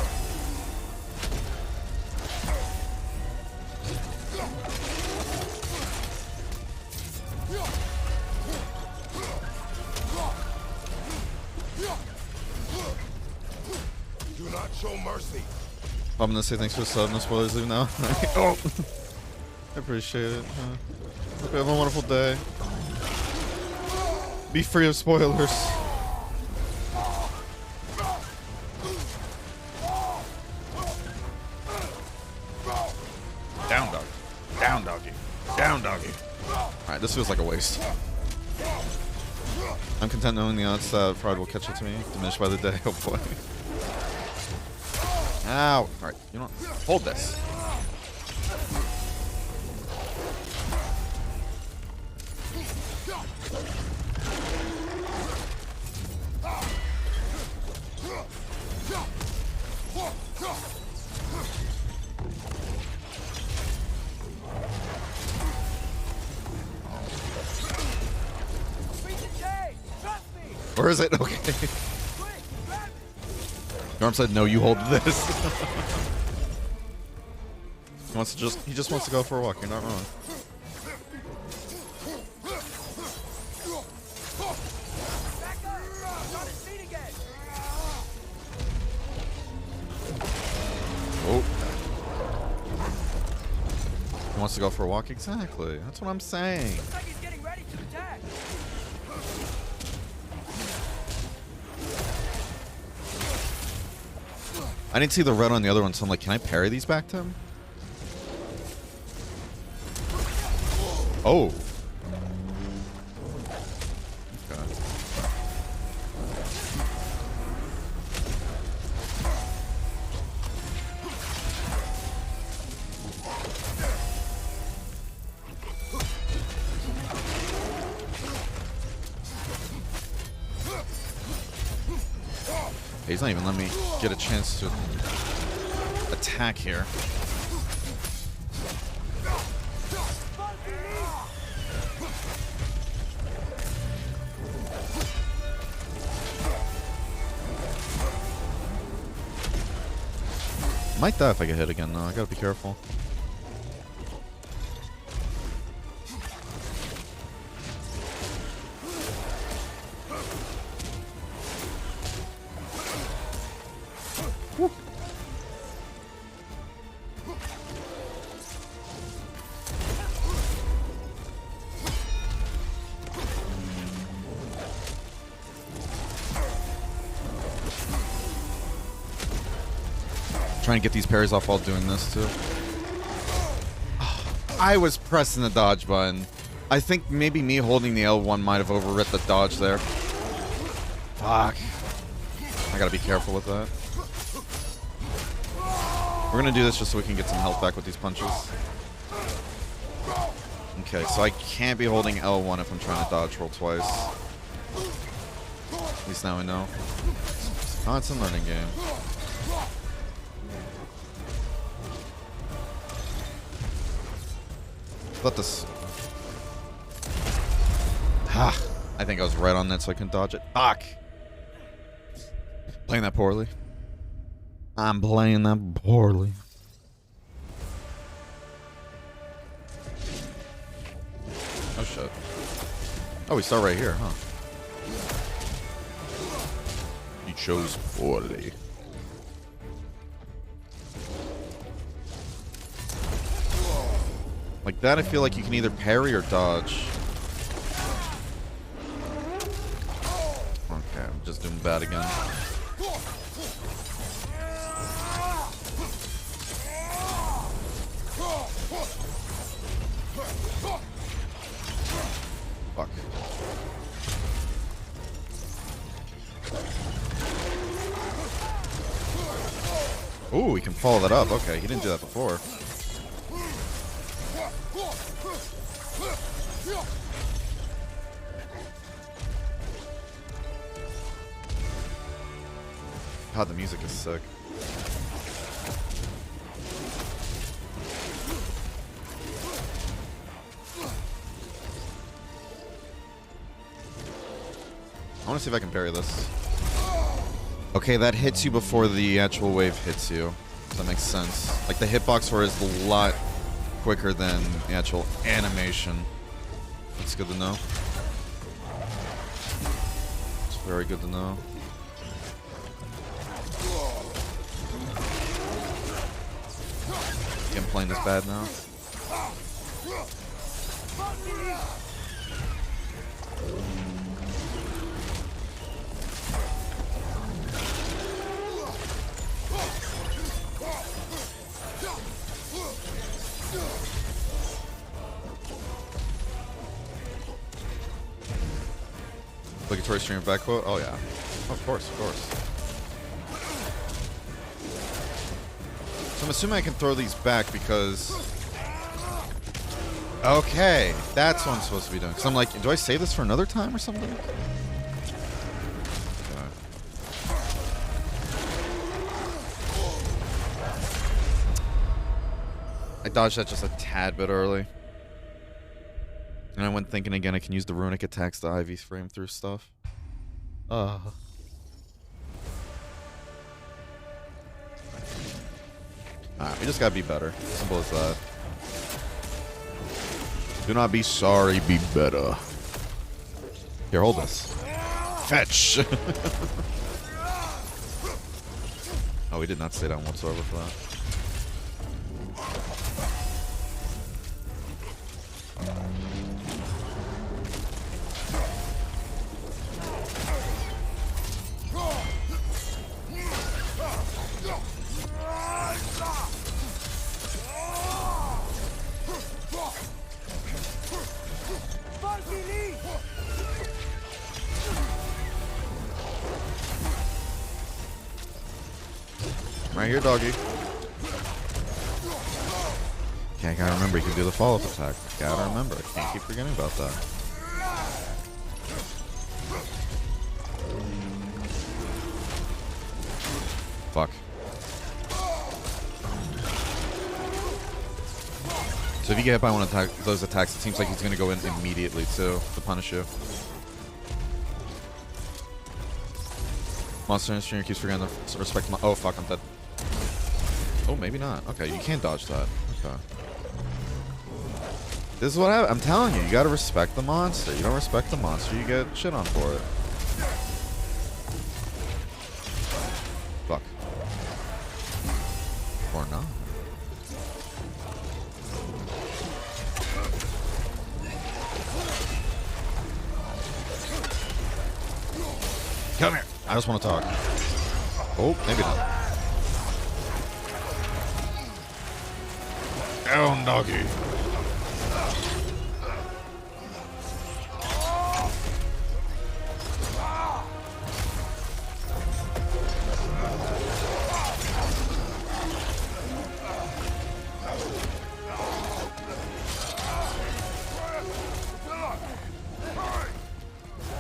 Do not show mercy. I'm gonna say thanks for the sub. No spoilers, leave now. Oh. I appreciate it. Hope you have a wonderful day. Be free of spoilers. Down doggy. Down doggy. Down doggy. Alright, this feels like a waste. I'm content knowing the odds that Pride will catch up to me, diminished by the day. Oh boy. Ow. Alright, you know what? Hold this. Where is it? Okay. Norm said, "No, you hold this." He just wants to go for a walk. You're not wrong. Oh. He wants to go for a walk. Exactly. That's what I'm saying. Looks like he's getting ready to attack. I didn't see the red on the other one, so I'm like, can I parry these back to him? Oh. Okay. He's not even letting me get a chance to attack here. Might die if I get hit again, though. I gotta be careful. Trying to get these parries off while doing this too. I was pressing the dodge button. I think maybe me holding the L1 might have overwrit the dodge there. Fuck. I gotta be careful with that. We're gonna do this just so we can get some health back with these punches. Okay, so I can't be holding L1 if I'm trying to dodge roll twice. At least now we know. It's a constant learning game. Let this... Ha! I think I was right on that so I couldn't dodge it. Fuck! Playing that poorly. I'm playing that poorly. Oh shit. Oh, we start right here, huh? You chose poorly. Like that, I feel like you can either parry or dodge. Okay, I'm just doing bad again. Fuck. Ooh, we can follow that up. Okay, he didn't do that before. God, the music is sick. I want to see if I can parry this. Okay, that hits you before the actual wave hits you. That makes sense. Like, the hitbox for it is a lot quicker than the actual animation. That's good to know. It's very good to know. I'm playing this bad now. Obligatory stream of back quote? Oh yeah. Oh, of course, of course. So I'm assuming I can throw these back because... Okay, that's what I'm supposed to be doing. Because I'm like, do I save this for another time or something? Okay. I dodged that just a tad bit early. And I went thinking again I can use the runic attacks to Ivy frame through stuff. Alright, we just gotta be better. Simple as that. Do not be sorry, be better. Here, hold this. Fetch! Oh, we did not stay down whatsoever for that. Right here, doggy. Okay, I gotta remember you can do the follow-up attack. Gotta remember. I can't keep forgetting about that. Fuck. So if you get hit by one of those attacks, it seems like he's gonna go in immediately too to punish you. Monster in streamer keeps forgetting to respect my. Oh fuck, I'm dead. Oh, maybe not. Okay, you can't dodge that. Okay. This is what I'm telling you. You gotta respect the monster. You don't respect the monster, you get shit on for it. Fuck. Or not. Come here. I just want to talk. Oh, maybe not. Down, doggy.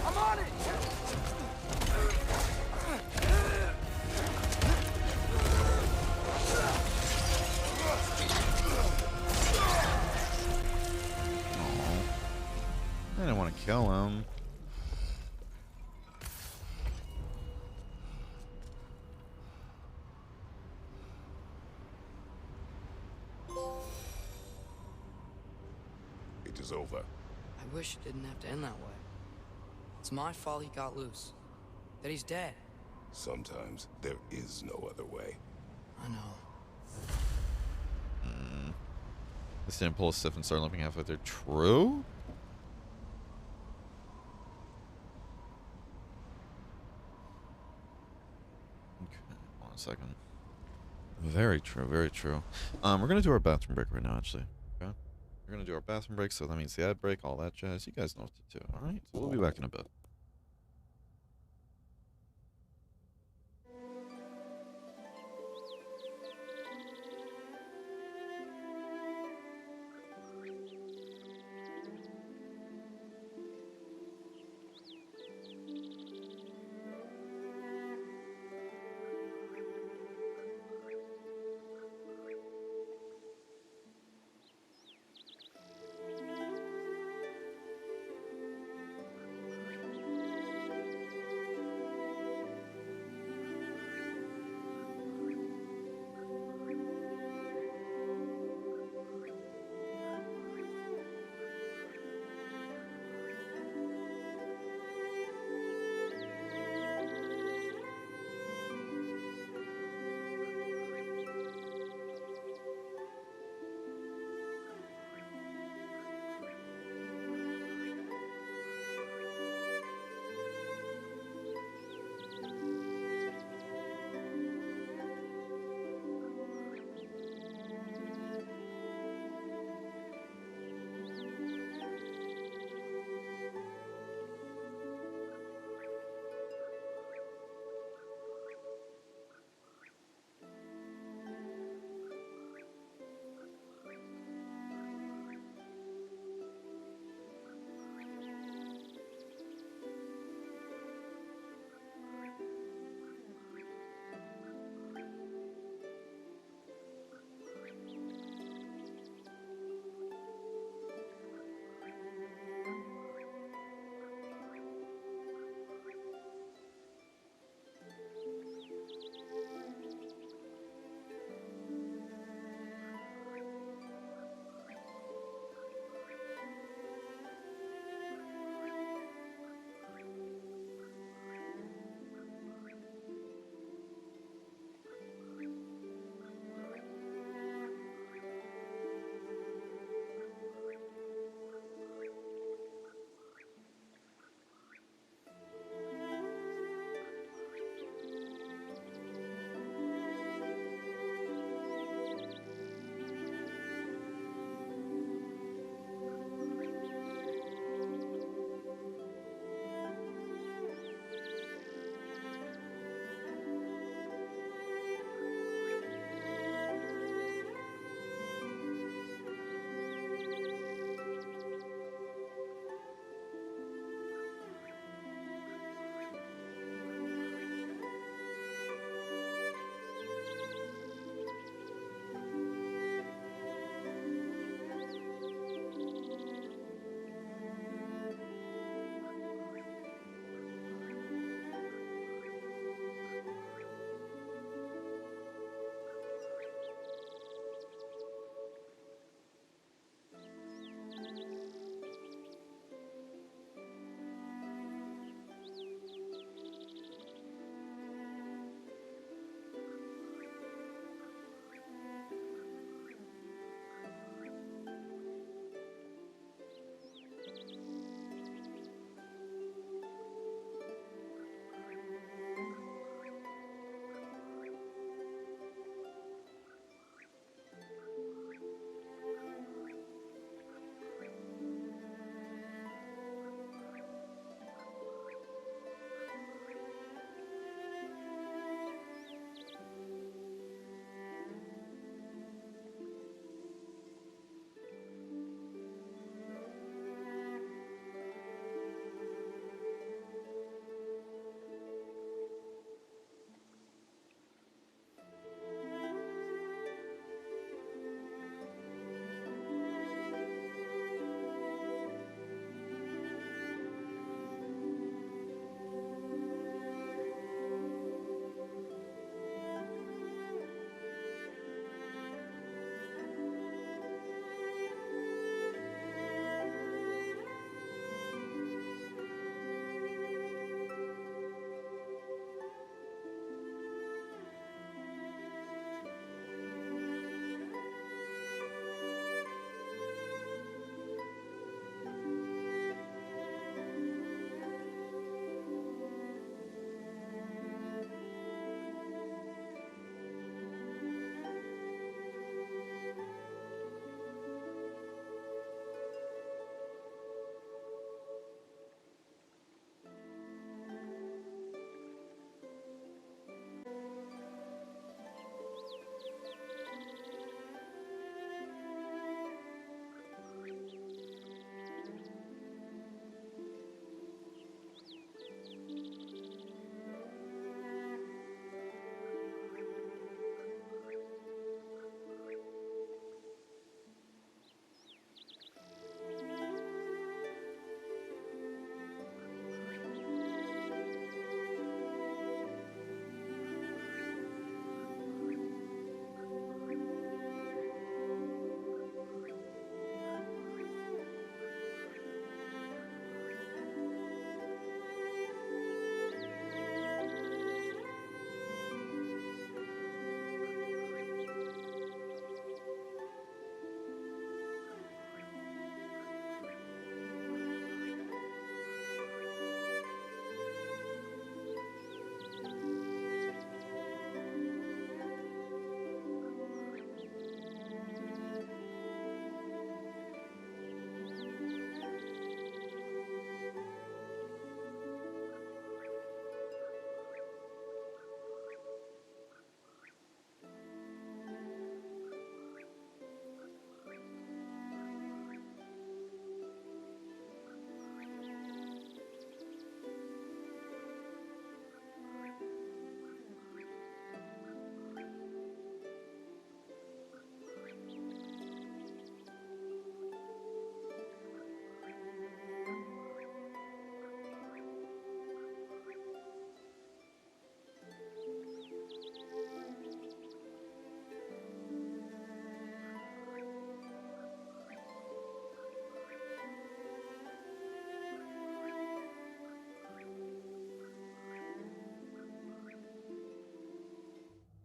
I'm on it! I didn't want to kill him. It is over. I wish it didn't have to end that way. It's my fault he got loose. That he's dead. Sometimes there is no other way. I know. This didn't pull a stiff and start limping halfway through. True? Okay, hold on a second. Very true, very true. We're gonna do our bathroom break right now, actually. Okay? We're gonna do our bathroom break, so that means the ad break, all that jazz. You guys know what to do, alright? So we'll be back in a bit.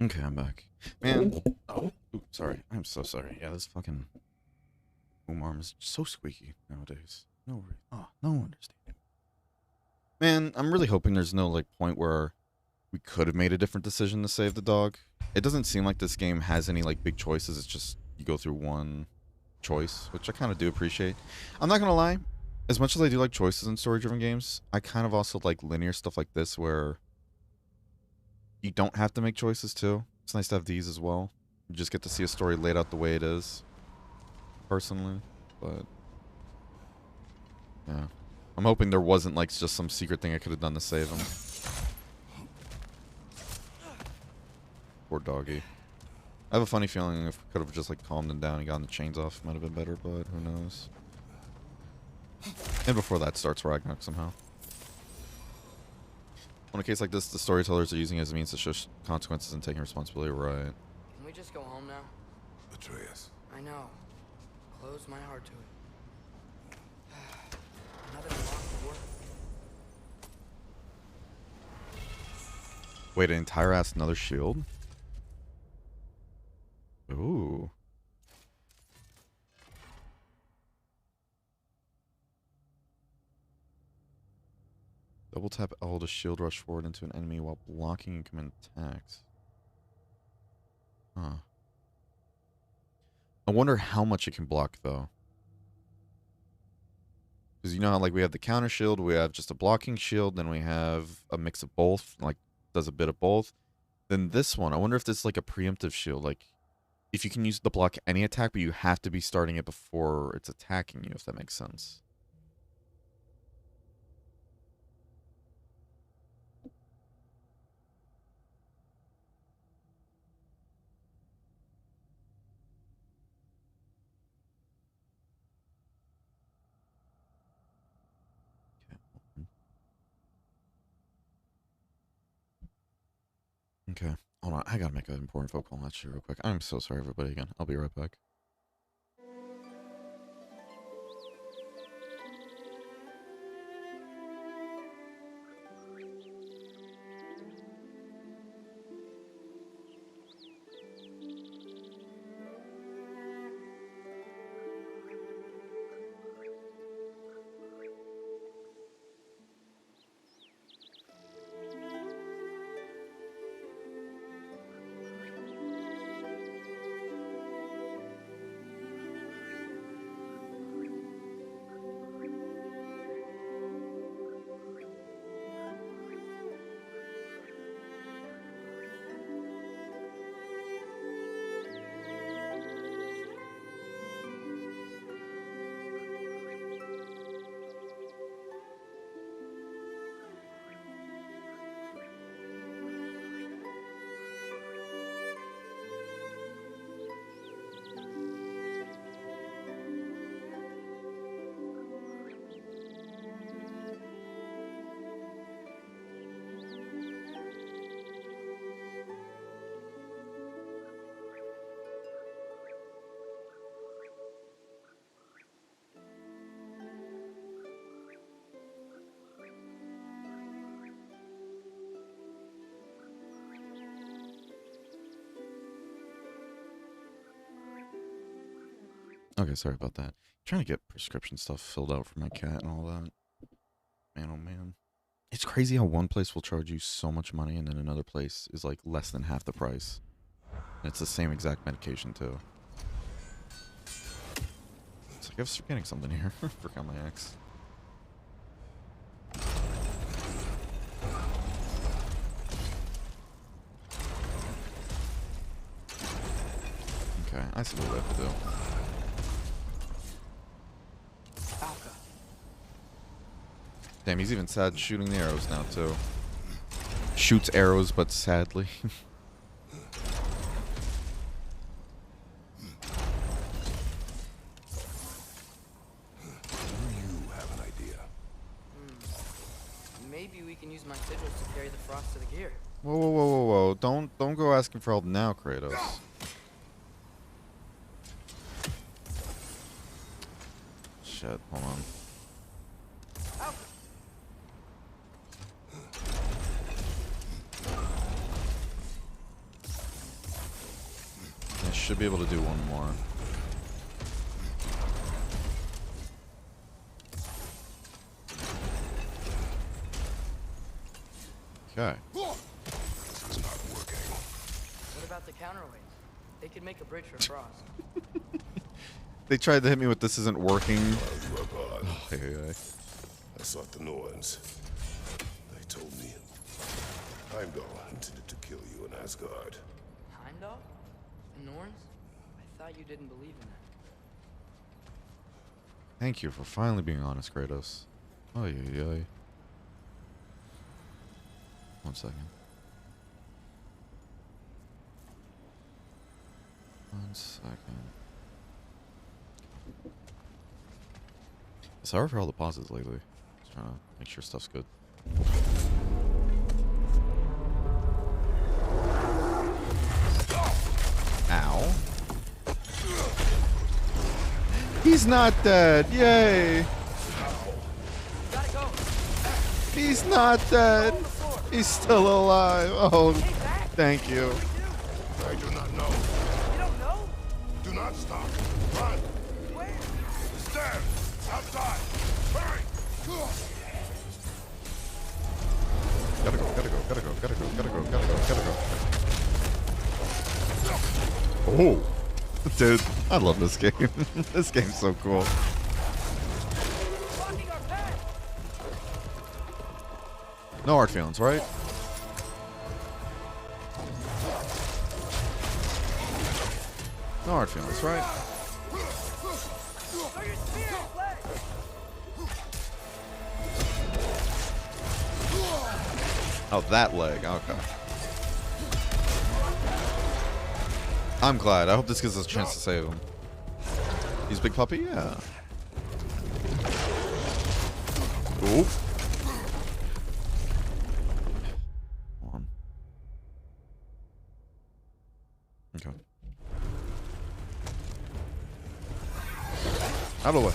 Okay, I'm back. Man, oh, sorry. I'm so sorry. Yeah, this fucking boom arm is so squeaky nowadays. No understanding. Man, I'm really hoping there's no like point where we could have made a different decision to save the dog. It doesn't seem like this game has any like big choices. It's just you go through one choice, which I kind of do appreciate. I'm not gonna lie. As much as I do like choices in story-driven games, I kind of also like linear stuff like this where you don't have to make choices too. It's nice to have these as well. You just get to see a story laid out the way it is, personally. But yeah, I'm hoping there wasn't like just some secret thing I could have done to save him. Poor doggy. I have a funny feeling if we could have just like calmed him down and gotten the chains off, it might have been better, but who knows. And before that starts Ragnarok somehow. In a case like this, the storytellers are using it as a means to show consequences and taking responsibility, right? Can we just go home now? Atreus. I know. Close my heart to it. Another locked door. Wait, an entire ass another shield? Ooh. Double tap L to shield rush forward into an enemy while blocking and command attacks. Huh. I wonder how much it can block, though. Because you know how, like, we have the counter shield, we have just a blocking shield, then we have a mix of both, like, does a bit of both. Then this one, I wonder if this is like a preemptive shield, like, if you can use it to block any attack, but you have to be starting it before it's attacking you, if that makes sense. Okay, hold on. I gotta make an important phone call on that shit real quick. I'm so sorry, everybody, again. I'll be right back. Okay, sorry about that. Trying to get prescription stuff filled out for my cat and all that. Man, oh man. It's crazy how one place will charge you so much money and then another place is like less than half the price. And it's the same exact medication too. It's like I was forgetting something here. Forgot my axe. Okay, I see what we have to do. Damn, he's even sad shooting the arrows now, too. Shoots arrows, but sadly. You have an idea. Maybe we can use my sigils to carry the frost to the gear. Whoa, whoa, whoa, whoa, whoa. Don't go asking for help now, Kratos. Shit, hold on. be able to do one more. Okay. This is not working. What about the counterweights? They could make a bridge for Frost. They tried to hit me with "this isn't working." While you were gone, Oh, I sought the Norns. They told me Heimdall intended to kill you in Asgard. Heimdall? And Norns? I thought you didn't believe in that. Thank you for finally being honest, Kratos. Oh, yeah. One second. Sorry for all the pauses lately. Just trying to make sure stuff's good. Ow. He's not dead. Yay. He's not dead. He's still alive. Oh, thank you. I do not know. You don't know? Do not stop. Run. Where? Stand. Outside. Hurry. Gotta go. Oh, dude, I love this game. This game's so cool. No hard feelings, right? No hard feelings, right? Oh, that leg. Okay. I'm glad. I hope this gives us a chance to save him. He's Big Puppy? Yeah. Oop. Come on. Okay. Out of the way.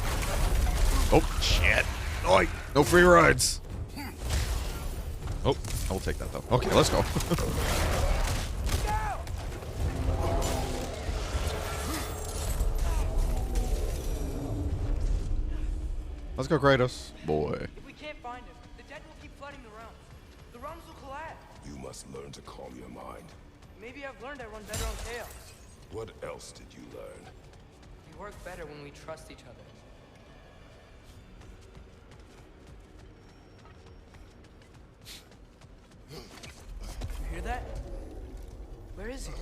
Oh, shit. Oi. No free rides. Oh, I will take that, though. Okay, let's go. Let's go, Kratos. Boy. If we can't find him, the dead will keep flooding the realms. The realms will collapse. You must learn to calm your mind. Maybe I've learned I run better on chaos. What else did you learn? We work better when we trust each other. You hear that? Where is he?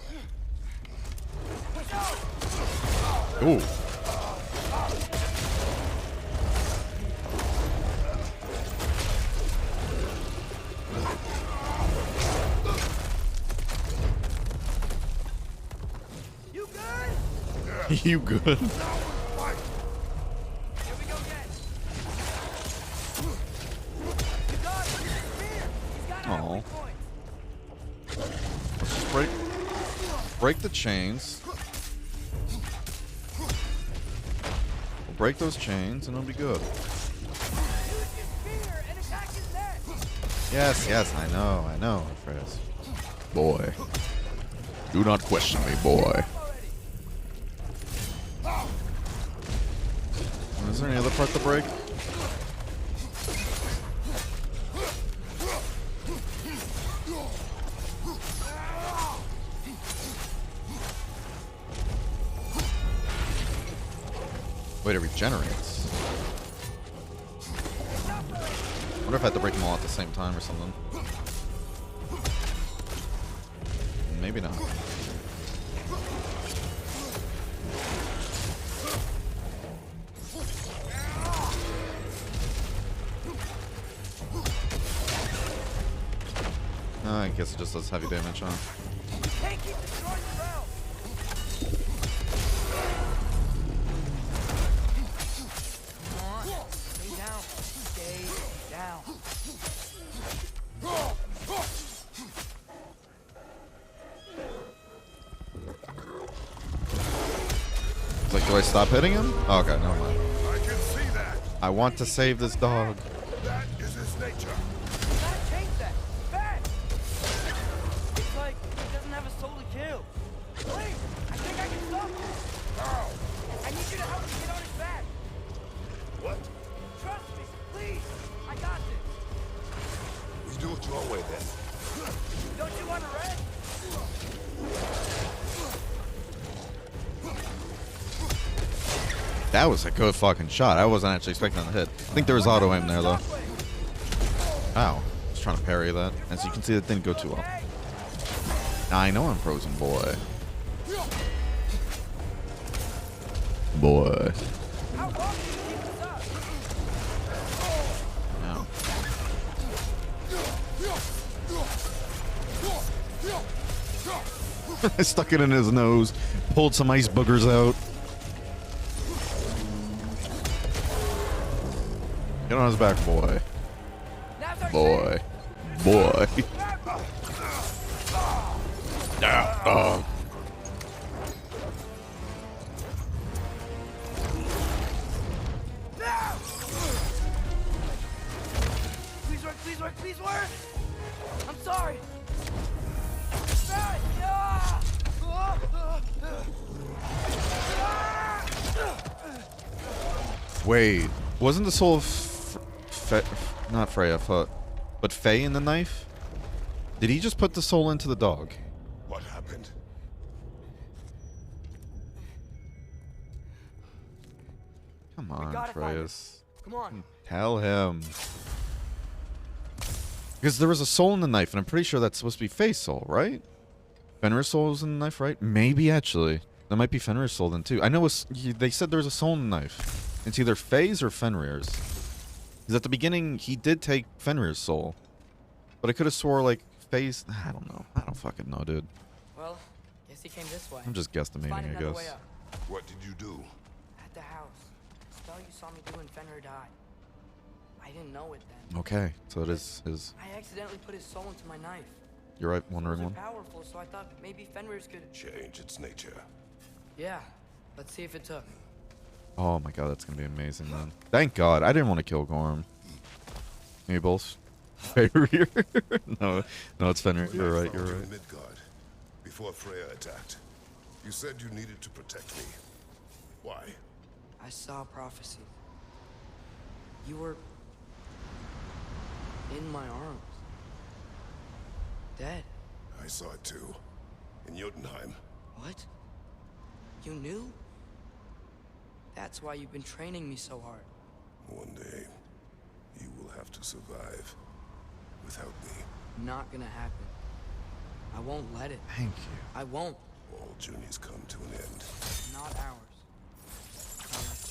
Ooh. You good? You good? Oh. Let's just break the chains. We'll break those chains and it'll be good. Yes, I know, Frizz. Boy. Do not question me, boy. Is there any other part to break? Wait, it regenerates. I wonder if I had to break them all at the same time or something. Maybe not. I guess it just does heavy damage, huh? You can't keep destroying the realm. Come on. Stay down. Stay down. It's like, do I stop hitting him? Oh, okay, never mind. I can see that. I want to save this dog. That is his nature. God, change that. Bad. It's like he doesn't have a soul to kill. Wait, I think I can stop That was a good fucking shot. I wasn't actually expecting that to hit. I think there was auto aim there though. Ow. I was trying to parry that. As you can see, that didn't go too well. Now I know I'm frozen, boy. Boy. Ow. I stuck it in his nose, pulled some ice boogers out. Get on his back, boy. Boy. Boy. Please work, please work, please work! I'm sorry! Wait, wasn't the soul of not Freya, but Faye in the knife? Did he just put the soul into the dog? What happened? Come on, Treyas. Come on. Tell him. Because there was a soul in the knife, and I'm pretty sure that's supposed to be Faye's soul, right? Fenrir's soul was in the knife, right? Maybe, actually. That might be Fenrir's soul then, too. I know they said there was a soul in the knife. It's either Faye's or Fenrir's. Because at the beginning, he did take Fenrir's soul. But I could have swore, like, Faye's... I don't know. I don't fucking know, dude. Well, guess he came this way. I'm just guesstimating, Find I another guess. way up. What did you do? At the house. Spell you saw me do when Fenrir died. I didn't know it then. Okay, so it is his... I accidentally put his soul into my knife. You're right, wondering Souls one. are powerful, so I thought maybe Fenrir's could... Change its nature. Yeah. Let's see if it took. Oh my god, that's gonna be amazing, man. Thank god. I didn't want to kill Gorm. Maybe both. Fenrir. No, it's Fenrir. You're right, you're right. Midgard, before Freya attacked. You said you needed to protect me. Why? I saw prophecy. You were... in my arms. Dead. I saw it too. In Jotunheim. What? You knew? That's why you've been training me so hard. One day, you will have to survive without me. Not gonna happen. I won't let it. Thank you. I won't. All journeys come to an end. Not ours. Not like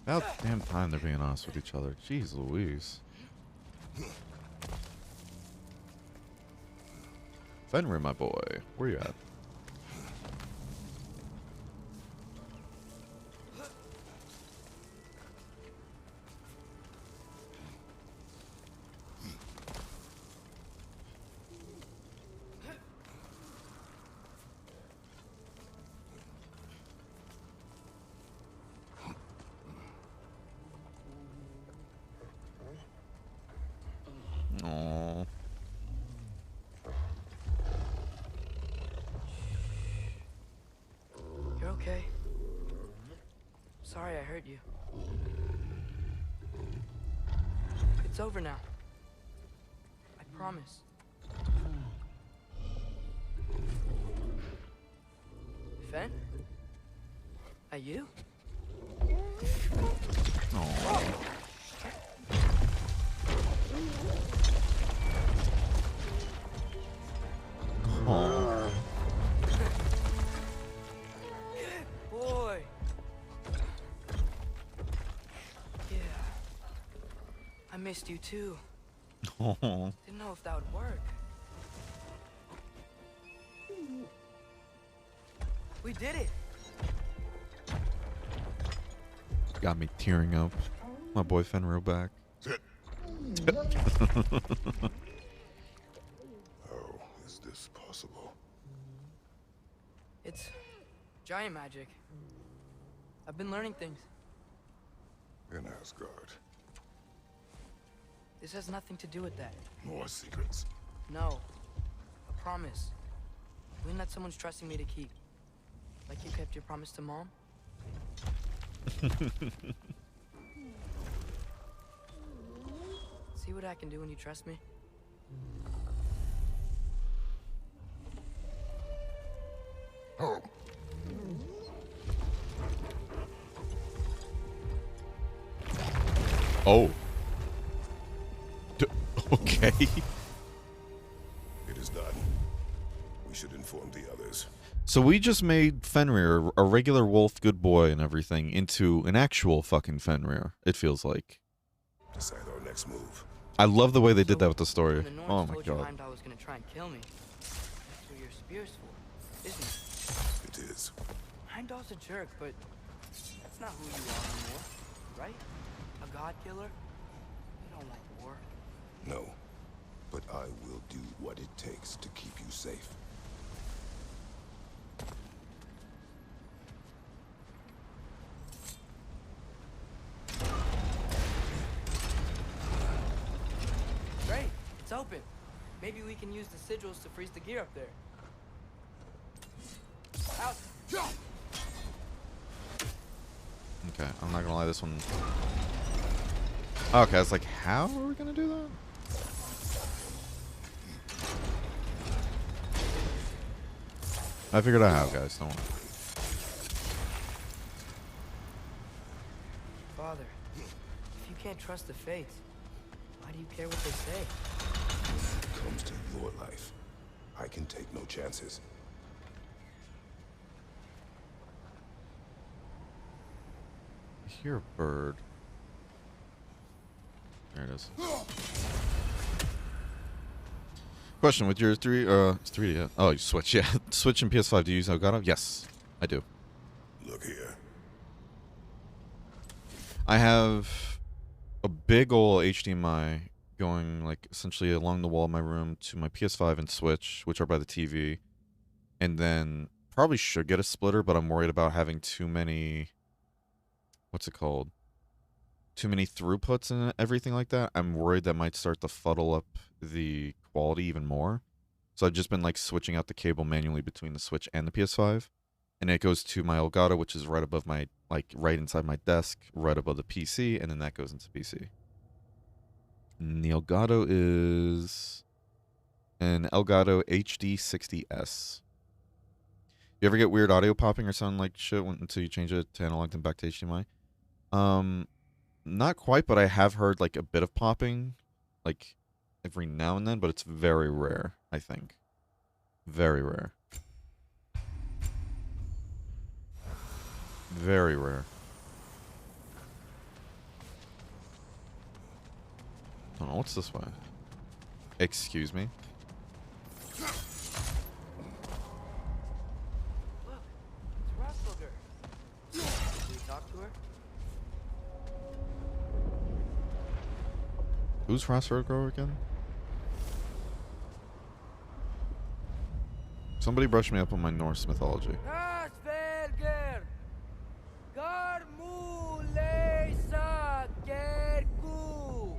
that. About damn time they're being honest with each other. Jeez Louise. Fenrir, my boy. Where you at? Aww. You're okay. Sorry I hurt you. It's over now. I promise. Fen? Are you? Aww. Aww. Boy. Yeah. I missed you too. Aww. Didn't know if that would work. We did it. Got me tearing up. My boy Fenrir back. How is this possible? It's giant magic. I've been learning things. In Asgard. This has nothing to do with that. More secrets. No. A promise. One that someone's trusting me to keep. Like you kept your promise to Mom? See what I can do when you trust me? Oh. Oh. Okay. It is done. We should inform the others. So we just made Fenrir, a regular wolf, good boy and everything, into an actual fucking Fenrir, it feels like. Decide our next move. I love the way they did that with the story. When the Norns Oh my told you god. Heimdall was gonna try and kill me. That's what your spear's for, isn't it? It is. Heimdall's a jerk, but that's not who you are anymore, right? A god killer? You don't like war. No. But I will do what it takes to keep you safe. Great, it's open. Maybe we can use the sigils to freeze the gear up there. Out. Okay, I'm not gonna lie, this one... Okay, I was like, how are we gonna do that? I figured out how, guys, don't worry. Father, if you can't trust the fates, why do you care what they say? When it comes to your life, I can take no chances. I hear a bird. There it is. Question, with your it's 3D, yeah. Oh, you Switch, yeah. Switch and PS5, do you use Elgato? Yes, I do. Look here. I have a big ol' HDMI going, like, essentially along the wall of my room to my PS5 and Switch, which are by the TV. And then probably should get a splitter, but I'm worried about having too many... What's it called? Too many throughputs and everything like that. I'm worried that might start to fuddle up the quality even more. So I've just been like switching out the cable manually between the Switch and the PS5. And it goes to my Elgato, which is right above my, like right inside my desk, right above the PC, and then that goes into PC. And the Elgato is an Elgato HD60S. You ever get weird audio popping or sound like shit until you change it to analog then back to HDMI? Not quite, but I have heard like a bit of popping, like every now and then, but it's very rare, I think. Very rare. Very rare. I don't know, what's this way? Excuse me? Look, it's Rassilger. Can we talk to her? Who's Ragnarok again? Somebody brush me up on my Norse mythology. Rassilger. Garmulesa Gerku.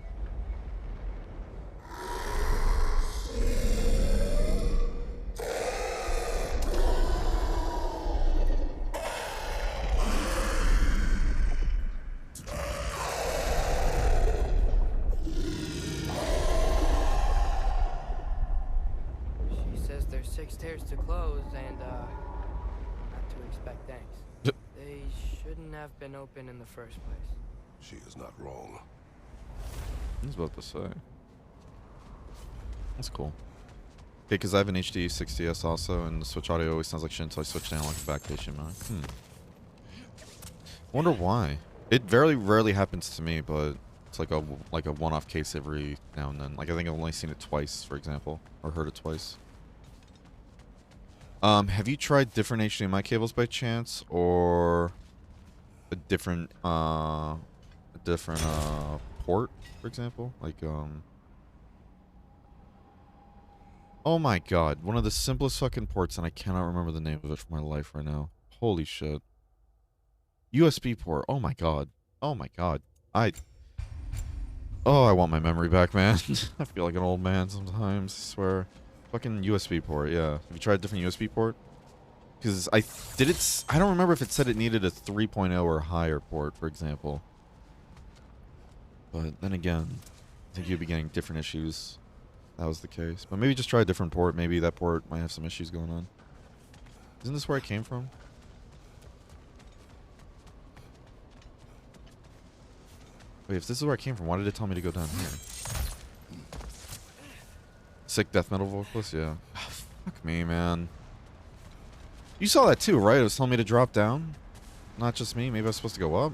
She says there's 6 stairs to close and, not to expect thanks. They shouldn't have been open in the first place. She is not wrong. I was about to say. That's cool. Okay, because I have an HD 60S also, and the Switch audio always sounds like shit until I switch to analog and back to HDMI. Wonder why. It very rarely happens to me, but it's like a one-off case every now and then. Like I think I've only seen it twice, for example, or heard it twice. Have you tried different HDMI cables by chance, or a different port, for example? Like oh my god, one of the simplest fucking ports, and I cannot remember the name of it for my life right now. Holy shit. USB port. Oh my god. Oh my god. I want my memory back, man. I feel like an old man sometimes, I swear. Fucking USB port, yeah. Have you tried a different USB port? Because I don't remember if it said it needed a 3.0 or higher port, for example. But then again, I think you'd be getting different issues. That was the case. But maybe just try a different port. Maybe that port might have some issues going on. Isn't this where I came from? Wait, if this is where I came from, why did it tell me to go down here? Sick death metal vocalist? Yeah. Oh, fuck me, man. You saw that too, right? It was telling me to drop down? Not just me. Maybe I was supposed to go up?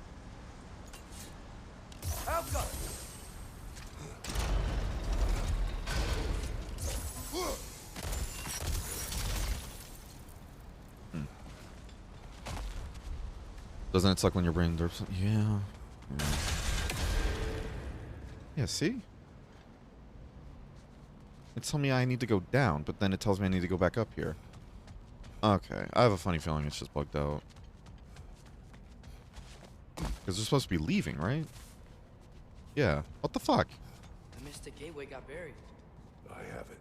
Doesn't it suck when your brain derps? Yeah. Yeah, see? It's telling me I need to go down, but then it tells me I need to go back up here. Okay, I have a funny feeling it's just bugged out. Because they're supposed to be leaving, right? Yeah. What the fuck? The Mystic Gateway got buried. I have it.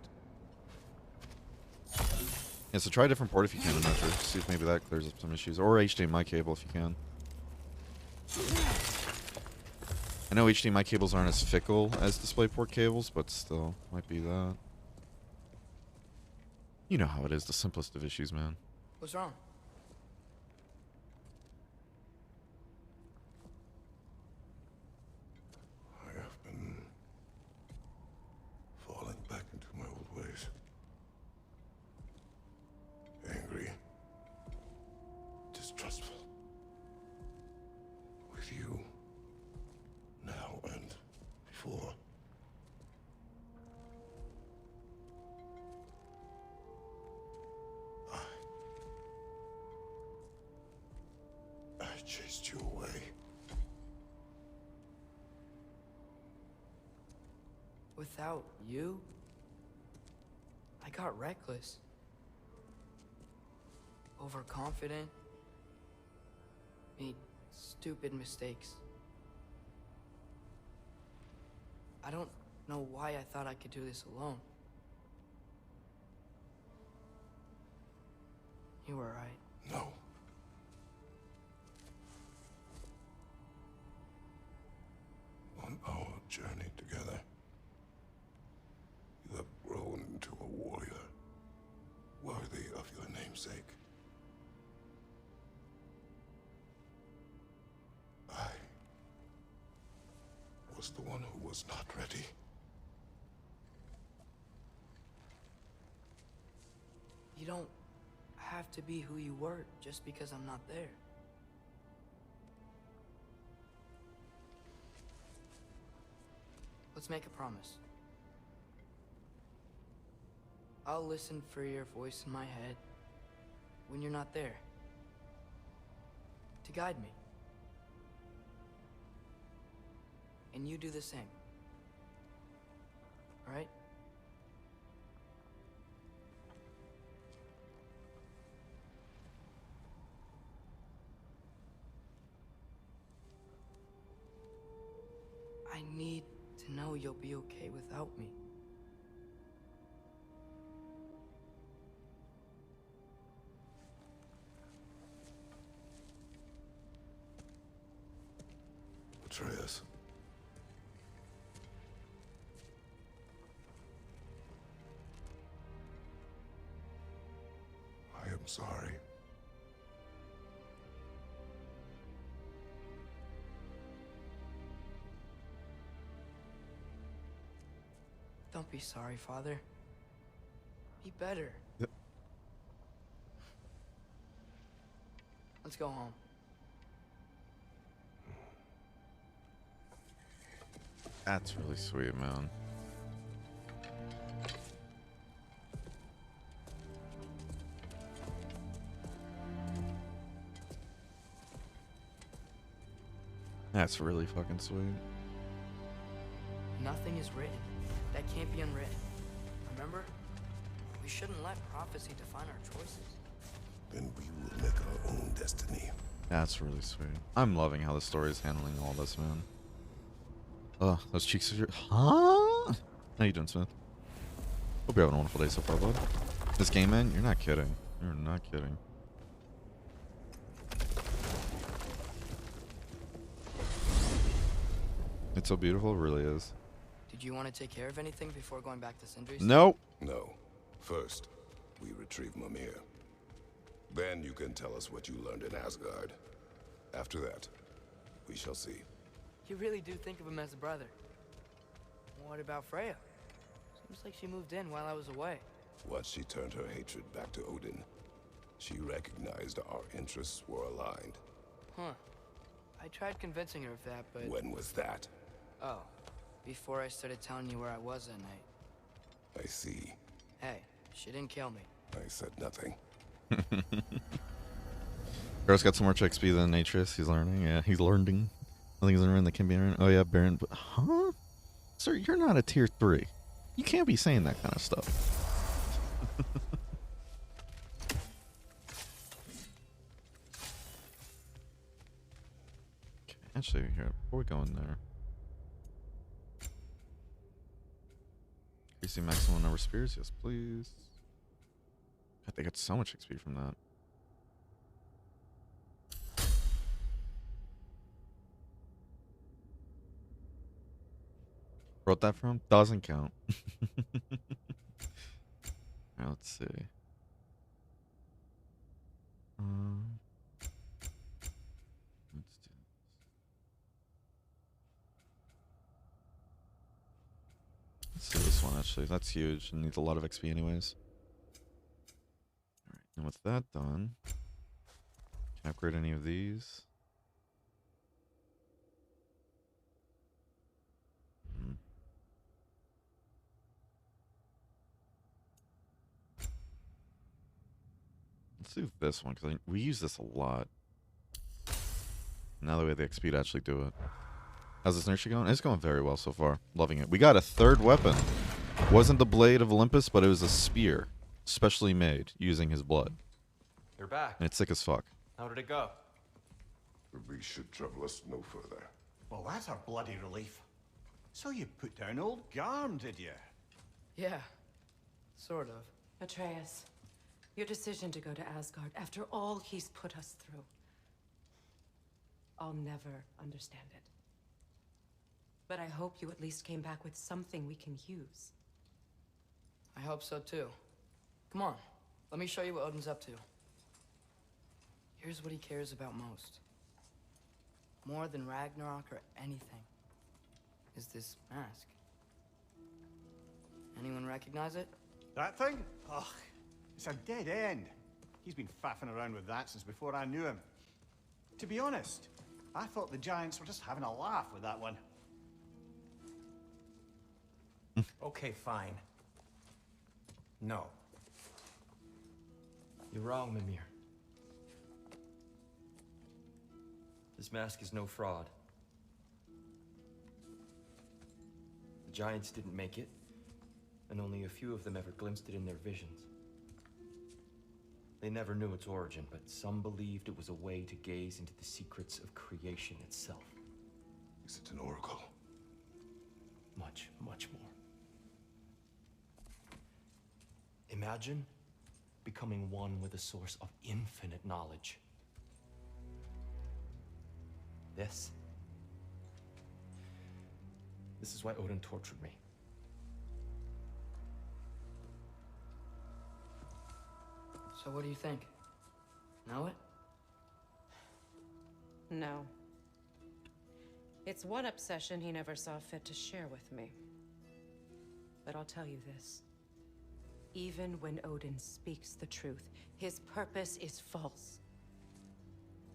Yeah, so try a different port if you can in Metro. See if maybe that clears up some issues. Or HDMI cable if you can. I know HDMI cables aren't as fickle as DisplayPort cables, but still, might be that. You know how it is, the simplest of issues, man. What's wrong? I have been falling back into my old ways. Angry. Distrustful. With you. Now and before. I chased you away. Without you, I got reckless. Overconfident. Made stupid mistakes. I don't know why I thought I could do this alone. You were right. No. On our journey together, you have grown into a warrior worthy of your namesake. I was the one who was not ready. You don't have to be who you were just because I'm not there. Let's make a promise. I'll listen for your voice in my head when you're not there, to guide me. And you do the same. All right? I need to know you'll be okay without me. Atreus. I am sorry. Don't be sorry, Father. Be better. Yep. Let's go home. That's really sweet, man. That's really fucking sweet. Nothing is written that can't be unwritten. Remember? We shouldn't let prophecy define our choices. Then we will make our own destiny. That's really sweet. I'm loving how the story is handling all this, man. Ugh, those cheeks are... Huh? How you doing, Smith? Hope you're having a wonderful day so far, bud. This game, man, you're not kidding. You're not kidding. It's so beautiful, it really is. Did you want to take care of anything before going back to Sindri's? Nope. No. First, we retrieve Mimir. Then you can tell us what you learned in Asgard. After that, we shall see. You really do think of him as a brother. What about Freya? Seems like she moved in while I was away. Once she turned her hatred back to Odin, she recognized our interests were aligned. Huh. I tried convincing her of that, but... When was that? Oh, before I started telling you where I was that night. I see. Hey, she didn't kill me. I said nothing. Girl's got some more XP than Atreus. He's learning. Yeah, he's learning. I think he's learning that can be learned. Oh yeah, Baron. But, huh? Sir, you're not a tier 3. You can't be saying that kind of stuff. Okay, actually, here, before we go in there. Increasing maximum number of spears? Yes, please. God, they got so much XP from that. Wrote that from? Doesn't count. Now, let's see. Let's do this. Let's do this one, actually. That's huge and needs a lot of XP anyways. Alright, and with that done, can I upgrade any of these? Let's do this one, because we use this a lot. Now that we have the XP to actually do it. How's this inertia going? It's going very well so far. Loving it. We got a third weapon. Wasn't the Blade of Olympus, but it was a spear. Specially made, using his blood. You're back. And it's sick as fuck. How did it go? We should trouble us no further. Well, that's a bloody relief. So you put down old Garm, did you? Yeah, sort of. Atreus, your decision to go to Asgard after all he's put us through. I'll never understand it. But I hope you at least came back with something we can use. I hope so too. Come on, let me show you what Odin's up to. Here's what he cares about most. More than Ragnarok or anything. Is this mask. Anyone recognize it? That thing? Ugh, it's a dead end. He's been faffing around with that since before I knew him. To be honest, I thought the Giants were just having a laugh with that one. Okay, fine. No. You're wrong, Mimir. This mask is no fraud. The Giants didn't make it, and only a few of them ever glimpsed it in their visions. They never knew its origin, but some believed it was a way to gaze into the secrets of creation itself. Is it an oracle? Much, much more. Imagine becoming one with a source of infinite knowledge. This is why Odin tortured me. So what do you think? Know it? No. It's one obsession he never saw fit to share with me. But I'll tell you this. Even when Odin speaks the truth, his purpose is false.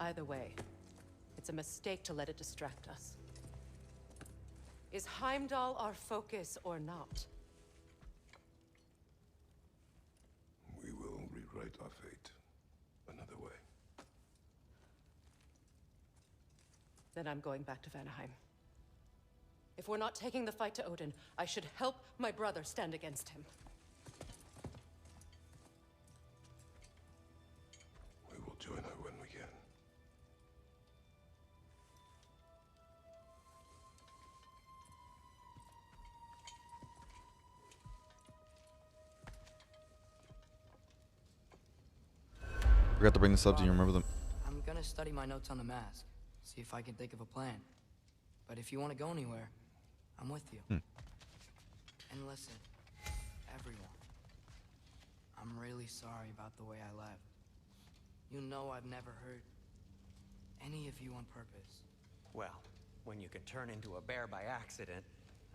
Either way, it's a mistake to let it distract us. Is Heimdall our focus or not? We will rewrite our fate another way. Then I'm going back to Vanaheim. If we're not taking the fight to Odin, I should help my brother stand against him. We will join her when we can. Forgot to bring this up. Do you remember them? I'm gonna study my notes on the mask, see if I can think of a plan. But if you want to go anywhere, I'm with you. And listen, everyone, I'm really sorry about the way I left. You know I've never hurt any of you on purpose. Well, when you can turn into a bear by accident,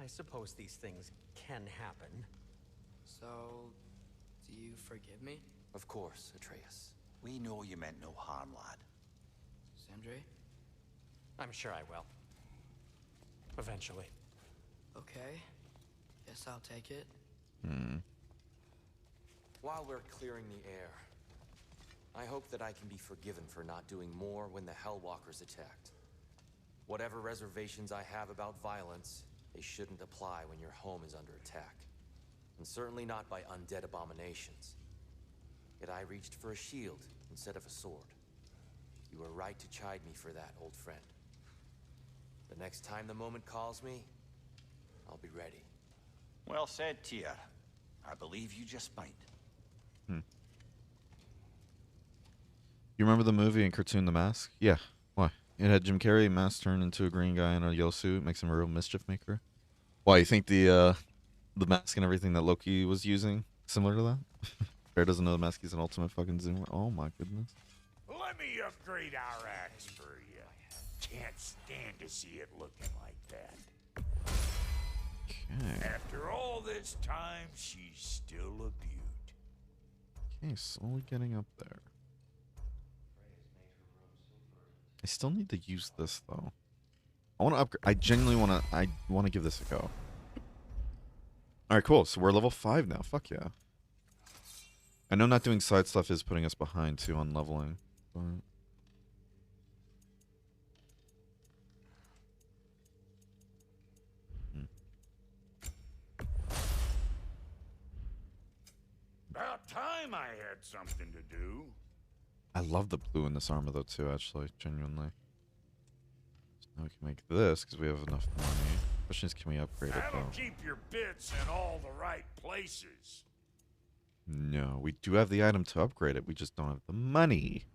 I suppose these things can happen. So, do you forgive me? Of course, Atreus. We know you meant no harm, lad. Sandre? I'm sure I will. Eventually. Okay. Guess I'll take it. While we're clearing the air, I hope that I can be forgiven for not doing more when the Hellwalkers attacked. Whatever reservations I have about violence, they shouldn't apply when your home is under attack. And certainly not by undead abominations. Yet I reached for a shield instead of a sword. You were right to chide me for that, old friend. The next time the moment calls me, I'll be ready. Well said, Tyr. I believe you just might. You remember the movie and cartoon The Mask? Yeah. Why? It had Jim Carrey, mask turned into a green guy in a yellow suit, makes him a real mischief maker. Why, you think the mask and everything that Loki was using similar to that? Bear doesn't know the mask is an ultimate fucking zoomer. Oh my goodness. Let me upgrade our axe for you. Can't stand to see it looking like that. Okay. After all this time, she's still a beaut. Okay, slowly getting up there. I still need to use this though. I want to upgrade. I genuinely want to. I want to give this a go. All right, cool. So we're level 5 now. Fuck yeah. I know not doing side stuff is putting us behind too on leveling, but. About time I had something to do. I love the blue in this armor though too. Actually, genuinely. So now we can make this because we have enough money. Question is, can we upgrade it That'll though? keep your bits in all the right places. No, we do have the item to upgrade it. We just don't have the money.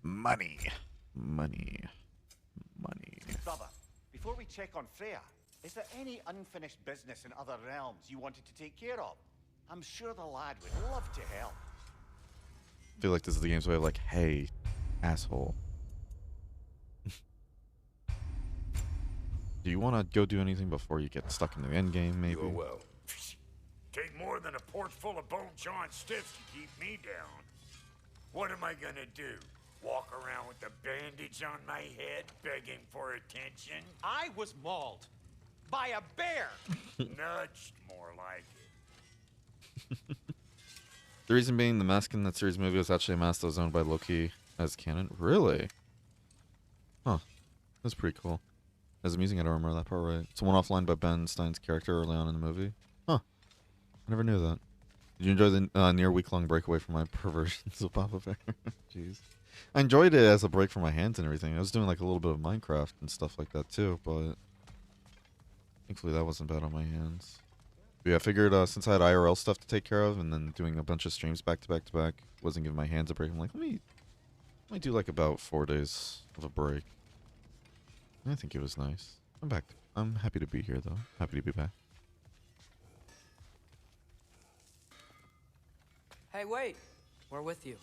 Money. Money. Money. Brother, before we check on Freya, is there any unfinished business in other realms you wanted to take care of? I'm sure the lad would love to help. I feel like this is the game's way of like, hey, asshole. Do you want to go do anything before you get stuck into the end game, maybe? You're well. Take more than a porch full of bone-chawing stiffs to keep me down. What am I gonna do? Walk around with a bandage on my head, begging for attention? I was mauled by a bear. Nudged, more like it. The reason being, the mask in that series movie was actually a mask that was owned by Loki as canon. Really? Huh. That's pretty cool. As I'm using it, I remember that part right. It's a one-off line by Ben Stein's character early on in the movie. Huh. I never knew that. Did you enjoy the near week-long breakaway from my perversions of Papa Bear? Jeez. I enjoyed it as a break from my hands and everything. I was doing like a little bit of Minecraft and stuff like that too, but thankfully that wasn't bad on my hands. But yeah, I figured since I had IRL stuff to take care of and then doing a bunch of streams back to back to back, wasn't giving my hands a break. I'm like, let me do like about 4 days of a break. I think it was nice. I'm back. I'm happy to be here though. Happy to be back. Hey, wait. We're with you.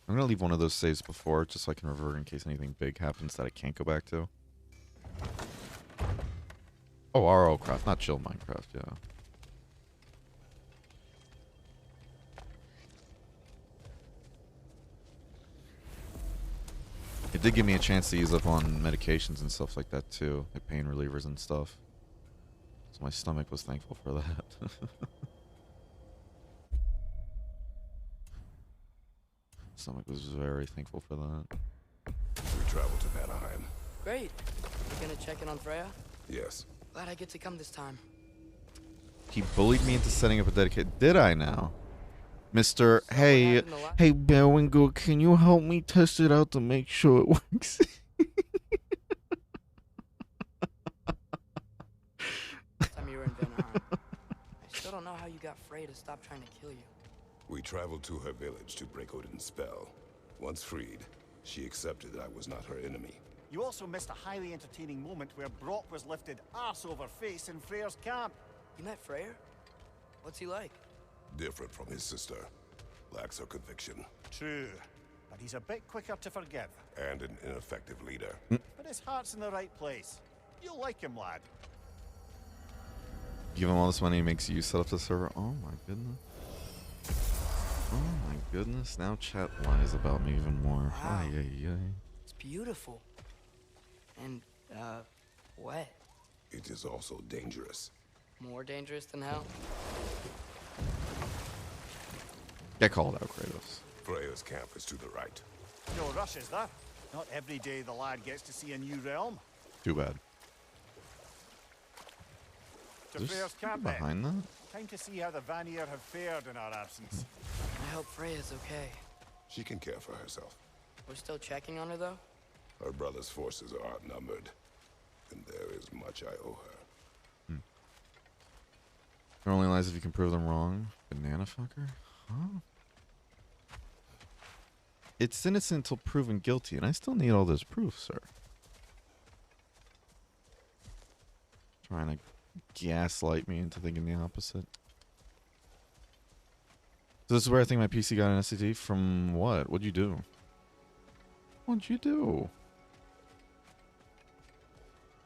I'm gonna leave one of those saves before, just so I can revert in case anything big happens that I can't go back to. Oh, RO craft, not chill Minecraft, yeah. It did give me a chance to ease up on medications and stuff like that too, like pain relievers and stuff. So my stomach was thankful for that. Stomach was very thankful for that. We traveled to Anaheim. Great. You gonna check in on Freya? Yes. Glad I get to come this time. He bullied me into setting up a dedicated. Did I now? Mr. Hey, hey, Bellwinger, can you help me test it out to make sure it works? Time you were in Vanaheim. I still don't know how you got Freya to stop trying to kill you. We traveled to her village to break Odin's spell. Once freed, she accepted that I was not her enemy. You also missed a highly entertaining moment where Brock was lifted arse over face in Freyr's camp. You met Freyr? What's he like? Different from his sister. Lacks her conviction. True. but he's a bit quicker to forgive. And an ineffective leader. But his heart's in the right place. You'll like him, lad. Give him all this money, he makes you set up the server. Oh my goodness. Oh my goodness. Now chat lies about me even more. Wow. Ay, ay, ay. It's beautiful. And, wet. It is also dangerous. More dangerous than hell? Get called out, Kratos. Freya's camp is to the right. No rush, is there? Not every day the lad gets to see a new realm. Too bad. To Is there Freya's camp, something behind then. that? Time to see how the Vanir have fared in our absence. I hope Freya's okay. She can care for herself. We're still checking on her, though? Her brother's forces are outnumbered, and there is much I owe her. There only lies if you can prove them wrong. Banana fucker? Huh? It's innocent until proven guilty, and I still need all this proof, sir. Trying to gaslight me into thinking the opposite. So this is where I think my PC got an SSD from what? What'd you do? What'd you do?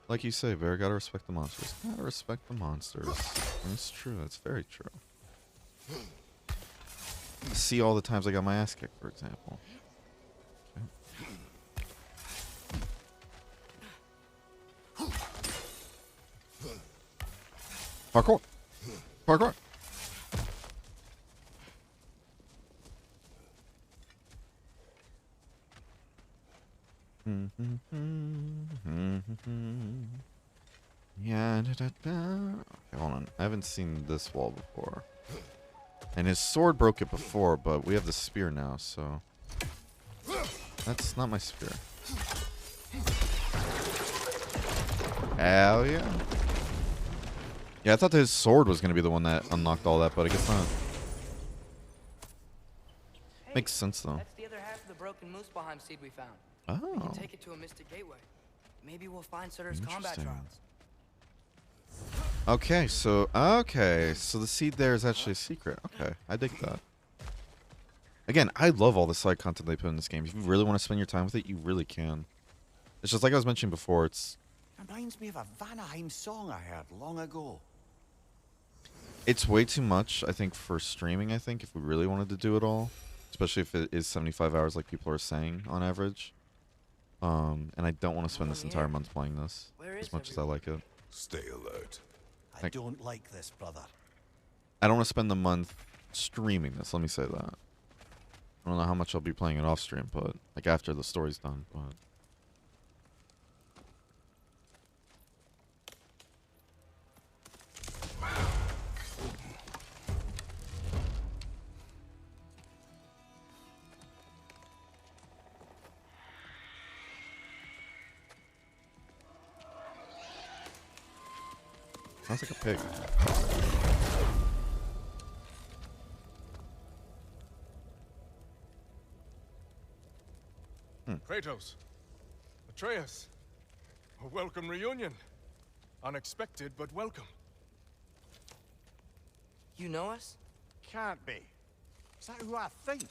Like you say, Bear, gotta respect the monsters. Gotta respect the monsters. That's true. That's very true. See all the times I got my ass kicked, for example. Okay. Parkour! Parkour! Yeah, okay, hold on. I haven't seen this wall before. And his sword broke it before, but we have the spear now, so... That's not my spear. Hell yeah. Yeah, I thought his sword was going to be the one that unlocked all that, but I guess not. Hey, Makes sense, though. That's the other half of the broken Muspelheim seed we found. Oh. We can take it to a mystic gateway. Maybe we'll find Surtur's combat Interesting. trials. Okay, so the seed there is actually a secret. Okay, I dig that. Again, I love all the side content they put in this game. If you really want to spend your time with it, you really can. It's just like I was mentioning before, it's Reminds me of a Vanaheim song I heard long ago. way too much, I think, for streaming, I think, if we really wanted to do it all. Especially if it is 75 hours like people are saying on average. And I don't want to spend this entire month playing this as much as I like it. Stay alert. I don't like this, brother. I don't want to spend the month streaming this, let me say that. I don't know how much I'll be playing it off stream, but like after the story's done, but sounds like a pig. Kratos, Atreus, a welcome reunion. Unexpected, but welcome. You know us? Can't be. Is that who I think?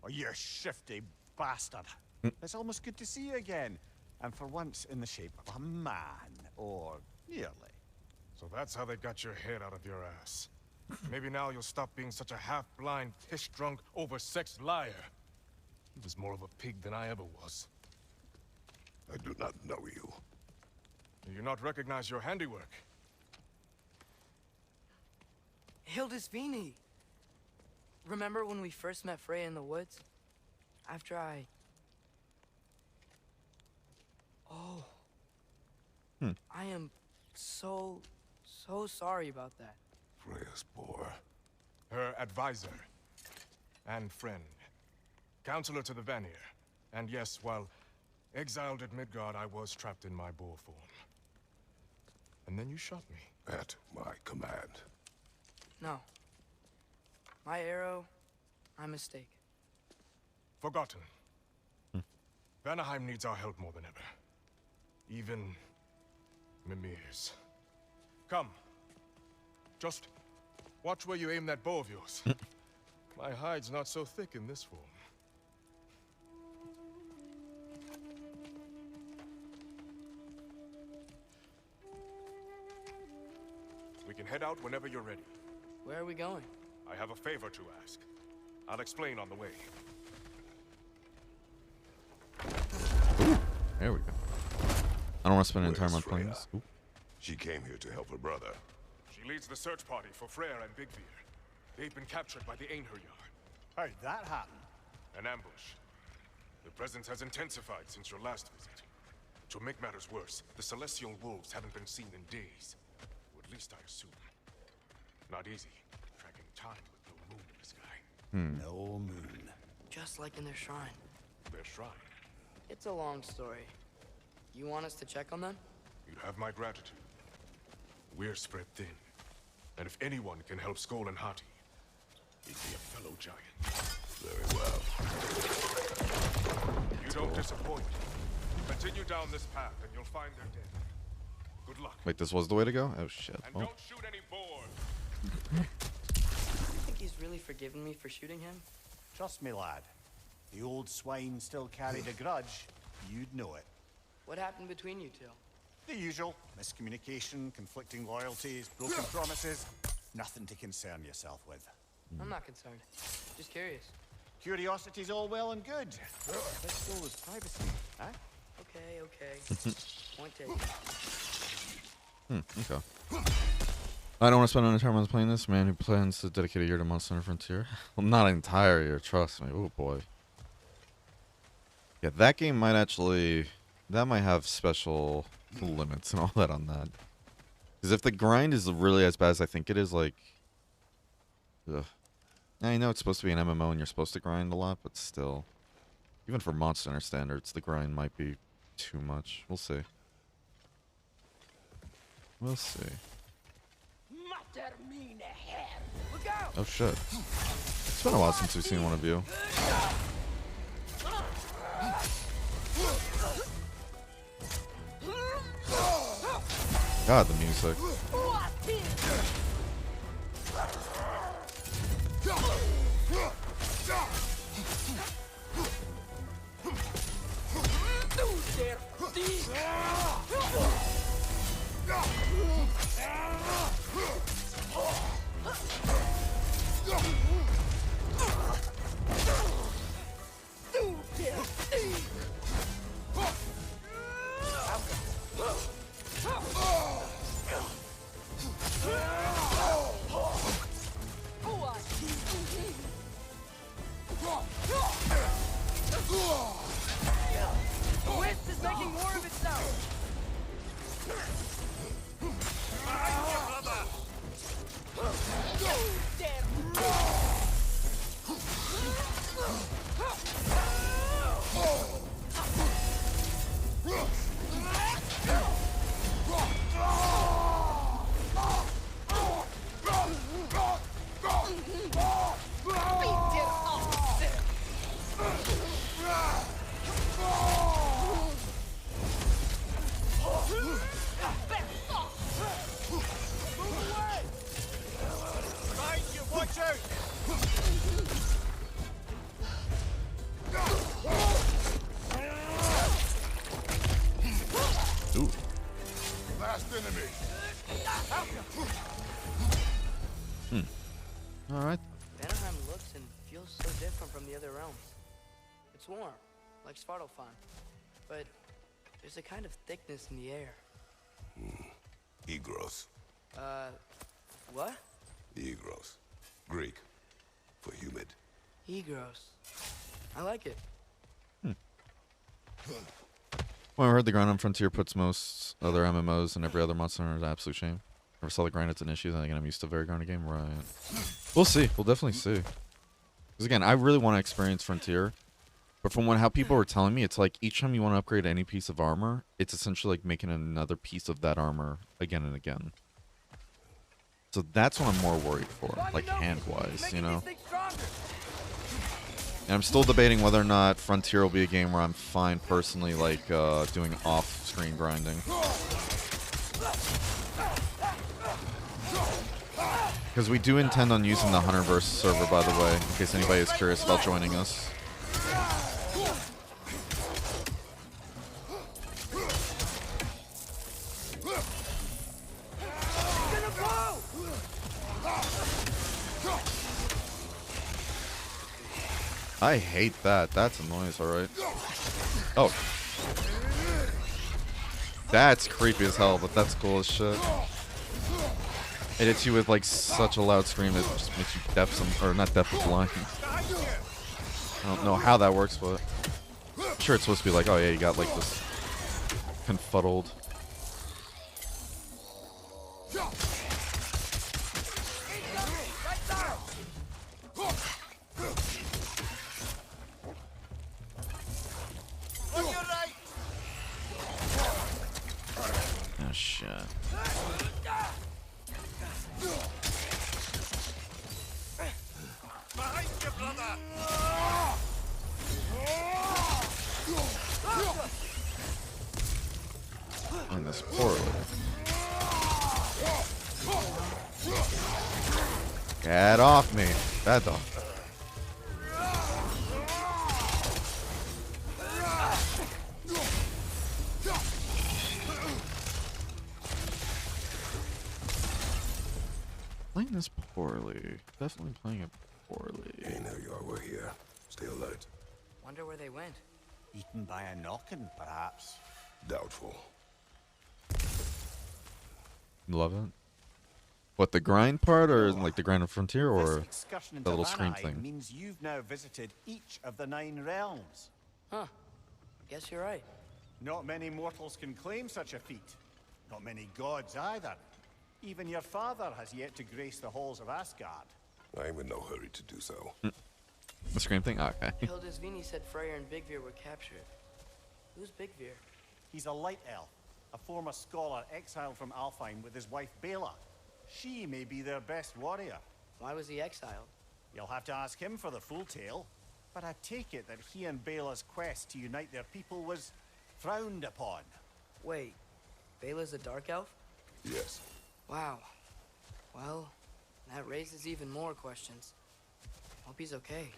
Oh, you shifty bastard. It's almost good to see you again. And for once in the shape of a man, or nearly. So that's how they got your head out of your ass. Maybe now you'll stop being such a half-blind, piss-drunk, oversexed liar. He was more of a pig than I ever was. I do not know you. Do you not recognize your handiwork? Hildisvini! Remember when we first met Freya in the woods? After I... Oh. I am so sorry about that. Freya's poor. Her advisor. And friend. Counselor to the Vanir. And yes, while exiled at Midgard, I was trapped in my boar form. And then you shot me. At my command. No. My arrow, my mistake. Forgotten. Vanaheim needs our help more than ever. Even Mimir's. Come. Just watch where you aim that bow of yours. My hide's not so thick in this form. We can head out whenever you're ready. Where are we going? I have a favor to ask. I'll explain on the way. Ooh, there we go. I don't want to spend an entire Where's month playing Freya? this. Ooh. She came here to help her brother. She leads the search party for Freyr and Bigveer. They've been captured by the Einherjar. How'd that happen? An ambush. The presence has intensified since your last visit. To make matters worse, the Celestial Wolves haven't been seen in days. Or at least I assume. Not easy, tracking time with no moon in the sky. No moon. Just like in their shrine. Their shrine. It's a long story. You want us to check on them? You have my gratitude. We're spread thin. And if anyone can help Skoll and Hati, it'd be a fellow giant. Very well. You don't disappoint. Continue down this path and you'll find their dead. Good luck. Wait, this was the way to go? Oh, shit. And Oh. don't shoot any boars. You think he's really forgiven me for shooting him? Trust me, lad. The old swine still carried a grudge. You'd know it. What happened between you two? The usual. Miscommunication, conflicting loyalties, broken promises. Nothing to concern yourself with. I'm not concerned. Just curious. Curiosity's all well and good. Let's go with privacy, huh? Okay. Point taken. Okay. I don't want to spend an entire month playing this. Man who plans to dedicate a year to Monster Hunter Frontier. Well, not an entire year, trust me. Oh, boy. Yeah, that game might actually... That might have special limits and all that on that. Because if the grind is really as bad as I think it is, like... Ugh. I know it's supposed to be an MMO and you're supposed to grind a lot, but still. Even for Monster Hunter standards, the grind might be too much. We'll see. We'll see. Oh shit. It's been a while since we've seen one of you. God, the music. The Wisp is making more of itself! Ooh. Last enemy. Alright. Vanaheim looks and feels so different from the other realms. It's warm, like Svartalfheim, but there's a kind of thickness in the air. Egros. What? Egros. Greek. For humid. Egros. I like it. Well, I heard the grind on Frontier puts most other MMOs and every other Monster Hunter is an absolute shame. Never saw the grind as an issue, then again, I'm used to a very grinded game. Right. We'll see. We'll definitely see. Because again, I really want to experience Frontier. But from how people were telling me, it's like each time you want to upgrade any piece of armor, it's essentially like making another piece of that armor again and again. So that's what I'm more worried for, like hand-wise, you know? And I'm still debating whether or not Frontier will be a game where I'm fine personally, like, doing off-screen grinding. Because we do intend on using the Hunterverse server, by the way, in case anybody is curious about joining us. I hate that. That's a noise, alright. Oh. That's creepy as hell, but that's cool as shit. It hits you with like such a loud scream that just makes you deaf or not deaf, but blind. I don't know how that works, but I'm sure it's supposed to be like, oh yeah, you got like this confuddled. Oh shit. Behind you, brother! On this poorly. Get off me, bad dog. Playing this poorly. Definitely playing it poorly. Hey, there you are. We're here. Stay alert. Wonder where they went. Eaten by a knocking, perhaps. Doubtful. Love it. What, the grind part, or like the grind of Frontier, or This excursion the into little scream Vanai thing? means you've now visited each of the 9 realms. Huh. Guess you're right. Not many mortals can claim such a feat. Not many gods either. Even your father has yet to grace the halls of Asgard. I'm in no hurry to do so. The scream thing? Okay. Hildisvini said Freyr and Bigvir were captured. Who's Bigvir? He's a light elf, a former scholar exiled from Alfheim with his wife Bela. She may be their best warrior. Why was he exiled? You'll have to ask him for the full tale. But I take it that he and Bela's quest to unite their people was frowned upon. Wait, Bela's a dark elf? Yes. Wow. Well, that raises even more questions. Hope he's okay.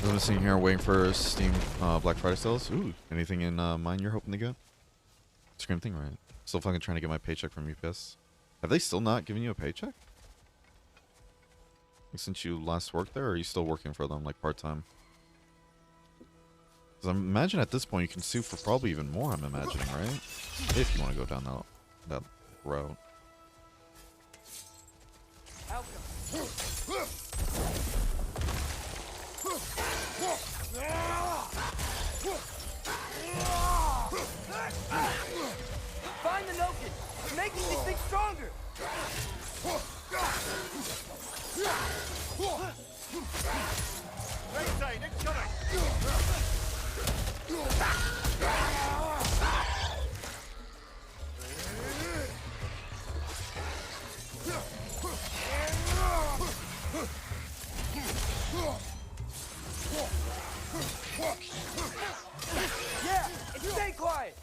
I'm sitting here waiting for Steam Black Friday sales. Ooh, anything in mind you're hoping to get? Scream thing, right? Still fucking trying to get my paycheck from UPS. Have they still not given you a paycheck? Like, since you last worked there, or are you still working for them, like part-time? Because I imagine at this point you can sue for probably even more, I'm imagining, right? If you want to go down that route. Find the Noken! Making these things stronger! Right side, incoming! Yeah, and stay quiet!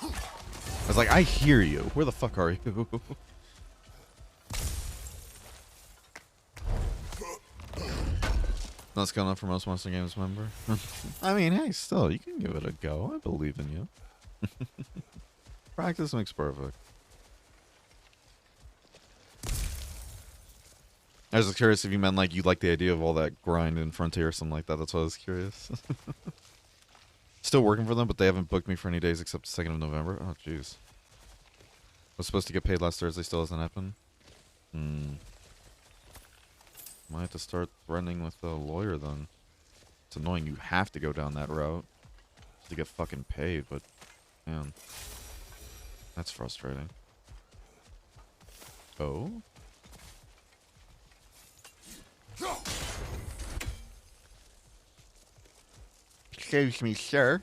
I was like, I hear you. Where the fuck are you? That's good enough for most Monster Games member. I mean, hey, still, you can give it a go. I believe in you. Practice makes perfect. I was just curious if you meant like you like the idea of all that grind in Frontier or something like that. That's why I was curious. Still working for them, but they haven't booked me for any days except the 2nd of November. Oh, jeez. Was supposed to get paid last Thursday, still hasn't happened. Might have to start threatening with a lawyer then. It's annoying you have to go down that route to get fucking paid, but man, that's frustrating. Oh? Excuse me, sir.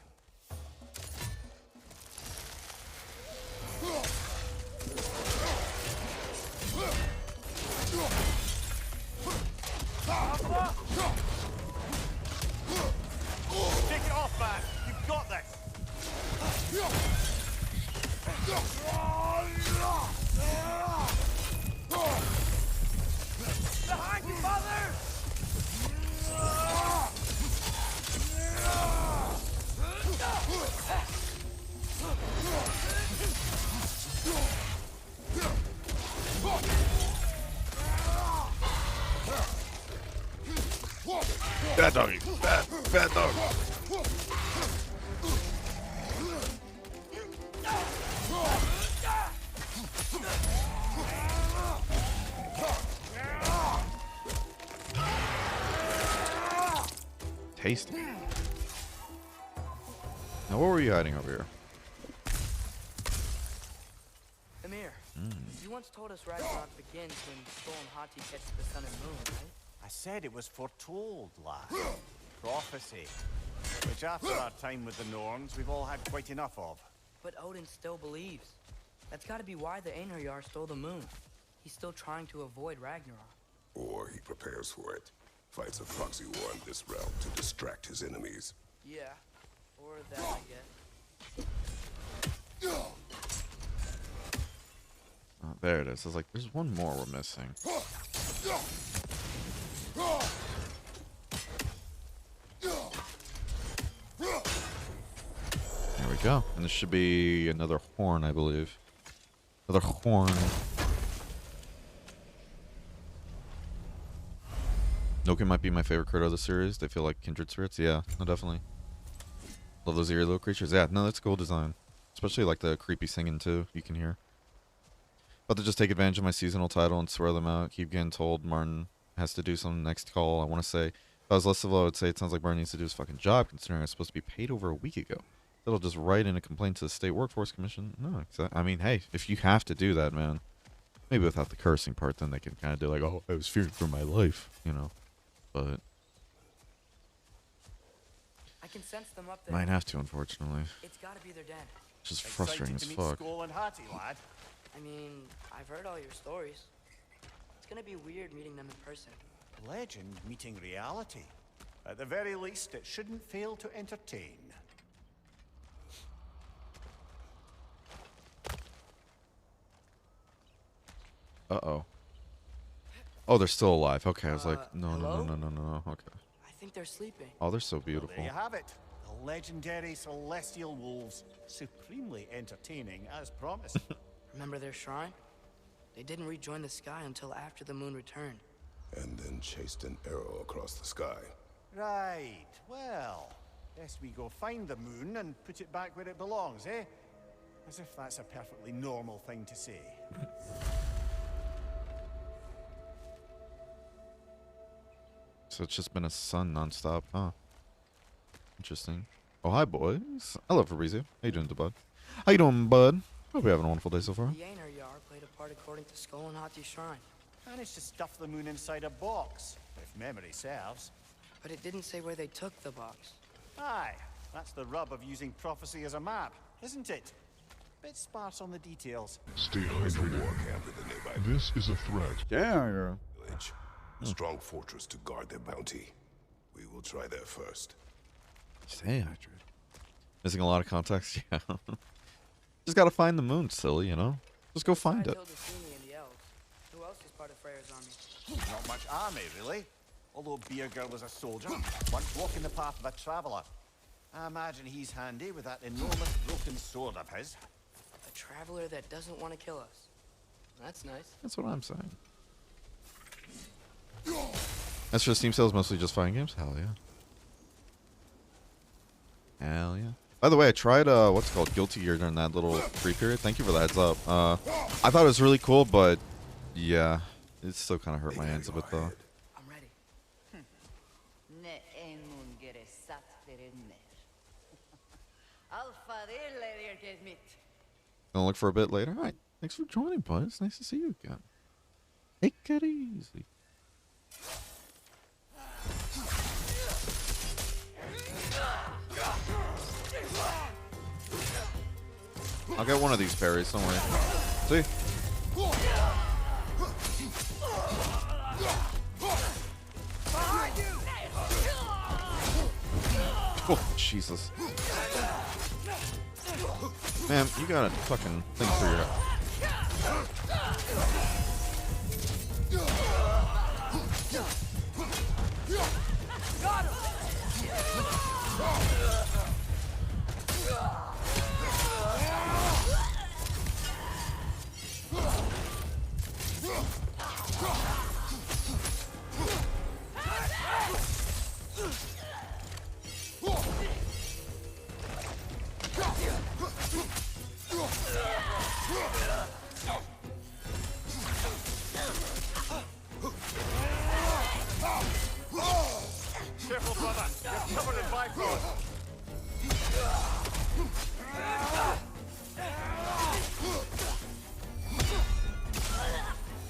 Take it off, man! You've got this! doggy. Bad dog. Tasty. Now, what were you hiding over here? Amir, you once told us Ragnarok begins when Sol and Hati catch the sun and moon, right? I said it was foretold, lad. Prophecy. Which after our time with the Norns, we've all had quite enough of. But Odin still believes. That's gotta be why the Einherjar stole the moon. He's still trying to avoid Ragnarok. Or he prepares for it. Fights a proxy war in this realm to distract his enemies. Yeah. Or that, I guess. Oh, there it is. I was like, there's one more we're missing. There we go. And this should be another horn, I believe. Another horn. Noken might be my favorite critter of the series. They feel like kindred spirits. Yeah, no, definitely. Love those eerie little creatures. Yeah, no, that's a cool design. Especially like the creepy singing too, you can hear. About to just take advantage of my seasonal title and swear them out. Keep getting told Martin has to do some next call. I want to say, if I was less civil, I would say it sounds like Martin needs to do his fucking job, considering I was supposed to be paid over a week ago. That'll just write in a complaint to the State Workforce Commission. No, I mean, hey, if you have to do that, man, maybe without the cursing part, then they can kind of do like, oh, I was fearing for my life, you know. But I can sense them up there. might have to, unfortunately. It's gotta be their den. Just frustrating as fuck. Skull and Hati, lad. I mean, I've heard all your stories. It's gonna be weird meeting them in person. Legend meeting reality. At the very least, it shouldn't fail to entertain. Uh-oh. Oh, they're still alive. Okay, I was like, no. Okay. I think they're sleeping. Oh, they're so beautiful. There you have it. The legendary celestial wolves. Supremely entertaining, as promised. Remember their shrine? They didn't rejoin the sky until after the moon returned. And then chased an arrow across the sky. Right. Well, best we go find the moon and put it back where it belongs, eh? As if that's a perfectly normal thing to say. So it's just been a sun nonstop, huh? Interesting. Oh, hi, boys. Hello, Fabrizio. How you doing, bud? How you doing, bud? Hope you're having a wonderful day so far. The Einherjar played a part according to Skull and Hati's shrine. Managed to stuff the moon inside a box, if memory serves. But it didn't say where they took the box. Aye, that's the rub of using prophecy as a map, isn't it? Bit sparse on the details. Stay hydrated. This is a threat. Yeah, girl. Village. A strong fortress to guard their bounty. We will try there first. Stay hydrated. Missing a lot of context? Yeah. Just gotta find the moon, silly, you know? Just go find it. And the elves. Who else is part of Freyr's army? Not much army, really. Although Beerger was a soldier, once walking the path of a traveler. I imagine he's handy with that enormous broken sword of his. A traveler that doesn't want to kill us. That's nice. That's what I'm saying. As for Steam sales, mostly just fighting games? Hell yeah. Hell yeah. By the way, I tried, what's it called? Guilty Gear during that little free period. Thank you for the heads up. I thought it was really cool, but yeah, it still kind of hurt my hands a bit, though. I'm ready. Gonna look for a bit later. All right. Thanks for joining, bud. It's nice to see you again. Take it easy. I'll get one of these parries, don't worry. See? Oh, Jesus. Man, you got a fucking thing for your...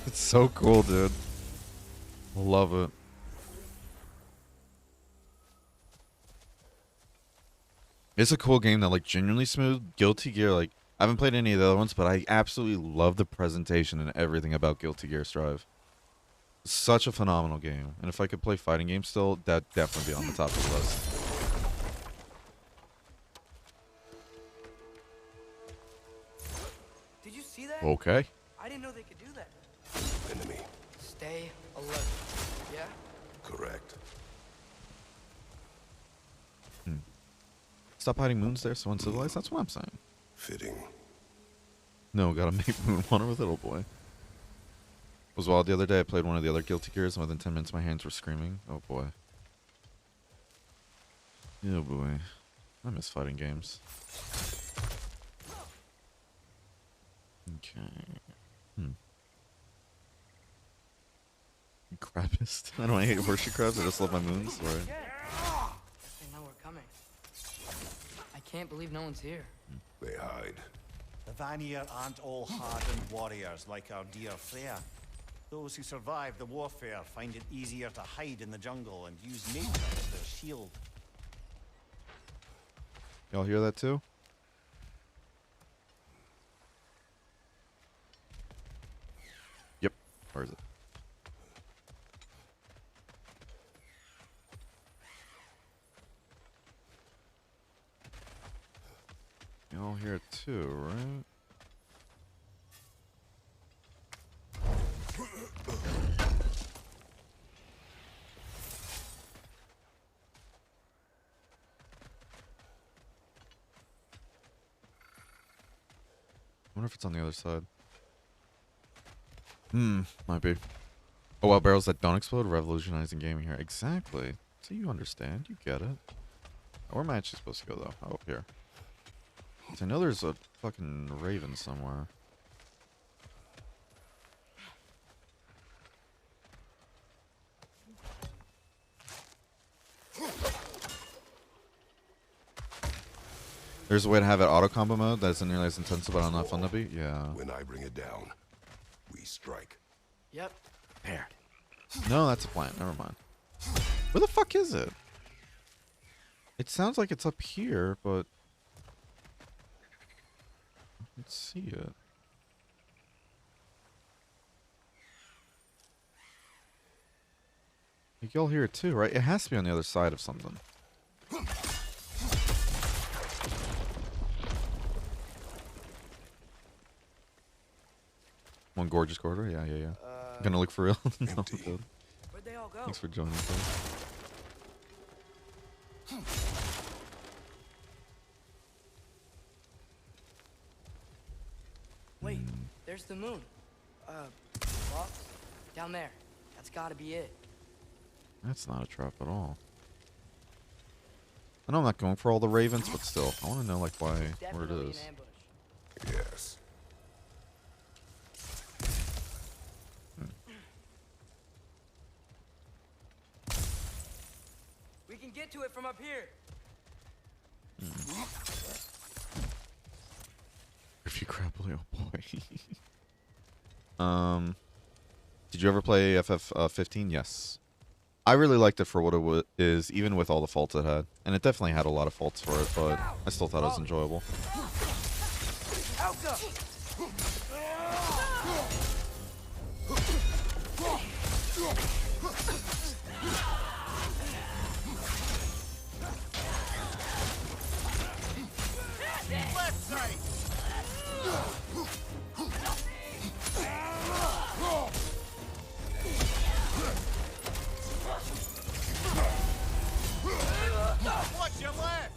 It's so cool, dude. Love it. It's a cool game that, like, genuinely smooth. Guilty Gear, like, I haven't played any of the other ones, but I absolutely love the presentation and everything about Guilty Gear Strive. Such a phenomenal game. And if I could play fighting games still, that'd definitely be on the top of the list. Did you see that? Okay. I didn't know they could do that. Enemy. Stay alert. Yeah? Correct. Stop hiding moons there so uncivilized? That's what I'm saying. Fitting. No, gotta make Moon Water with Little Boy. Was wild the other day. I played one of the other Guilty Gears, and within 10 minutes my hands were screaming. Oh boy. Oh boy. I miss fighting games. Okay. Crabist? I don't hate horseshoe crabs, I just love my moons. Right. They know we're coming. I can't believe no one's here. They hide. The Vanir aren't all hardened warriors like our dear Freya. Those who survive the warfare find it easier to hide in the jungle and use nature as their shield. Y'all hear that too? Yep. Where is it? Y'all hear it too, right? I wonder if it's on the other side. Might be. Oh wow, barrels that don't explode, revolutionizing gaming here. Exactly. So you understand, you get it. Where am I actually supposed to go though? Oh, up here. 'Cause I know there's a fucking raven somewhere. There's a way to have it auto combo mode that isn't nearly as intense, but I don't know how fun that'd be. Yeah. When I bring it down, we strike. Yep. There. No, that's a plant. Never mind. Where the fuck is it? It sounds like it's up here, but let's see it. Y'all hear it too, right? It has to be on the other side of something. One gorgeous quarter? Yeah. Gonna look for real? No, good. Where'd they all go? Thanks for joining us. Wait, there's the moon. Box? Down there. That's gotta be it. That's not a trap at all. I know I'm not going for all the ravens, but still, I want to know like why, where it is. Yes. We can get to it from up here. If you crap, oh boy. Did you ever play FF15? Yes. I really liked it for what it is, even with all the faults it had. And it definitely had a lot of faults for it, but I still thought it was enjoyable. Left side. Watch your left!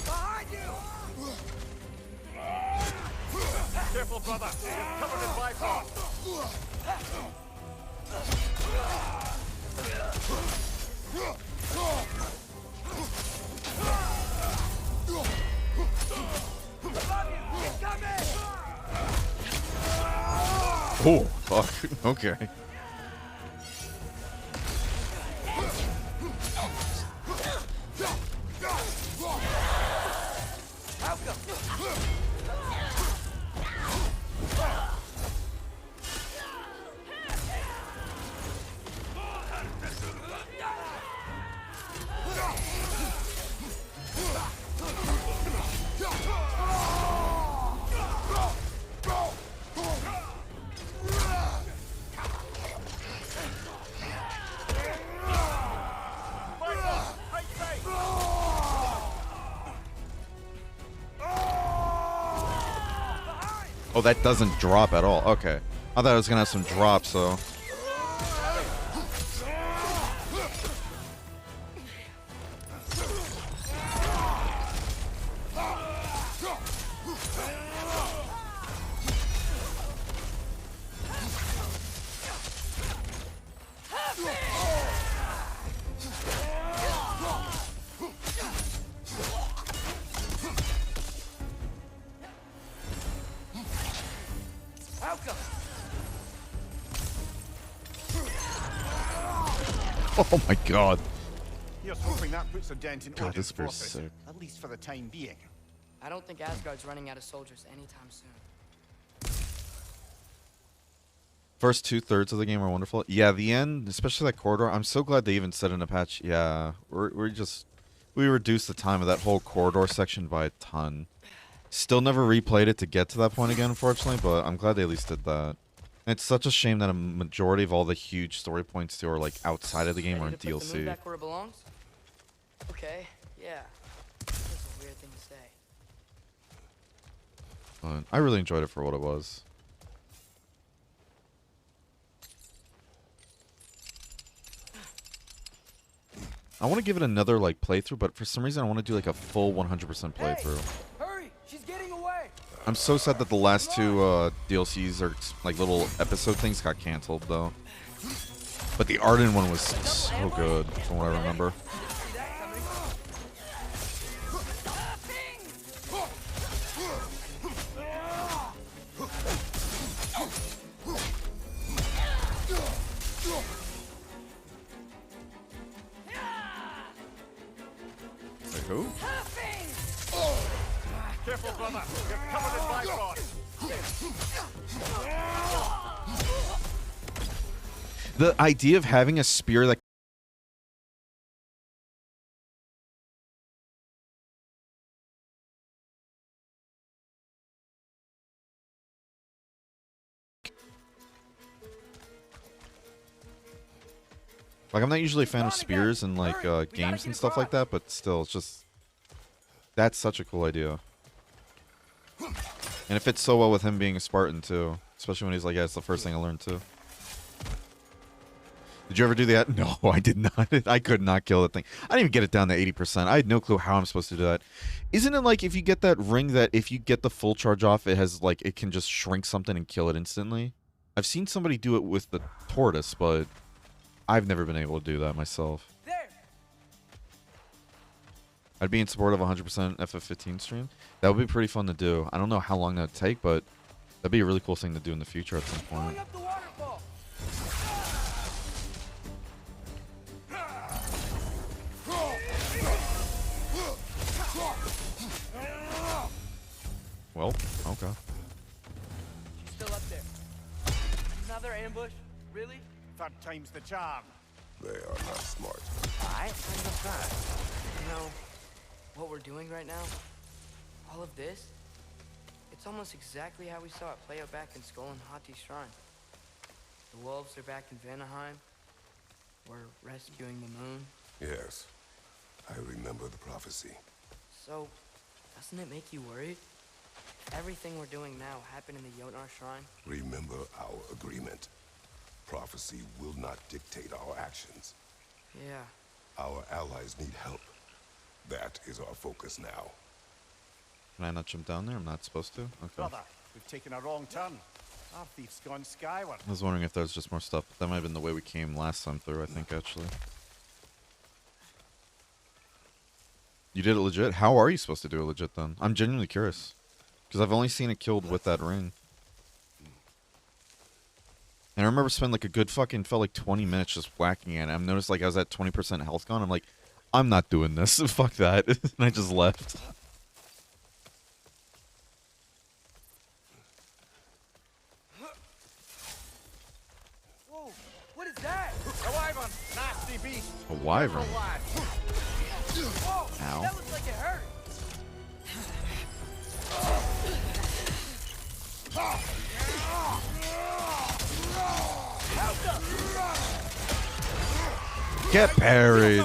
Behind you! Careful, brother. You're covered in Bifrost. It's coming! Oh, fuck. Okay. Oh, that doesn't drop at all. Okay. I thought it was gonna have some drops, so. Oh my god. Here's hoping that puts a dent in God, Odin's this bear's forces, sick. at least for the time being. I don't think Asgard's running out of soldiers anytime soon. First 2/3 of the game are wonderful. Yeah, the end, especially that corridor. I'm so glad they even said in a patch. Yeah, we reduced the time of that whole corridor section by a ton. Still never replayed it to get to that point again, unfortunately, but I'm glad they at least did that. And it's such a shame that a majority of all the huge story points too are like outside of the game or in Ready to put the moon DLC. back where it belongs? Okay, yeah. That's a weird thing to say. But I really enjoyed it for what it was. I want to give it another like playthrough, but for some reason I want to do like a full 100% playthrough. Hurry! She's getting away! I'm so sad that the last two DLCs or like little episode things got canceled though. But the Arden one was so good from what I remember. Like who? Careful, brother. You're covered in Bifrost. The idea of having a spear that like, I'm not usually a fan of spears and like games and stuff like that, but still, it's just that's such a cool idea. And it fits so well with him being a Spartan too, especially when he's like, yeah, it's the first thing I learned too. Did you ever do that? No, I did not. I could not kill that thing. I didn't even get it down to 80%. I had no clue how I'm supposed to do that. Isn't it like if you get that ring that if you get the full charge off, it has like, it can just shrink something and kill it instantly? I've seen somebody do it with the tortoise, but I've never been able to do that myself. I'd be in support of 100% FF15 stream. That would be pretty fun to do. I don't know how long that would take, but that'd be a really cool thing to do in the future at some point. Well, okay. She's still up there. Another ambush? Really? Third time's the charm. They are not smart. I understand. You know, what we're doing right now, all of this, it's almost exactly how we saw it play out back in Skull and Hati's shrine. The wolves are back in Vanaheim. We're rescuing the moon. Yes, I remember the prophecy. So, doesn't it make you worried? Everything we're doing now happened in the Jotnar shrine. Remember our agreement. Prophecy will not dictate our actions. Yeah. Our allies need help. That is our focus now. Can I not jump down there? I'm not supposed to? Okay. Brother, we've taken a wrong turn. Our thief's gone skyward. I was wondering if there's just more stuff. That might have been the way we came last time through, I think, actually. You did it legit? How are you supposed to do it legit, then? I'm genuinely curious. Because I've only seen it killed with that ring. And I remember spending like a good fucking, felt like 20 minutes just whacking at it. I noticed like I was at 20% health gone. I'm like, I'm not doing this. Fuck that. And I just left. Whoa, what is that? A wyvern! Nasty beast! A wyvern? Whoa, Ow. that looks like it hurt. Get parried.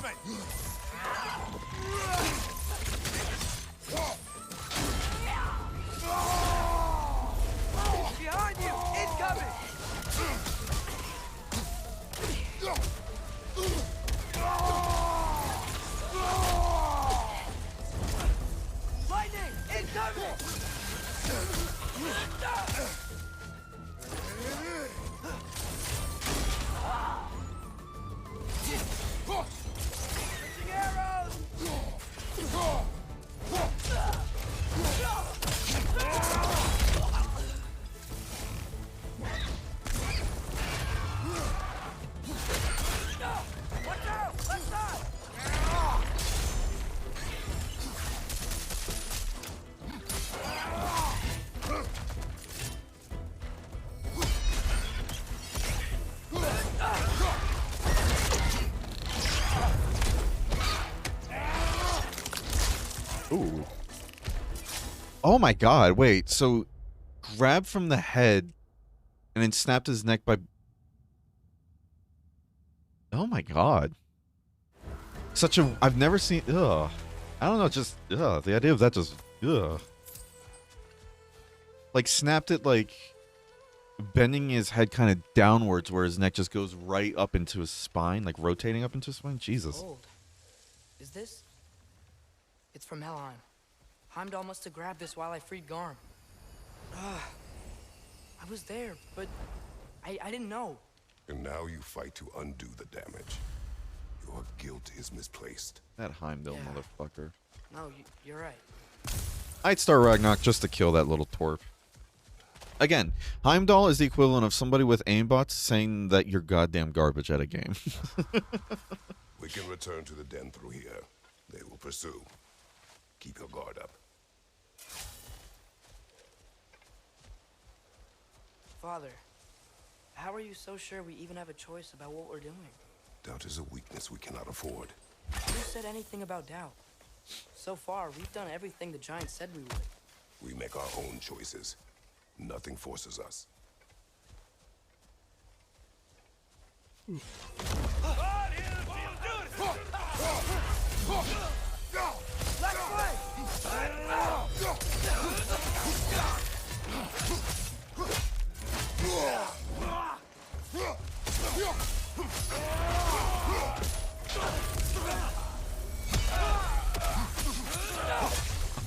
Ooh. Oh my god, wait, so grabbed from the head and then snapped his neck by... Oh my god. Such a... I've never seen... Ugh. I don't know, just... Ugh. The idea of that just... Ugh. Like, snapped it, like... bending his head kind of downwards where his neck just goes right up into his spine, like rotating up into his spine. Jesus. Gold. Is this? It's from Helheim. Heimdall must have grabbed this while I freed Garm. I was there, but I didn't know. And now you fight to undo the damage. Your guilt is misplaced. That Heimdall motherfucker. No, you're right. I'd start Ragnarok just to kill that little twerp. Again, Heimdall is the equivalent of somebody with aimbots saying that you're goddamn garbage at a game. We can return to the den through here. They will pursue. Keep your guard up. Father, how are you so sure we even have a choice about what we're doing? Doubt is a weakness we cannot afford. Who said anything about doubt? So far, we've done everything the Giants said we would. We make our own choices. Nothing forces us.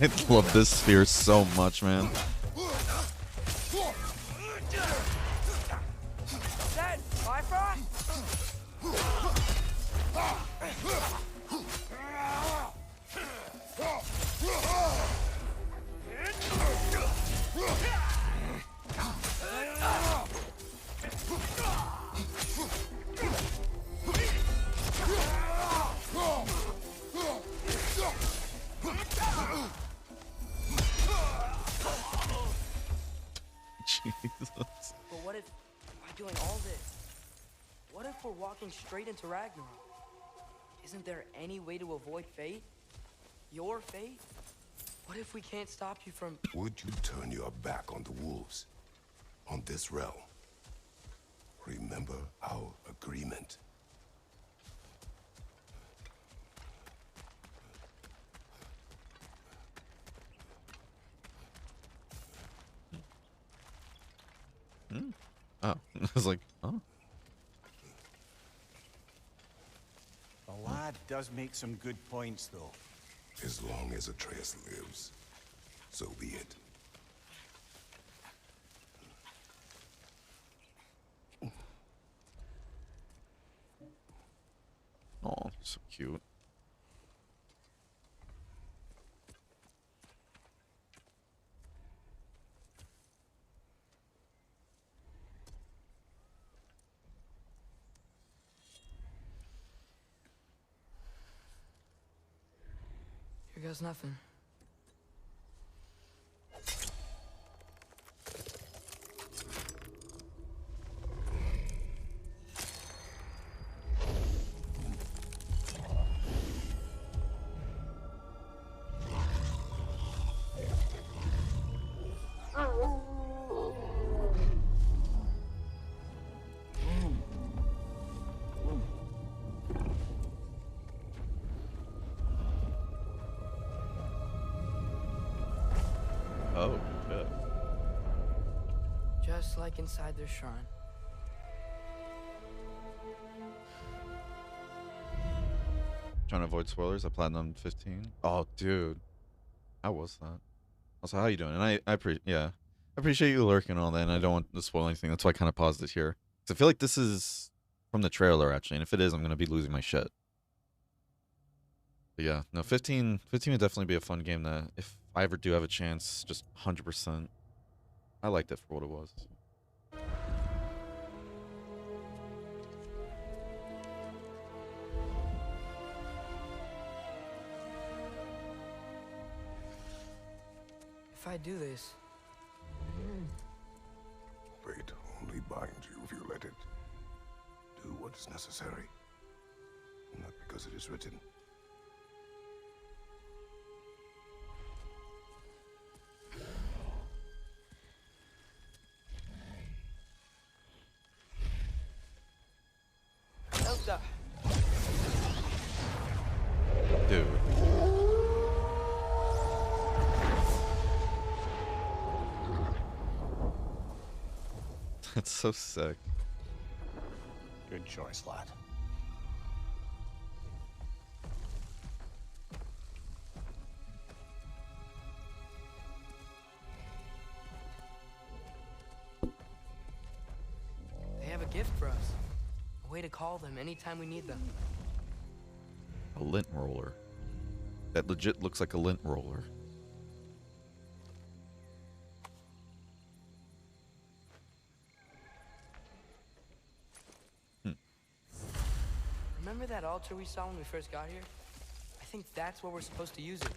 I love this sphere so much, man. Jesus. But what if, by doing all this, what if we're walking straight into Ragnarok? Isn't there any way to avoid fate? Your fate? What if we can't stop you from... Would you turn your back on the wolves? On this realm? Remember our agreement. Oh, I was like, oh. The lad does make some good points, though. As long as Atreus lives, so be it. Oh, so cute. Here goes nothing. Oh, good. Just like inside their shrine. Trying to avoid spoilers. I platinum 15. Oh, dude. How was that? Also, how you doing? And I appreciate you lurking and all that, and I don't want to spoil anything. That's why I kind of paused it here. 'Cause I feel like this is from the trailer, actually, and if it is, I'm going to be losing my shit. But yeah, no, 15 would definitely be a fun game that, if I ever do have a chance, just 100%. I liked it for what it was. If I do this, Fate only binds you if you let it. Do what is necessary. Not because it is written. Dude. That's so sick. Good choice, lad. They have a gift for us. A way to call them anytime we need them. A lint roller. That legit looks like a lint roller. Remember that altar we saw when we first got here? I think that's where we're supposed to use it.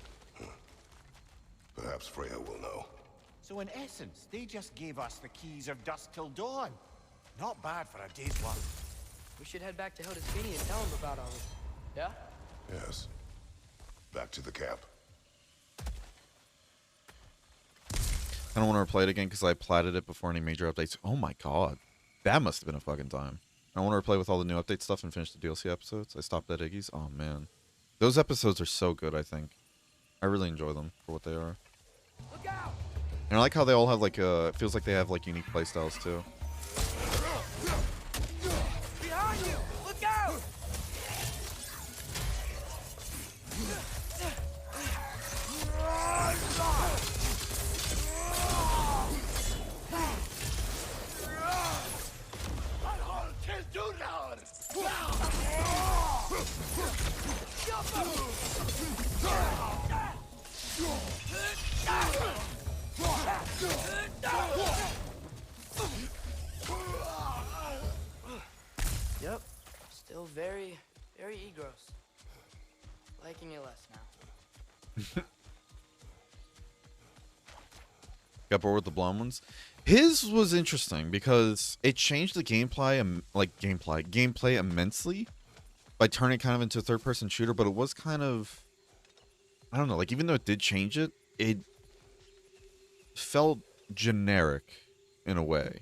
Perhaps Freya will know. So in essence, they just gave us the keys of dusk till dawn. Not bad for a day's work. We should head back to Hildesfinia and tell them about all this. Yeah? Yes. Back to the camp. I don't want to replay it again because I platted it before any major updates. Oh my god. That must have been a fucking time. I want to replay with all the new update stuff and finish the DLC episodes. I stopped at Iggy's. Oh man. Those episodes are so good, I think. I really enjoy them for what they are. Look out! And I like how they all have like it feels like they have like unique playstyles too. Behind you! Look out! Yep. Still very, very egros. Liking it less now. Got bored with the blonde ones. His was interesting because it changed the gameplay immensely by turning it kind of into a third-person shooter, but it was kind of, I don't know, like even though it did change it, it felt generic in a way.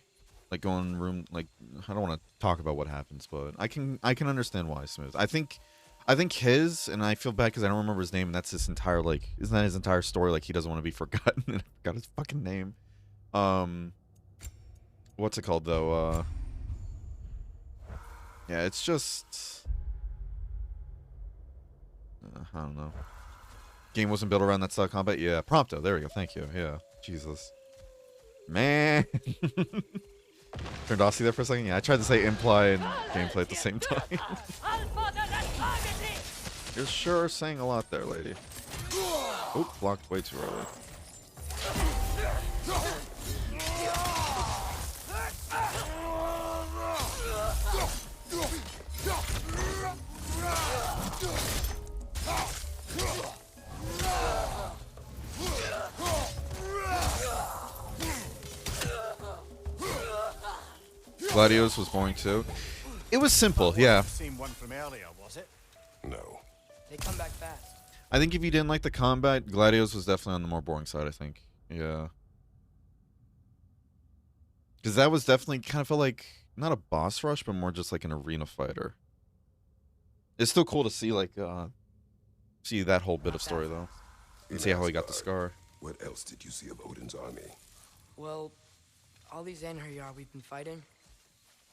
Like going room, like I don't want to talk about what happens, but I can understand why Smooth. I think his, and I feel bad because I don't remember his name, and that's his entire, like, isn't that his entire story? Like he doesn't want to be forgotten. And I forgot his fucking name. What's it called though? Yeah, it's just I don't know. Game wasn't built around that style combat. Yeah, Prompto. There we go. Thank you. Yeah, Jesus, man. Turned Aussie there for a second. Yeah, I tried to say imply and gameplay at the same time. You're sure saying a lot there, lady. Oop, blocked way too early. Gladios was boring too. It was simple, yeah. Same one from earlier, was it? No. They come back fast. I think if you didn't like the combat, Gladios was definitely on the more boring side, I think. Yeah. Because that was definitely kind of felt like, not a boss rush, but more just like an arena fighter. It's still cool to see, like, see that whole bit of story, though. And see how he got the scar. What else did you see of Odin's army? Well, all these Einherjar we've been fighting,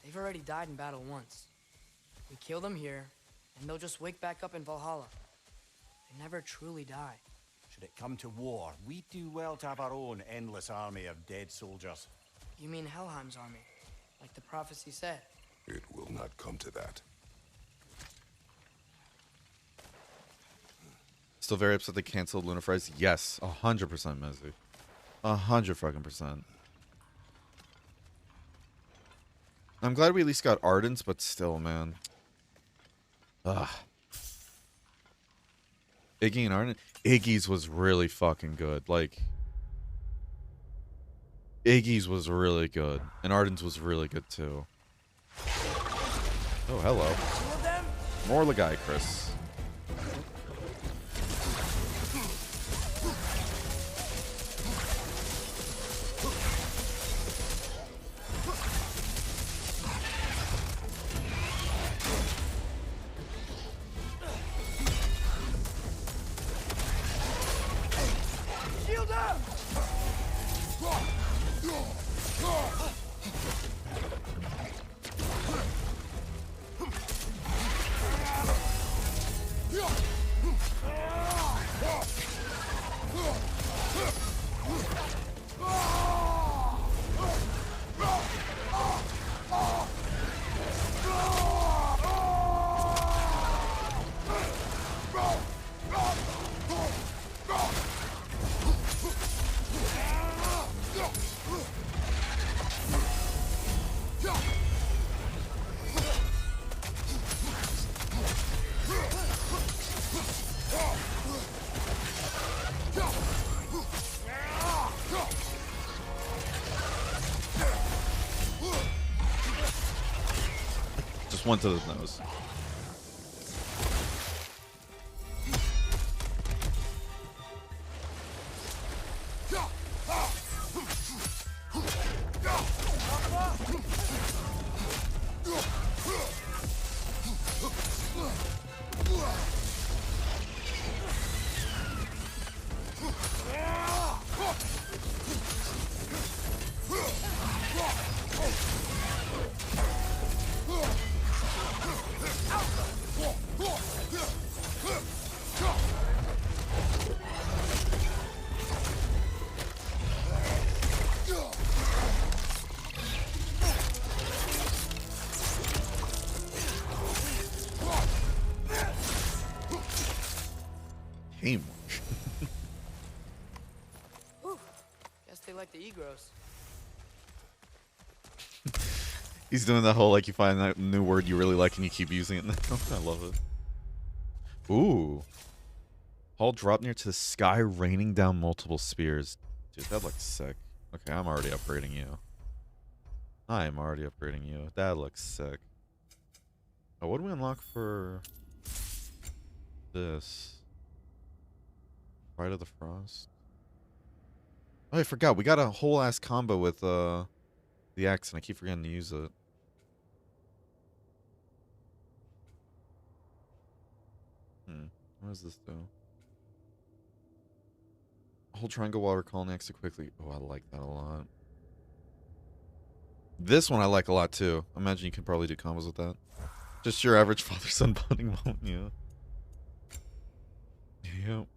they've already died in battle once. We kill them here, and they'll just wake back up in Valhalla. They never truly die. Should it come to war, we do well to have our own endless army of dead soldiers. You mean Helheim's army, like the prophecy said? It will not come to that. Still very upset they canceled Luna Fries? Yes, 100% Mezzy. 100%. I'm glad we at least got Ardents, but still, man. Ugh. Iggy and Ardent? Iggy's was really fucking good. Like, Iggy's was really good. And Ardent's was really good, too. Oh, hello. More Lagai, Chris. Just one to the nose. Hey, Marsh. Guess they like the egros. He's doing that whole, like, you find that new word you really like and you keep using it now. I love it. Ooh. Hull drop near to the sky, raining down multiple spears. Dude, that looks sick. Okay, I'm already upgrading you. I am already upgrading you. That looks sick. Oh, what do we unlock for this? Pride of the Frost. Oh, I forgot. We got a whole ass combo with the axe, and I keep forgetting to use it. What does this do? Hold triangle while recalling the extra quickly. Oh, I like that a lot. This one I like a lot too. Imagine you can probably do combos with that. Just your average father-son bonding moment, yeah. Yep.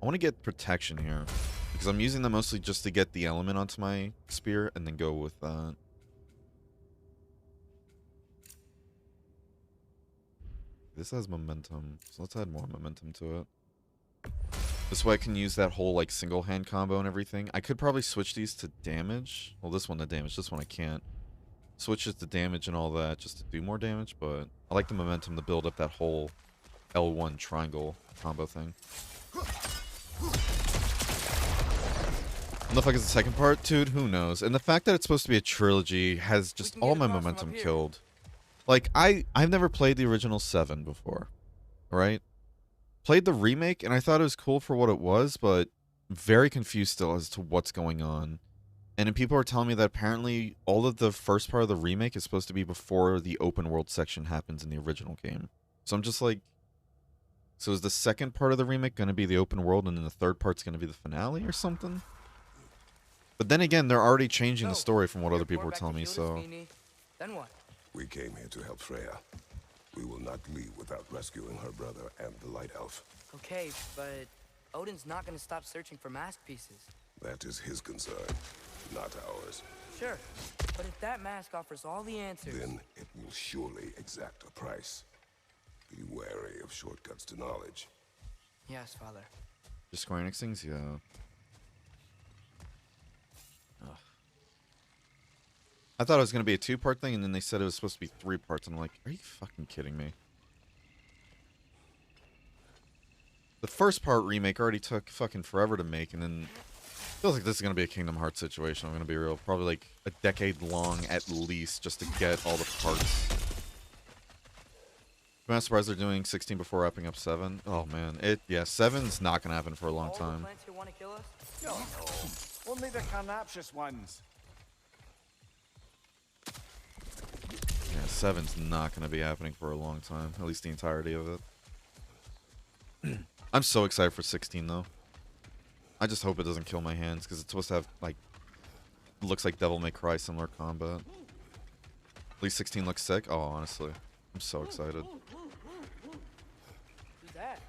I want to get protection here. Because I'm using them mostly just to get the element onto my spear and then go with that. This has momentum, so let's add more momentum to it. This way I can use that whole, like, single hand combo and everything. I could probably switch these to damage. Well, this one to damage, this one I can't. Switch it to damage and all that just to do more damage, but I like the momentum to build up that whole L1 triangle combo thing. And the fuck is the second part? Dude, who knows? And the fact that it's supposed to be a trilogy has just all my momentum killed. Like, I've never played the original 7 before, right? Played the remake, and I thought it was cool for what it was, but very confused still as to what's going on. And then people are telling me that apparently all of the first part of the remake is supposed to be before the open world section happens in the original game. So I'm just like, so is the second part of the remake going to be the open world, and then the third part's going to be the finale or something? But then again, they're already changing the story from what other people were telling me, so... Then what? We came here to help Freya. We will not leave without rescuing her brother and the Light Elf. Okay, but Odin's not gonna stop searching for mask pieces. That is his concern, not ours. Sure, but if that mask offers all the answers... Then it will surely exact a price. Be wary of shortcuts to knowledge. Yes, Father. Just Square Enix things? Yeah. Ugh. I thought it was going to be a 2-part thing, and then they said it was supposed to be 3 parts, and I'm like, are you fucking kidding me? The first part remake already took fucking forever to make, and then feels like this is going to be a Kingdom Hearts situation, I'm going to be real. Probably like a decade long at least just to get all the parts. I'm surprised they're doing 16 before wrapping up 7. Oh man, yeah, 7's not going to happen for a long time. All the plants here want to kill us? No, only the carnivorous ones. Yeah, 7's not going to be happening for a long time. At least the entirety of it. I'm so excited for 16, though. I just hope it doesn't kill my hands, because it's supposed to have, like... looks like Devil May Cry similar combat. At least 16 looks sick. Oh, honestly. I'm so excited. Who's that?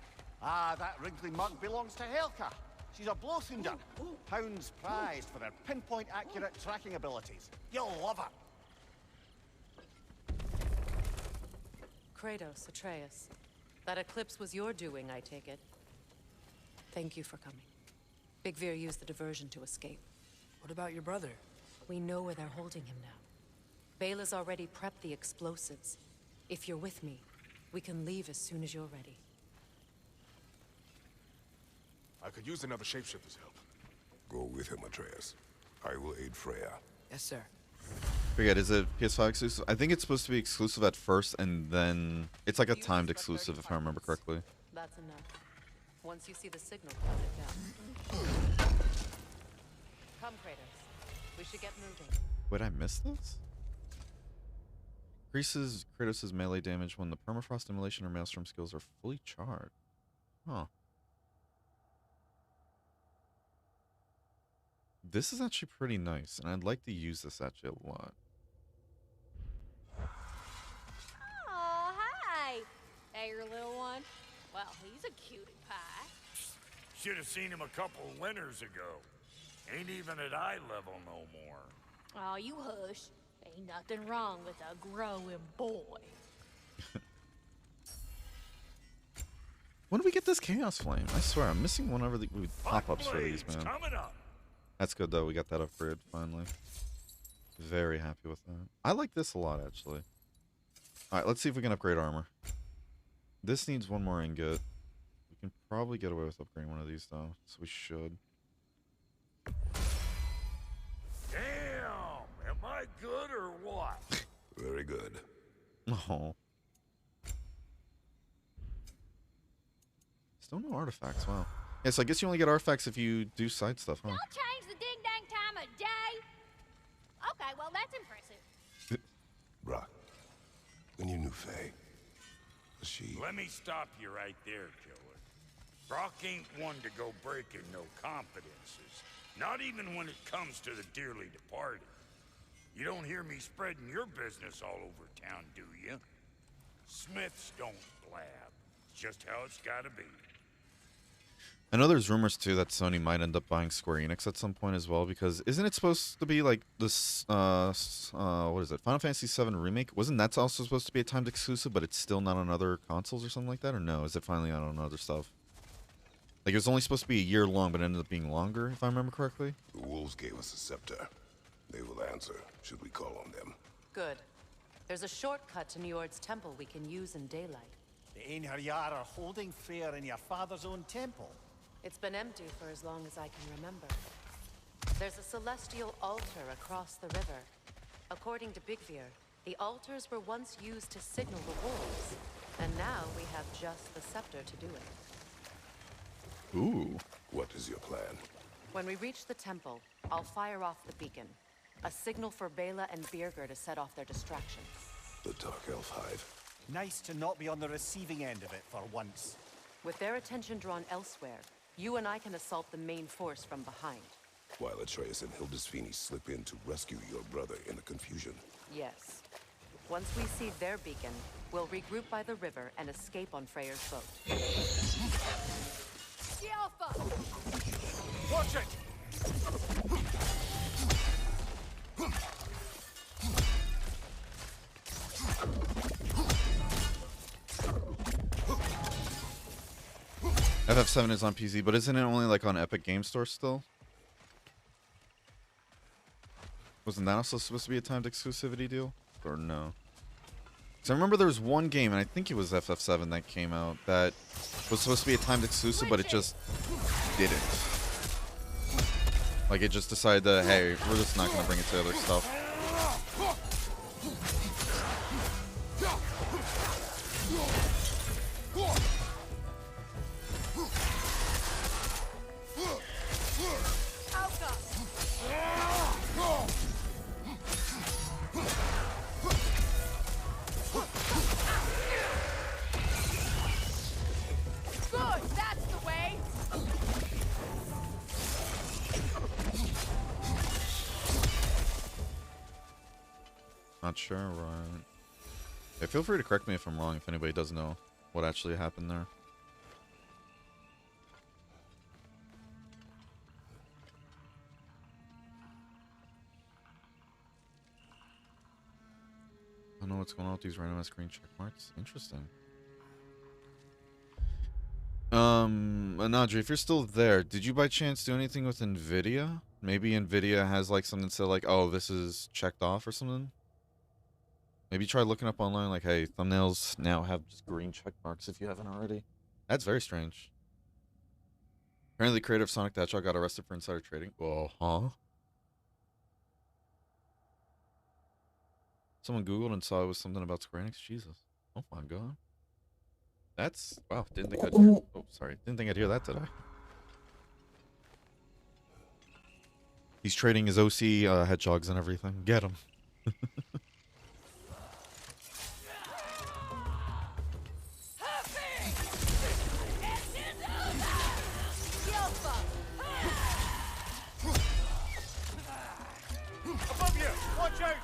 Ah, that wrinkly mug belongs to Helka. She's a Blowthunder. Hounds prized for their pinpoint accurate tracking abilities. You'll love her. Kratos, Atreus. That eclipse was your doing, I take it. Thank you for coming. Big Veer used the diversion to escape. What about your brother? We know where they're holding him now. Bela's already prepped the explosives. If you're with me, we can leave as soon as you're ready. I could use another shapeshifter's help. Go with him, Atreus. I will aid Freya. Yes, sir. Forget, is it PS5 exclusive? I think it's supposed to be exclusive at first, and then it's like a timed exclusive, if I remember correctly. That's enough. Once you see the signal, cut it down. Come, Kratos. We should get moving. Wait, I missed this? Increases Kratos' melee damage when the permafrost, immolation, or maelstrom skills are fully charged. Huh. This is actually pretty nice, and I'd like to use this actually a lot. Oh, hi. Hey, your little one. Well, he's a cutie pie. Should have seen him a couple winters ago. Ain't even at eye level no more. Oh, you hush. Ain't nothing wrong with a growing boy. When do we get this Chaos Flame? I swear, I'm missing one over the pop-ups for these, man. Coming up. That's good, though. We got that upgrade, finally. Very happy with that. I like this a lot, actually. Alright, let's see if we can upgrade armor. This needs one more ingot. We can probably get away with upgrading one of these, though. So we should. Damn! Am I good or what? Very good. Oh. Still no artifacts, wow. Yeah, so I guess you only get artifacts if you do side stuff, huh? Y'all change the ding-dang time of day? Okay, well, that's impressive. Brock, when you knew Faye, was she... Let me stop you right there, killer. Brock ain't one to go breaking no confidences. Not even when it comes to the dearly departed. You don't hear me spreading your business all over town, do you? Smiths don't blab. It's just how it's gotta be. I know there's rumors too that Sony might end up buying Square Enix at some point as well, because isn't it supposed to be like this what is it, Final Fantasy VII Remake? Wasn't that also supposed to be a timed exclusive, but it's still not on other consoles or something like that? Or no, is it finally out on other stuff? Like it was only supposed to be a year long, but it ended up being longer, if I remember correctly. The wolves gave us a scepter. They will answer, should we call on them. Good. There's a shortcut to Njord's temple we can use in daylight. The Einherjar are holding fair in your father's own temple. It's been empty for as long as I can remember. There's a celestial altar across the river. According to Bigvir, the altars were once used to signal the wolves, and now we have just the scepter to do it. Ooh. What is your plan? When we reach the temple, I'll fire off the beacon. A signal for Bela and Birger to set off their distractions. The Dark Elf Hive. Nice to not be on the receiving end of it for once. With their attention drawn elsewhere, you and I can assault the main force from behind. While Atreus and Hildisvini slip in to rescue your brother in the confusion. Yes. Once we see their beacon, we'll regroup by the river and escape on Freyr's boat. Alpha! Watch it! FF7 is on PC, but isn't it only like on Epic Game Store still? Wasn't that also supposed to be a timed exclusivity deal? Or no? Because I remember there was one game, and I think it was FF7 that came out, that was supposed to be a timed exclusive, but it just didn't. Like, it just decided that, hey, we're just not going to bring it to other stuff. Good, that's the way! Not sure, right? Yeah, feel free to correct me if I'm wrong, if anybody does know what actually happened there. I don't know what's going on with these random ass green check marks. Interesting. Anadri, if you're still there, did you by chance do anything with NVIDIA? Maybe NVIDIA has like something to say like, oh, this is checked off or something? Maybe try looking up online like, hey, thumbnails now have just green check marks if you haven't already. That's very strange. Apparently, the creator of Sonic the Hedgehog got arrested for insider trading. Oh, huh? Someone Googled and saw it was something about Square Enix. Jesus. Oh my god. That's... Wow, didn't think I'd hear... Oh, sorry. Didn't think I'd hear that, did I? He's trading his OC hedgehogs and everything. Get him. Above you! Watch out!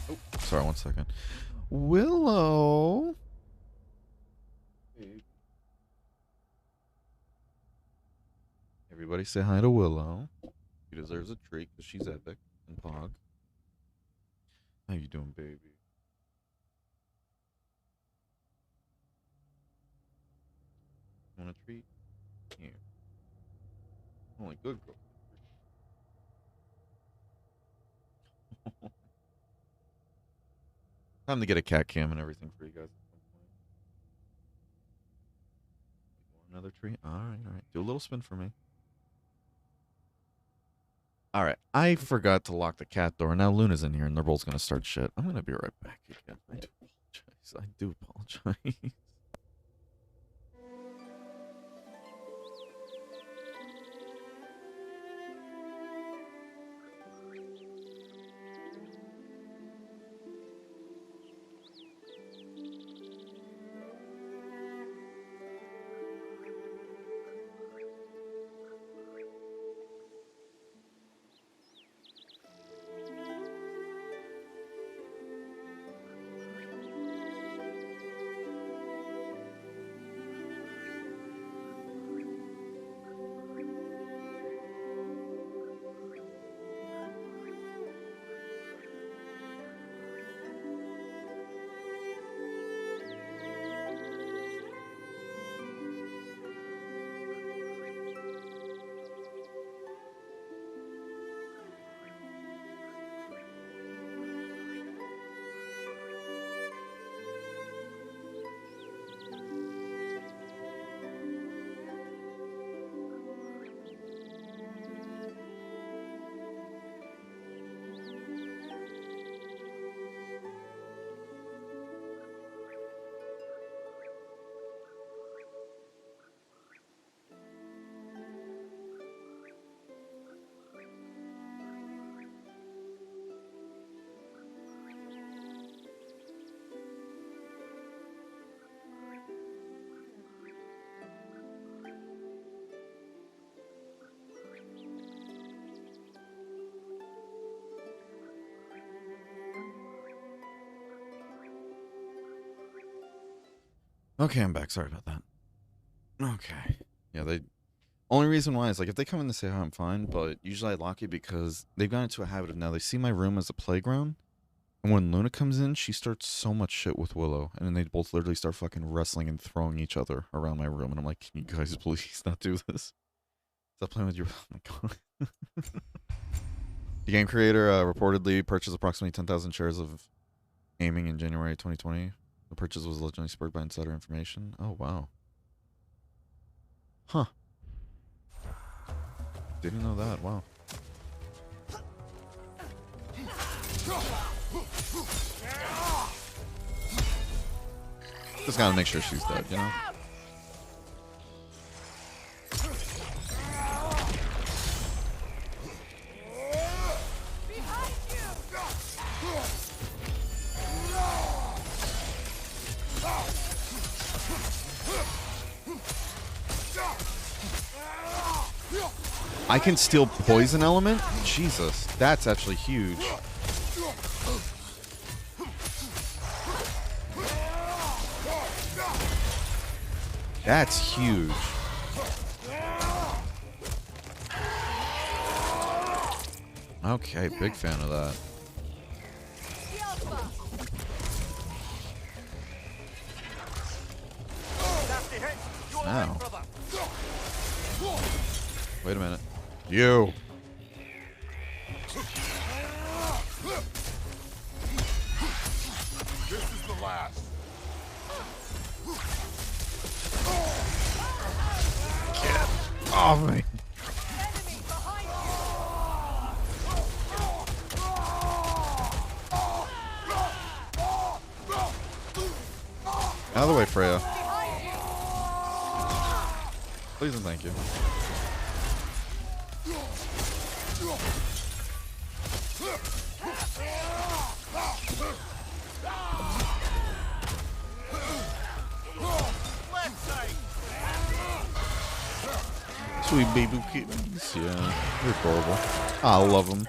Oh, sorry, 1 second. Willow. Everybody say hi to Willow. She deserves a treat because she's epic and pog. How you doing, baby? Want a treat? Here. Only good girl. Time to get a cat cam and everything for you guys at some point. Another treat? Alright, alright. Do a little spin for me. Alright, I forgot to lock the cat door. Now Luna's in here and they're both going to start shit. I'm going to be right back again. I do apologize. I do apologize. Okay, I'm back. Sorry about that. Okay. Yeah, they... Only reason why is, like, if they come in to say hi, I'm fine, but usually I lock it because they've gotten into a habit of now they see my room as a playground, and when Luna comes in, she starts so much shit with Willow, and then they both literally start fucking wrestling and throwing each other around my room, and I'm like, can you guys please not do this? Stop playing with your... Oh my god. The game creator reportedly purchased approximately 10,000 shares of gaming in January 2020. The purchase was allegedly spurred by insider information. Oh, wow. Huh. Didn't know that. Wow. Just gotta make sure she's dead, you know? I can steal poison element? Jesus, that's actually huge. That's huge. Okay, big fan of that. Ow. Wait a minute. You. This is the last. Get off me. Out of the way, Freya. Please and thank you. Sweet baby kittens. Yeah, they're adorable. I love them.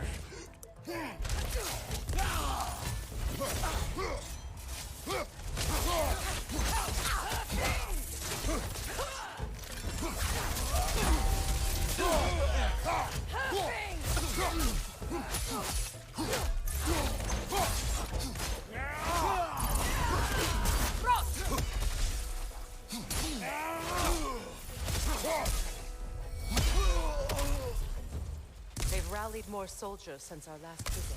They've rallied more soldiers since our last visit.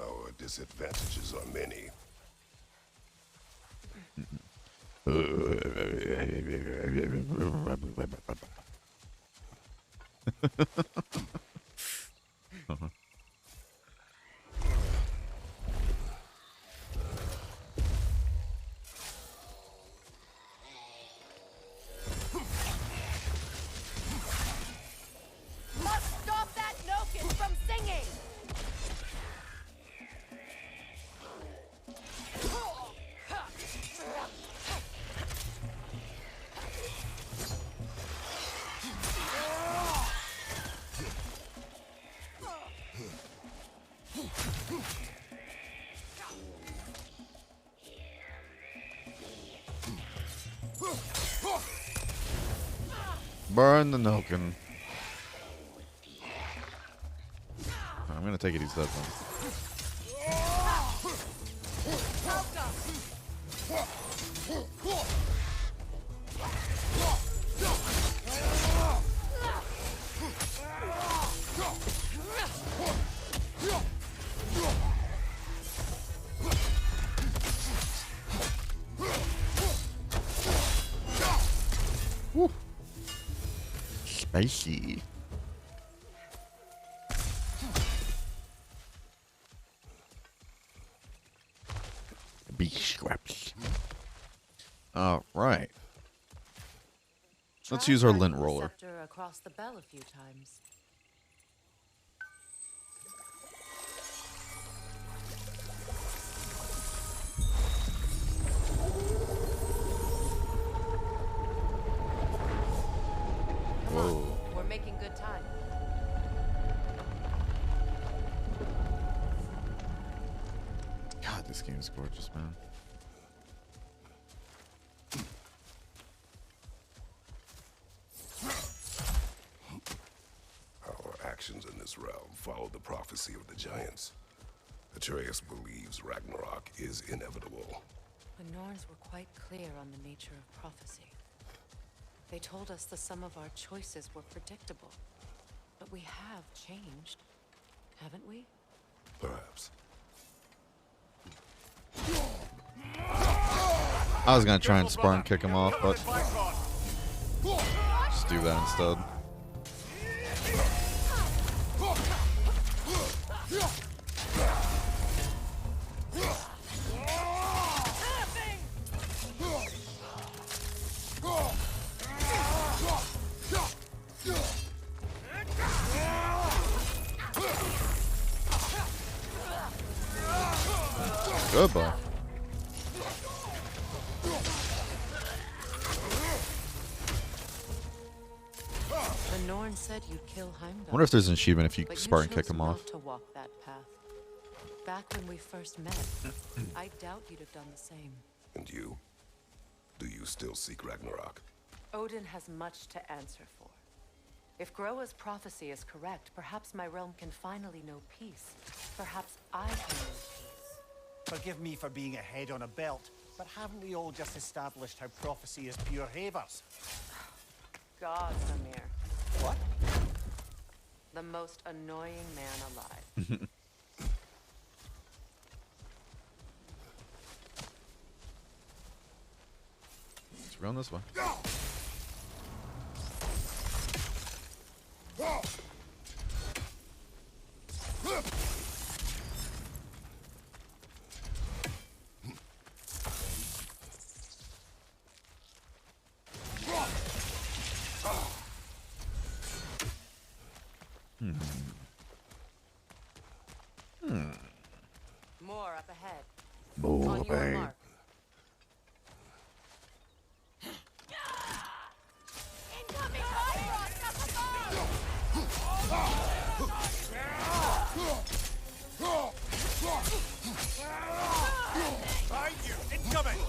Our disadvantages are many. Must stop that Nokin from singing! Burn the Noken. I'm gonna take it he's dead then. Woo. Spicy. Beef scraps. All right. Let's use our lint roller. Across the bell a few times. Whoa. We're making good time. God, this game is gorgeous, man. Our actions in this realm follow the prophecy of the giants. Atreus believes Ragnarok is inevitable. The Norns were quite clear on the nature of prophecy. They told us the sum of our choices were predictable. But we have changed, haven't we? Perhaps. I was gonna try and Spartan kick him off, but just do that instead. Goodbye. The Norn said you'd kill Heimdall. Wonder if there's an achievement if you But Spartan chose kick him not off. to walk that path. Back when we first met, I doubt you'd have done the same. And you? Do you still seek Ragnarok? Odin has much to answer for. If Groa's prophecy is correct, perhaps my realm can finally know peace. Perhaps I can know peace. Forgive me for being a head on a belt, but haven't we all just established how prophecy is pure havers? God, Amir. What? The most annoying man alive. Let's run this way. More up ahead. Boy. On your mark. Behind you! Incoming!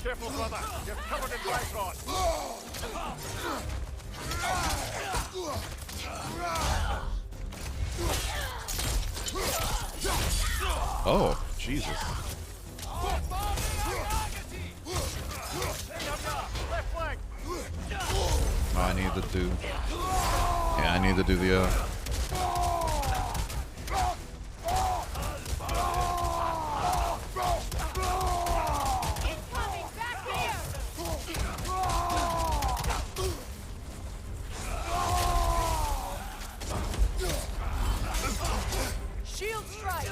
Careful, brother! You're covered in Bifrost! Oh, Jesus. Oh, I need to do. Yeah, I need to do the. Shield strike!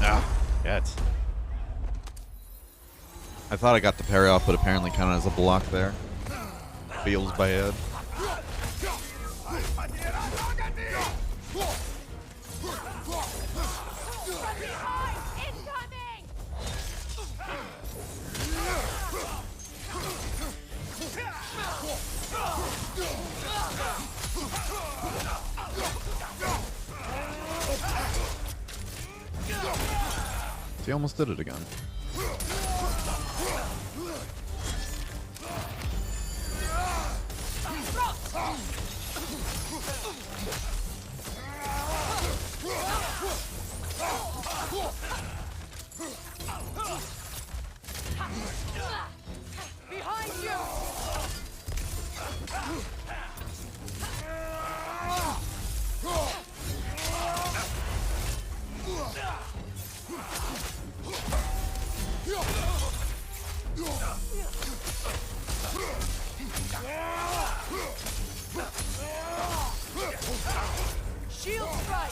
Ah, shit. I thought I got the parry off, but apparently counted as a block there. Feels bad. He almost did it again. Behind you! Shield strike!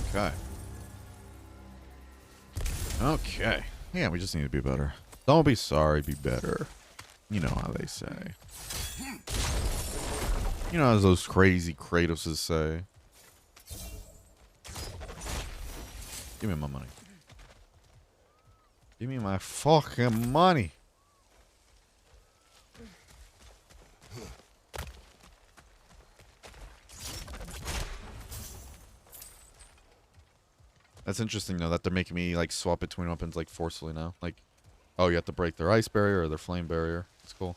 Okay. Okay. Yeah, we just need to be better. Don't be sorry, be better. You know how they say. You know as those crazy Kratoses say. Give me my money. Give me my fucking money. That's interesting though that they're making me like swap between weapons like forcefully now. Like, oh, you have to break their ice barrier or their flame barrier. It's cool.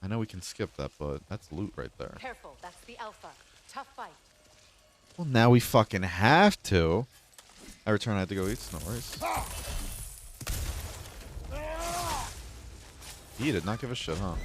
I know we can skip that, but that's loot right there. Careful, that's the Alpha. Tough fight. Well, now we fucking have to. I return. I had to go eat. No worries. He did not give a shit, huh?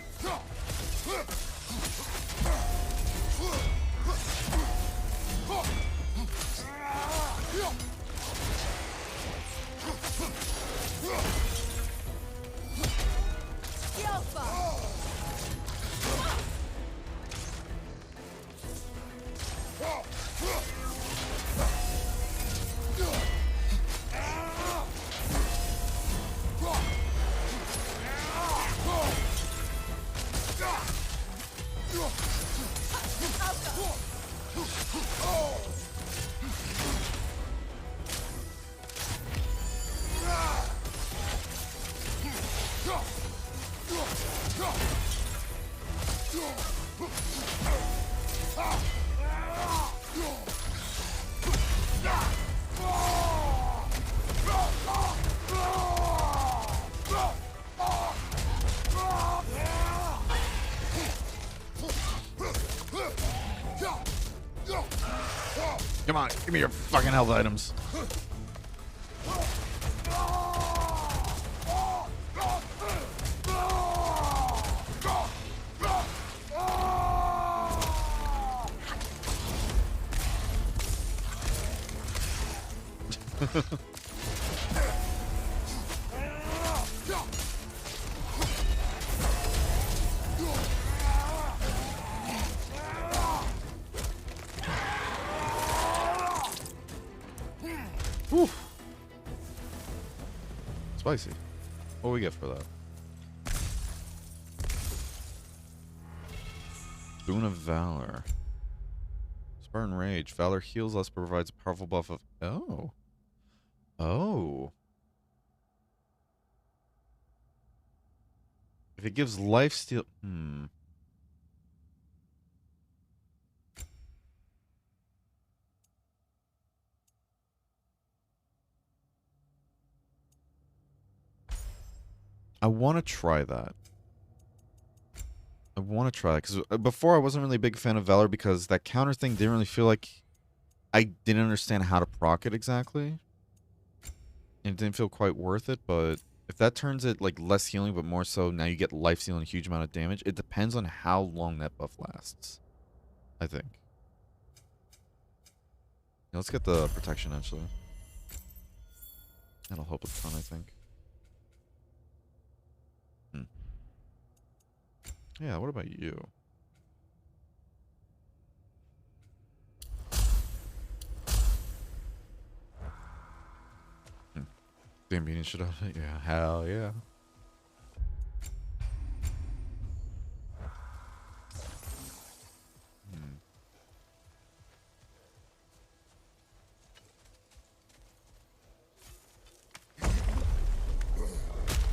Come on, give me your fucking health items. Whew. Spicy. What do we get for that? Boon of Valor. Spartan Rage. Valor heals us, but provides a powerful buff of... Oh. Oh. If it gives life steal... I want to try that. I want to try it because before I wasn't really a big fan of Valor because that counter thing didn't really feel like I didn't understand how to proc it exactly. And it didn't feel quite worth it, but if that turns it like less healing but more so now you get life stealing a huge amount of damage, it depends on how long that buff lasts. I think. Yeah, let's get the protection actually. That'll help a ton, I think. Yeah, what about you? Damn beating shit out of it? Yeah, hell yeah.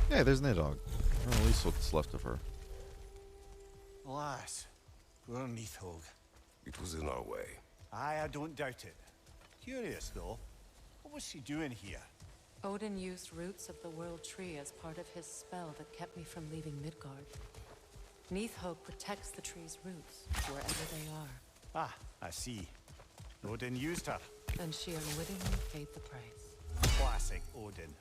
Hey, there's Nadog. Or at least what's left of her. Alas, poor Neathhog. It was in our way. Aye, I don't doubt it. Curious, though. What was she doing here? Odin used roots of the World Tree as part of his spell that kept me from leaving Midgard. Neathhog protects the tree's roots, wherever they are. Ah, I see. Odin used her. And she unwittingly paid the price. Classic Odin.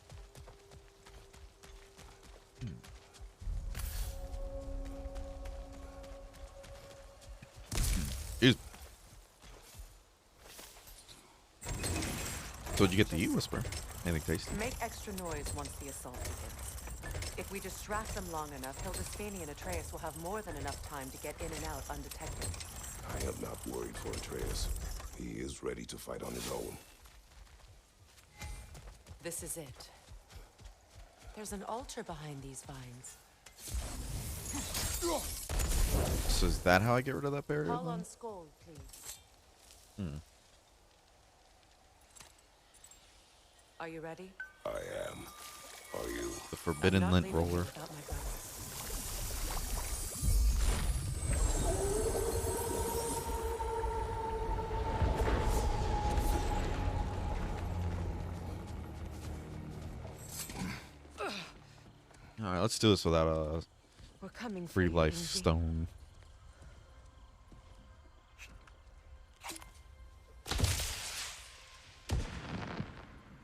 So what'd you get to eat, Whisper? Anything tasty? Make extra noise once the assault begins. If we distract them long enough, Hildisfini and Atreus will have more than enough time to get in and out undetected. I am not worried for Atreus. He is ready to fight on his own. This is it. There's an altar behind these vines. So is that how I get rid of that barrier? Call on Skoll, please. Are you ready? I am. Are you? The forbidden lint roller. Alright, let's do this without a We're coming free for you, life Indy. stone.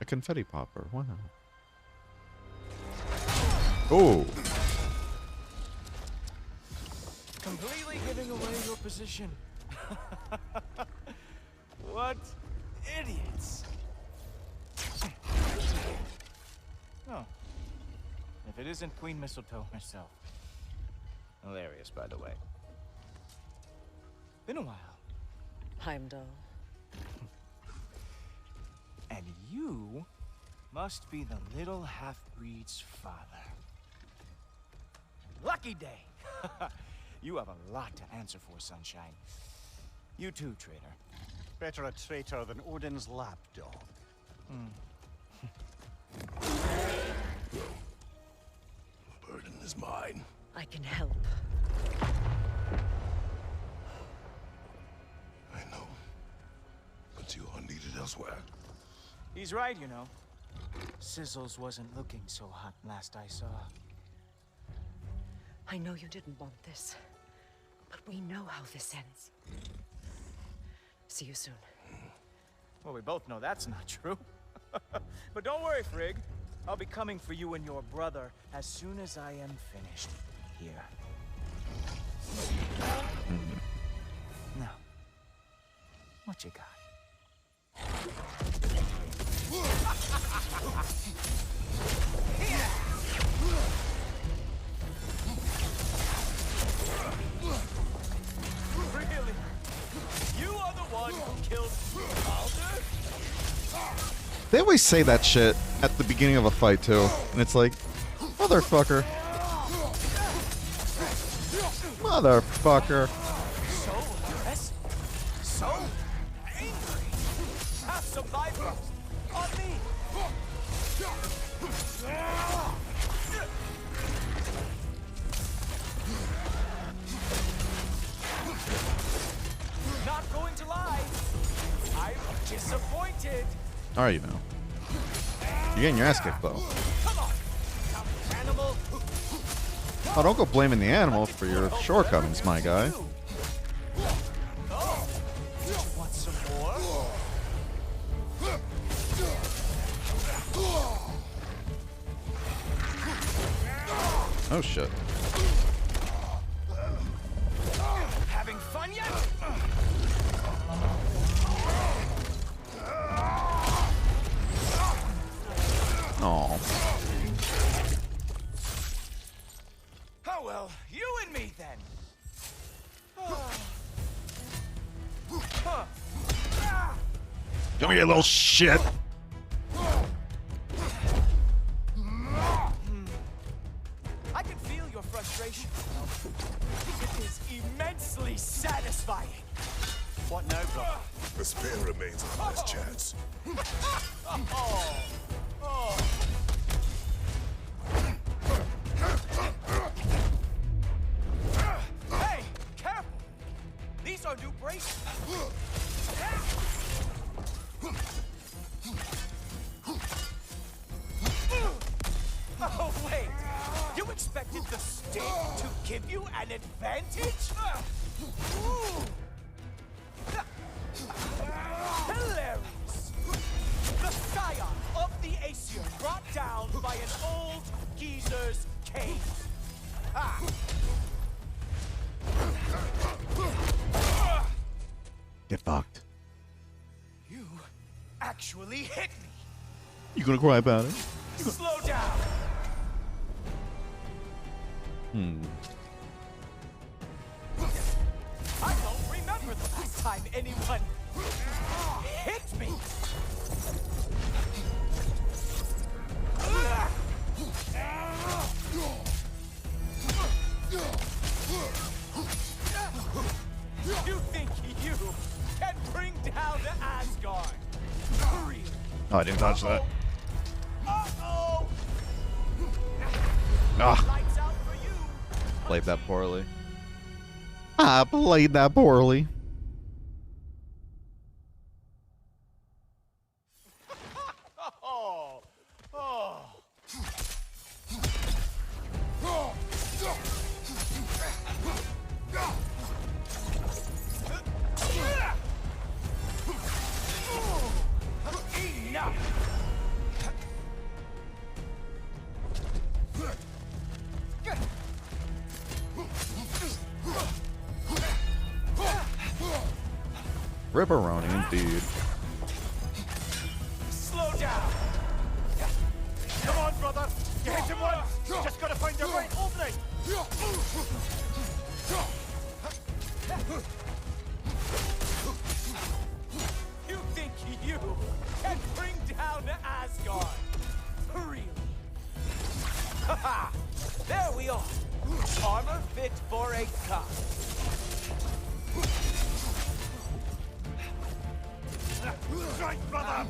A confetti popper. Wow. Oh. Completely giving away your position. What idiots. Oh. If it isn't Queen Mistletoe herself. Hilarious, by the way. Been a while. Heimdall. And you must be the little half-breed's father. Lucky day! You have a lot to answer for, Sunshine. You too, traitor. Better a traitor than Odin's lapdog. No. A burden. is mine. I can help. I know. But you are needed elsewhere. He's right, you know. Sizzles wasn't looking so hot last I saw. I know you didn't want this, but we know how this ends. See you soon. Well, we both know that's not true. But don't worry, Frigg. I'll be coming for you and your brother as soon as I am finished here. Now, what you got? Really? You are the one who killed Baldur? They always say that shit at the beginning of a fight too, and it's like, motherfucker. Motherfucker. So pressed, so angry. Have some bifrost on me. Not going to lie, I'm disappointed. Are you now? You're getting your ass kicked though. Come on, animal. Oh, don't go blaming the animal for your shortcomings, my guy. Oh, you want some more? Oh shit. Having fun yet? Oh. Oh well, you and me then. Come here, little shit. I can feel your frustration. It is immensely satisfying. What now, brother? The spear remains our best chance. Oh. Oh. Hey, careful! These are new braces. Oh, wait! You expected the stick to give you an advantage? Ooh. Hilarious! The scion of the Aesir brought down by an old geezer's cave. Ha! Get fucked. You actually hit me! You gonna cry about it? Slow down! I don't remember the last time anyone hit me! You think you can bring down the Asgard? Really? Oh, I didn't touch that. Uh-oh! Ah. Lights out for you. Played that poorly. I played that poorly. Oh. Oh. Enough. Ripperoni indeed. Slow down. Come on, brother. You hit him once. Just gotta find the right opening. You think you can bring down Asgard? Really? Haha! There we are. Armor fit for a cop. Right, brother.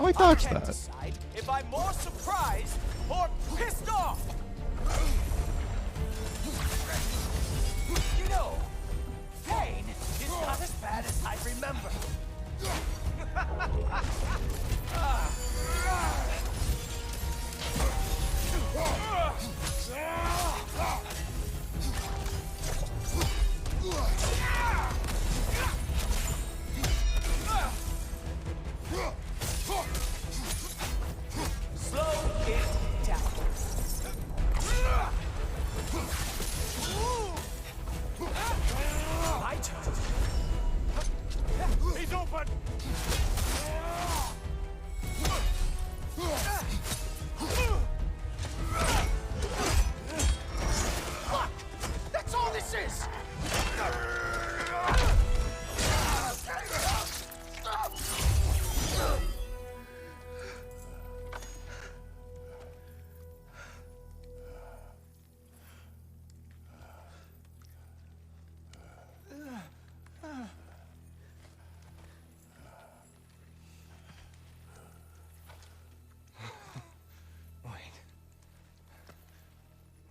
Oh, I dodged can't that. decide if I'm more surprised or pissed off. You know, pain is not as bad as I remember. Slow it down. My turn. He's open. Look! That's all this is!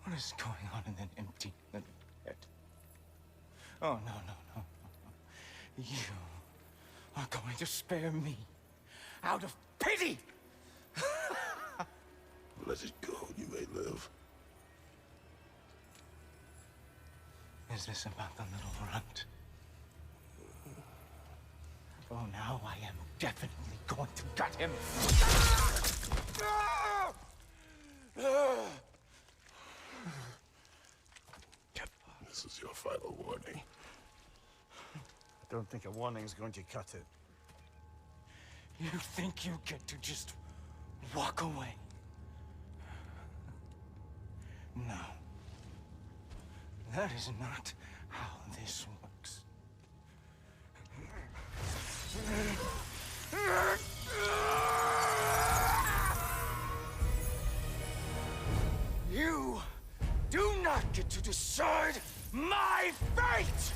What is going on in that empty little head? Oh, no, no, no, no. You are going to spare me out of pity! Let it go, you may live. Is this about the little runt? Oh, now I am definitely going to gut him. This is your final warning. I don't think a warning's going to cut it. You think you get to just walk away? No. That is not how this works. You do not get to decide my fate!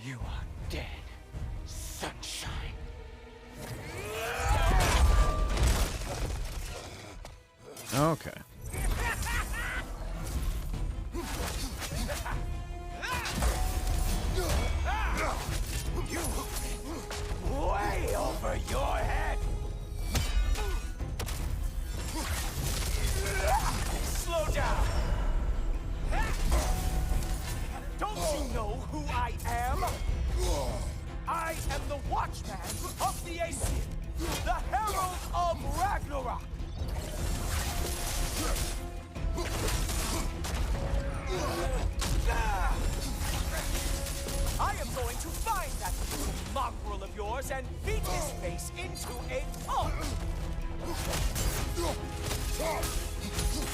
You are dead, sunshine. Okay. You way over your head. Slow down. Don't you know who I am? I am the Watchman of the Aesir, the Herald of Ragnarok. I am going to find that little mongrel of yours and beat his face into a pulp.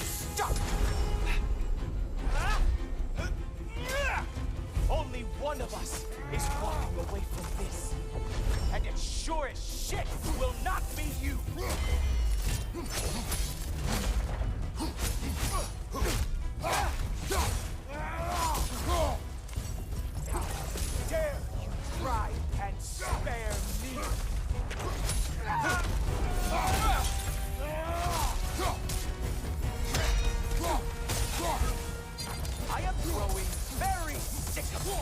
Stop! Only one of us is walking away from this. And it sure as shit will not be you! Dare you try and spare me? I am growing very sick of you.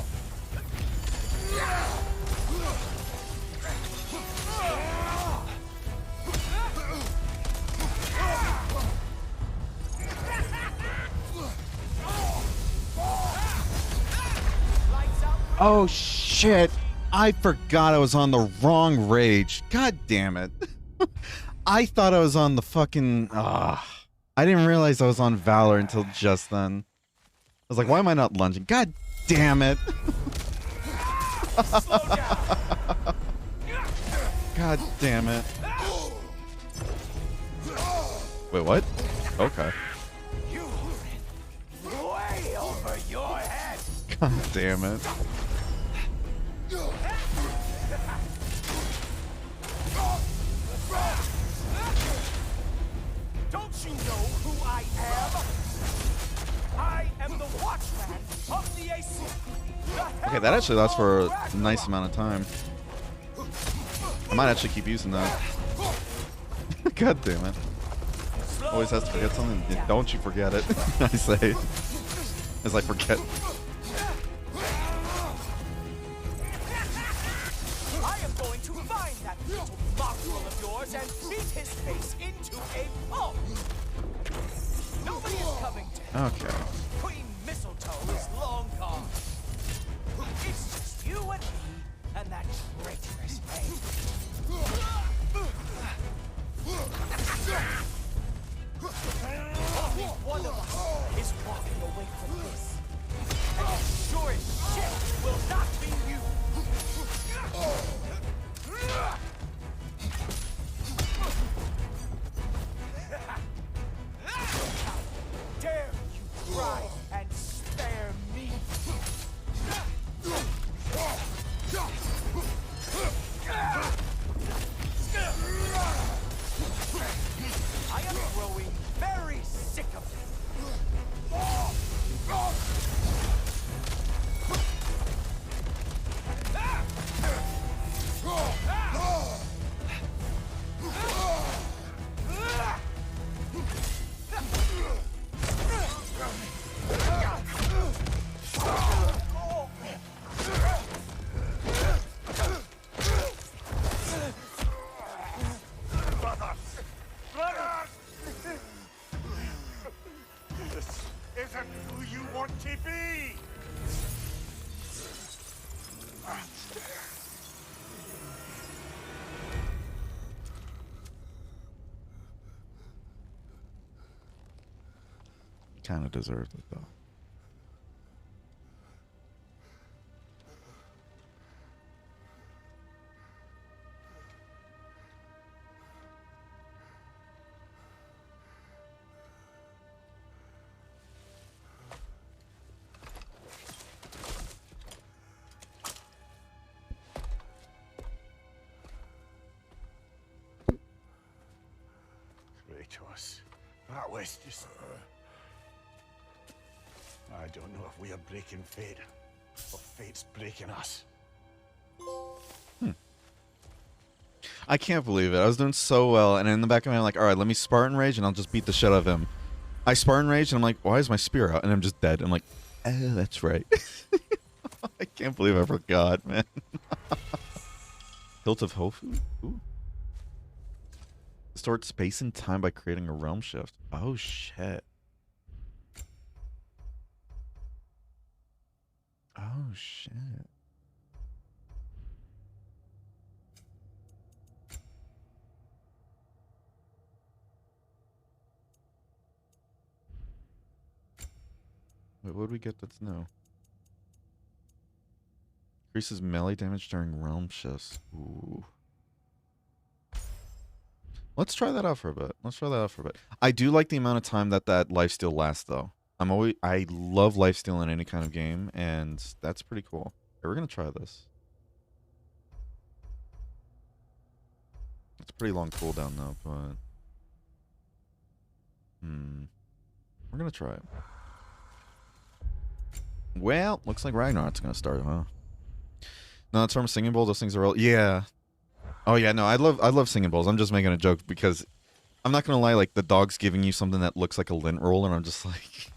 Oh shit! I forgot I was on the wrong rage. God damn it. I thought I was on the fucking... I didn't realize I was on Valor until just then. I was like, why am I not lunging? God damn it. God damn it. Wait, what? Okay. You way over your head. God damn it. Don't you know who I am? I am the Watchman of the Aesir. Okay, that actually lasts for a nice amount of time. might actually keep using that. God damn it. Always has to forget something. Don't you forget it, I say. As I forget. I am going to find that little mongrel of yours and beat his face into a pulp. Nobody is coming to help. Okay. Queen Mistletoe is long gone. It's just you and me and that traitorous egg. Only one of us is walking away from this. And as sure as shit will not be you. How dare you try and spare me? I am growing very sick of it. Brother! This isn't who you want to be! Kind of deserved it, though. Kratos, that was just... I don't know if we are breaking fate, or fate's breaking us. I can't believe it. I was doing so well, and in the back of my mind, I'm like, all right, let me Spartan Rage, and I'll just beat the shit out of him. I Spartan Rage, and I'm like, why is my spear out? And I'm just dead. I'm like, that's right. I can't believe I forgot, man. Hilt of Hofu? Ooh. Distort space and time by creating a realm shift. Oh, shit. Oh, shit. Wait, what did we get that's new? Increases melee damage during realm shifts. Ooh. Let's try that out for a bit. I do like the amount of time that lifesteal lasts, though. I love lifesteal in any kind of game, and that's pretty cool. Okay, we're gonna try this. It's a pretty long cooldown though, but we're gonna try it. Well, looks like Ragnarok's gonna start, huh? No, it's from a singing bowl. Those things are all yeah. Oh yeah, no, I love singing bowls. I'm just making a joke because I'm not gonna lie, like the dog's giving you something that looks like a lint roll, and I'm just like,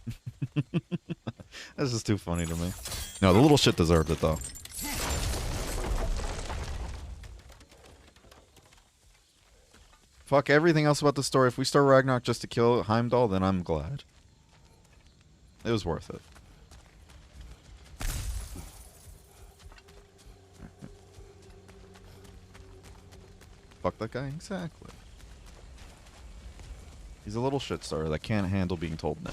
that's just too funny to me. No, the little shit deserved it though. Fuck everything else about the story. If we start Ragnarok just to kill Heimdall, then I'm glad. It was worth it. Fuck that guy? Exactly. He's a little shit starter that can't handle being told no.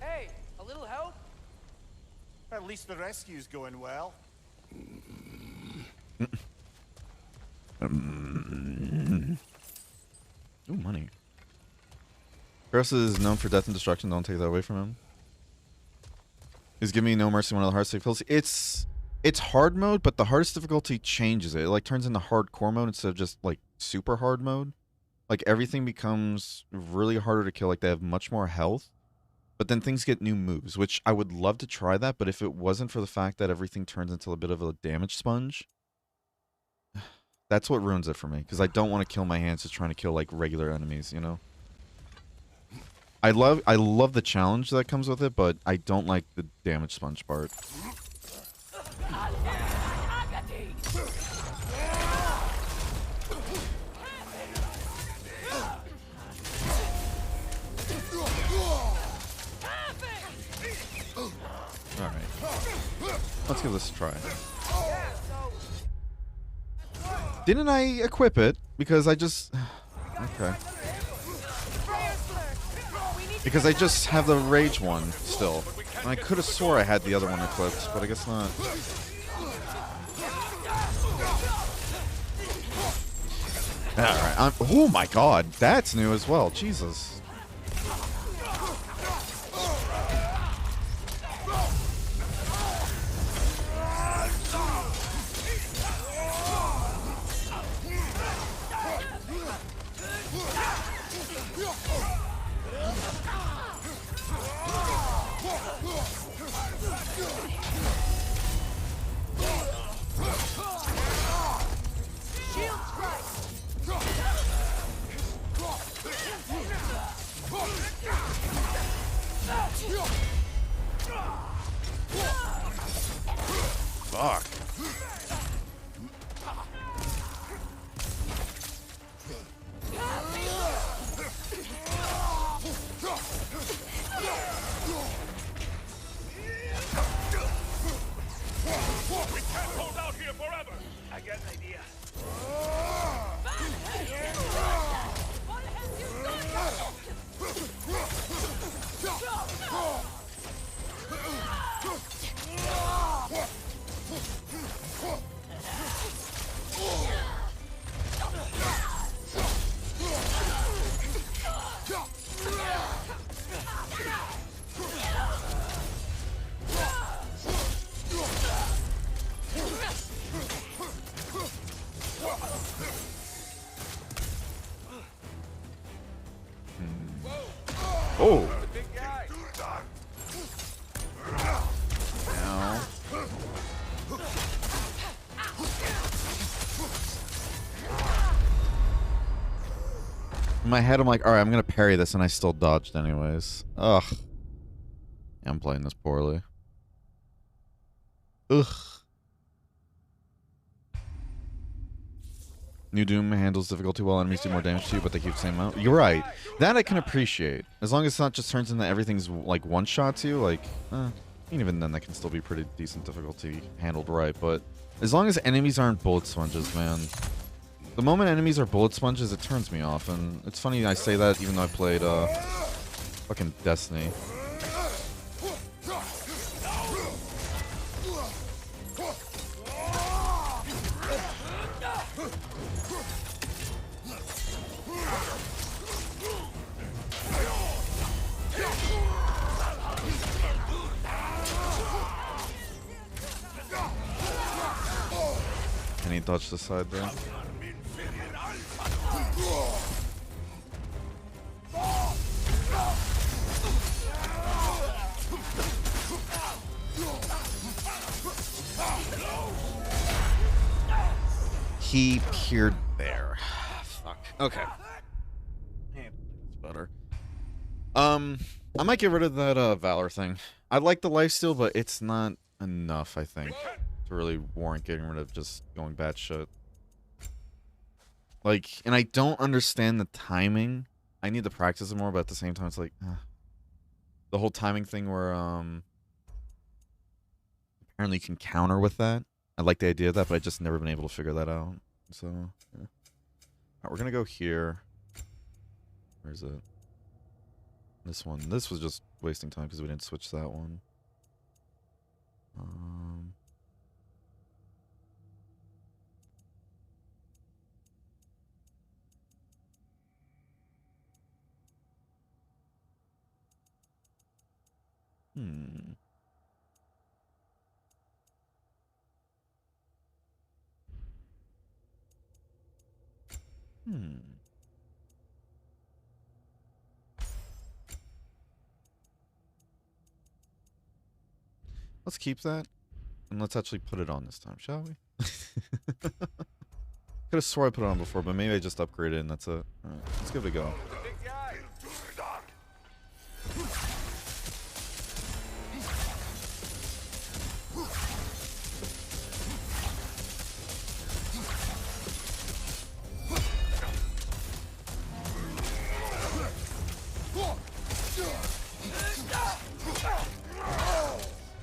Hey, a little help? At least the rescue's going well. Ooh, money. Kratos is known for death and destruction. Don't take that away from him. He's giving me no mercy. One of the hardest difficulties. It's hard mode, but the hardest difficulty changes it. It like turns into hardcore mode instead of just like super hard mode. Like everything becomes really harder to kill. Like they have much more health, but then things get new moves, which I would love to try that. But if it wasn't for the fact that everything turns into a bit of a damage sponge, That's what ruins it for me, because I don't want to kill my hands just trying to kill like regular enemies, you know? I love the challenge that comes with it, but I don't like the damage sponge part. Alright. Let's give this a try. Didn't I equip it? Because I just... Okay. Because I just have the rage one still. And I could have swore I had the other one equipped, but I guess not. Alright. Oh my god. That's new as well. Jesus. Fuck. We can't hold out here forever. I got an idea. Oh. Ow. In my head, I'm like, alright, I'm gonna parry this, and I still dodged anyways. Ugh. I'm playing this poorly. Ugh. New Doom handles difficulty well. Enemies do more damage to you, but they keep the same amount. You're right. That I can appreciate. As long as it's not just turns into everything's like one-shots you, like, even then that can still be pretty decent difficulty handled right. But as long as enemies aren't bullet sponges, man. The moment enemies are bullet sponges, it turns me off. And it's funny I say that even though I played fucking Destiny. Can he dodge the side there? He peered there. Fuck. Okay. It's better. I might get rid of that Valor thing. I like the lifesteal, but it's not enough, I think, to really warrant getting rid of just going batshit. Like, and I don't understand the timing. I need to practice it more, but at the same time, it's like the whole timing thing where apparently you can counter with that. I like the idea of that, but I just never been able to figure that out. So, yeah. Alright, we're gonna go here. Where is it? This one. This was just wasting time because we didn't switch that one. Let's keep that, and let's actually put it on this time, shall we? Could have swore I put it on before, but maybe I just upgraded and that's it. Alright, let's give it a go.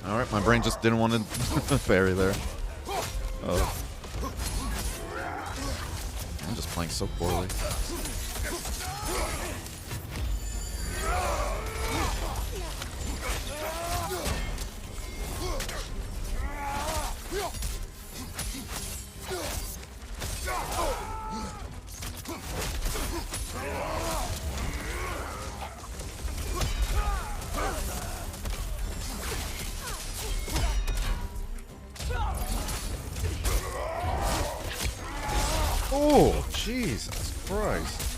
Alright, my brain just didn't want to parry there. Oh. I'm just playing so poorly. Oh, Jesus Christ.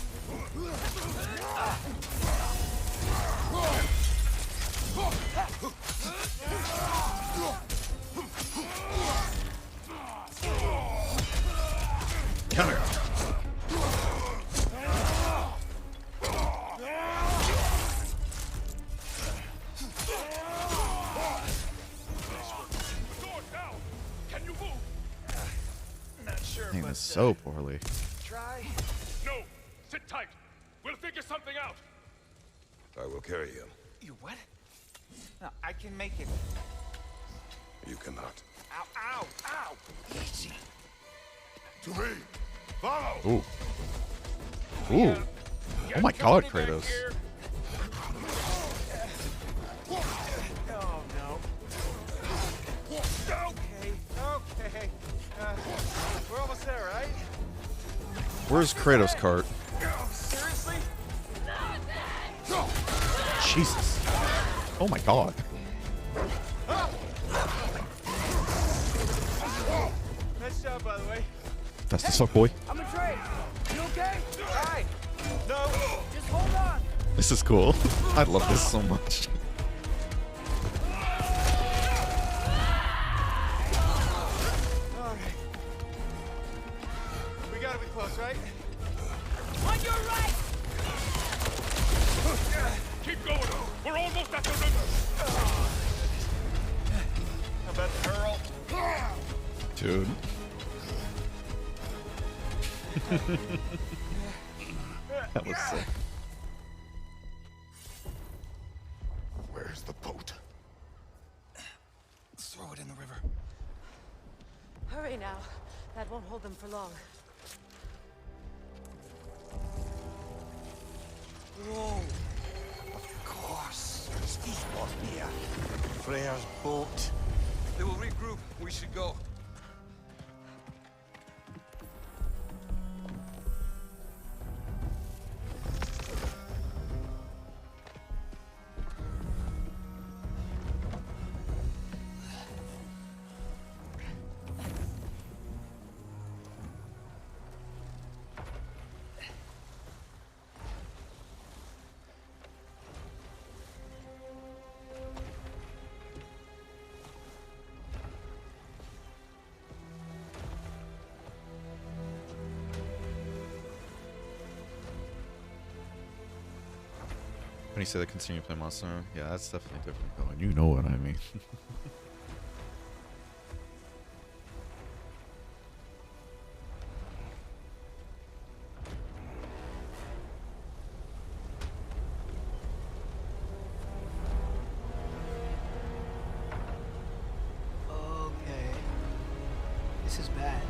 Counter. Aim is so poorly. Try. No, sit tight. We'll figure something out. I will carry him. You what? No, I can make it. You cannot. Ow, ow, ow! Easy. To me. Follow. Ooh. Ooh. Oh my God, Kratos. Oh no. Okay, okay. We're almost there, right? Where's Kratos' cart? Seriously? Jesus. Oh my God. Nice job, by the way. That's the suck boy. I'm a trade. You okay? Hi. No. Just hold on. This is cool. I love this so much. Alright. We gotta be close, right? On your right. Keep going. We're almost at the river. How about the hurl? Dude. That was sick. Where's the boat? Throw it in the river. Hurry now. That won't hold them for long. Whoa! Of course. It's Eastbourne. Freyr's boat. They will regroup. We should go. When you say that continue to play Monster, yeah, that's definitely different. Oh, and you know what I mean. Okay. This is bad.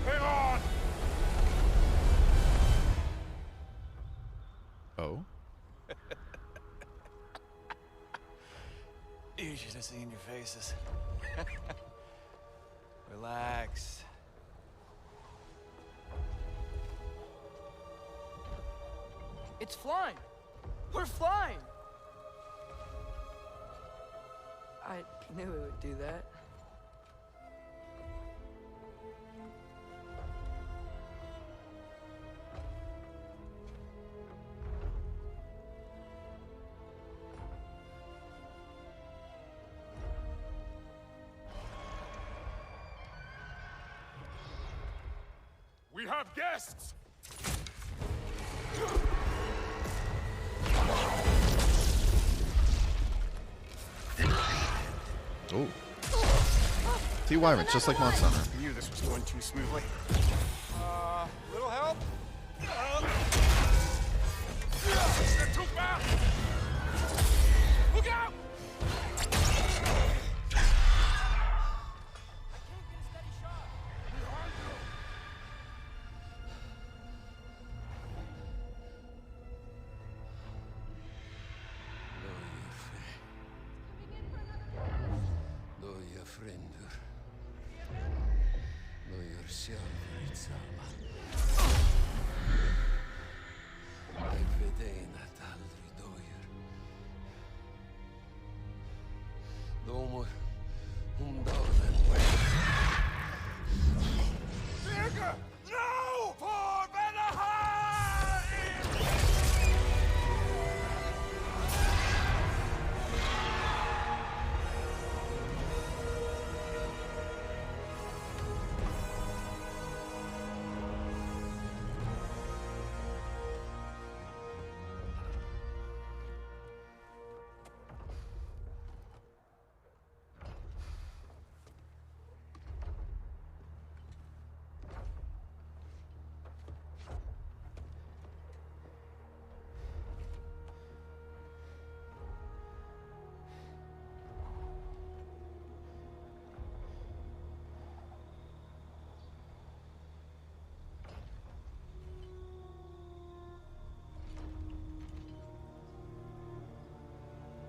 Hang on. Oh? You should have seen your faces. Relax. It's flying. We're flying. I knew it would do that. We have guests! Oh. T-Wyvern, just like Monster Hunter. I knew this was going too smoothly. Little help? They're too fast! Look out!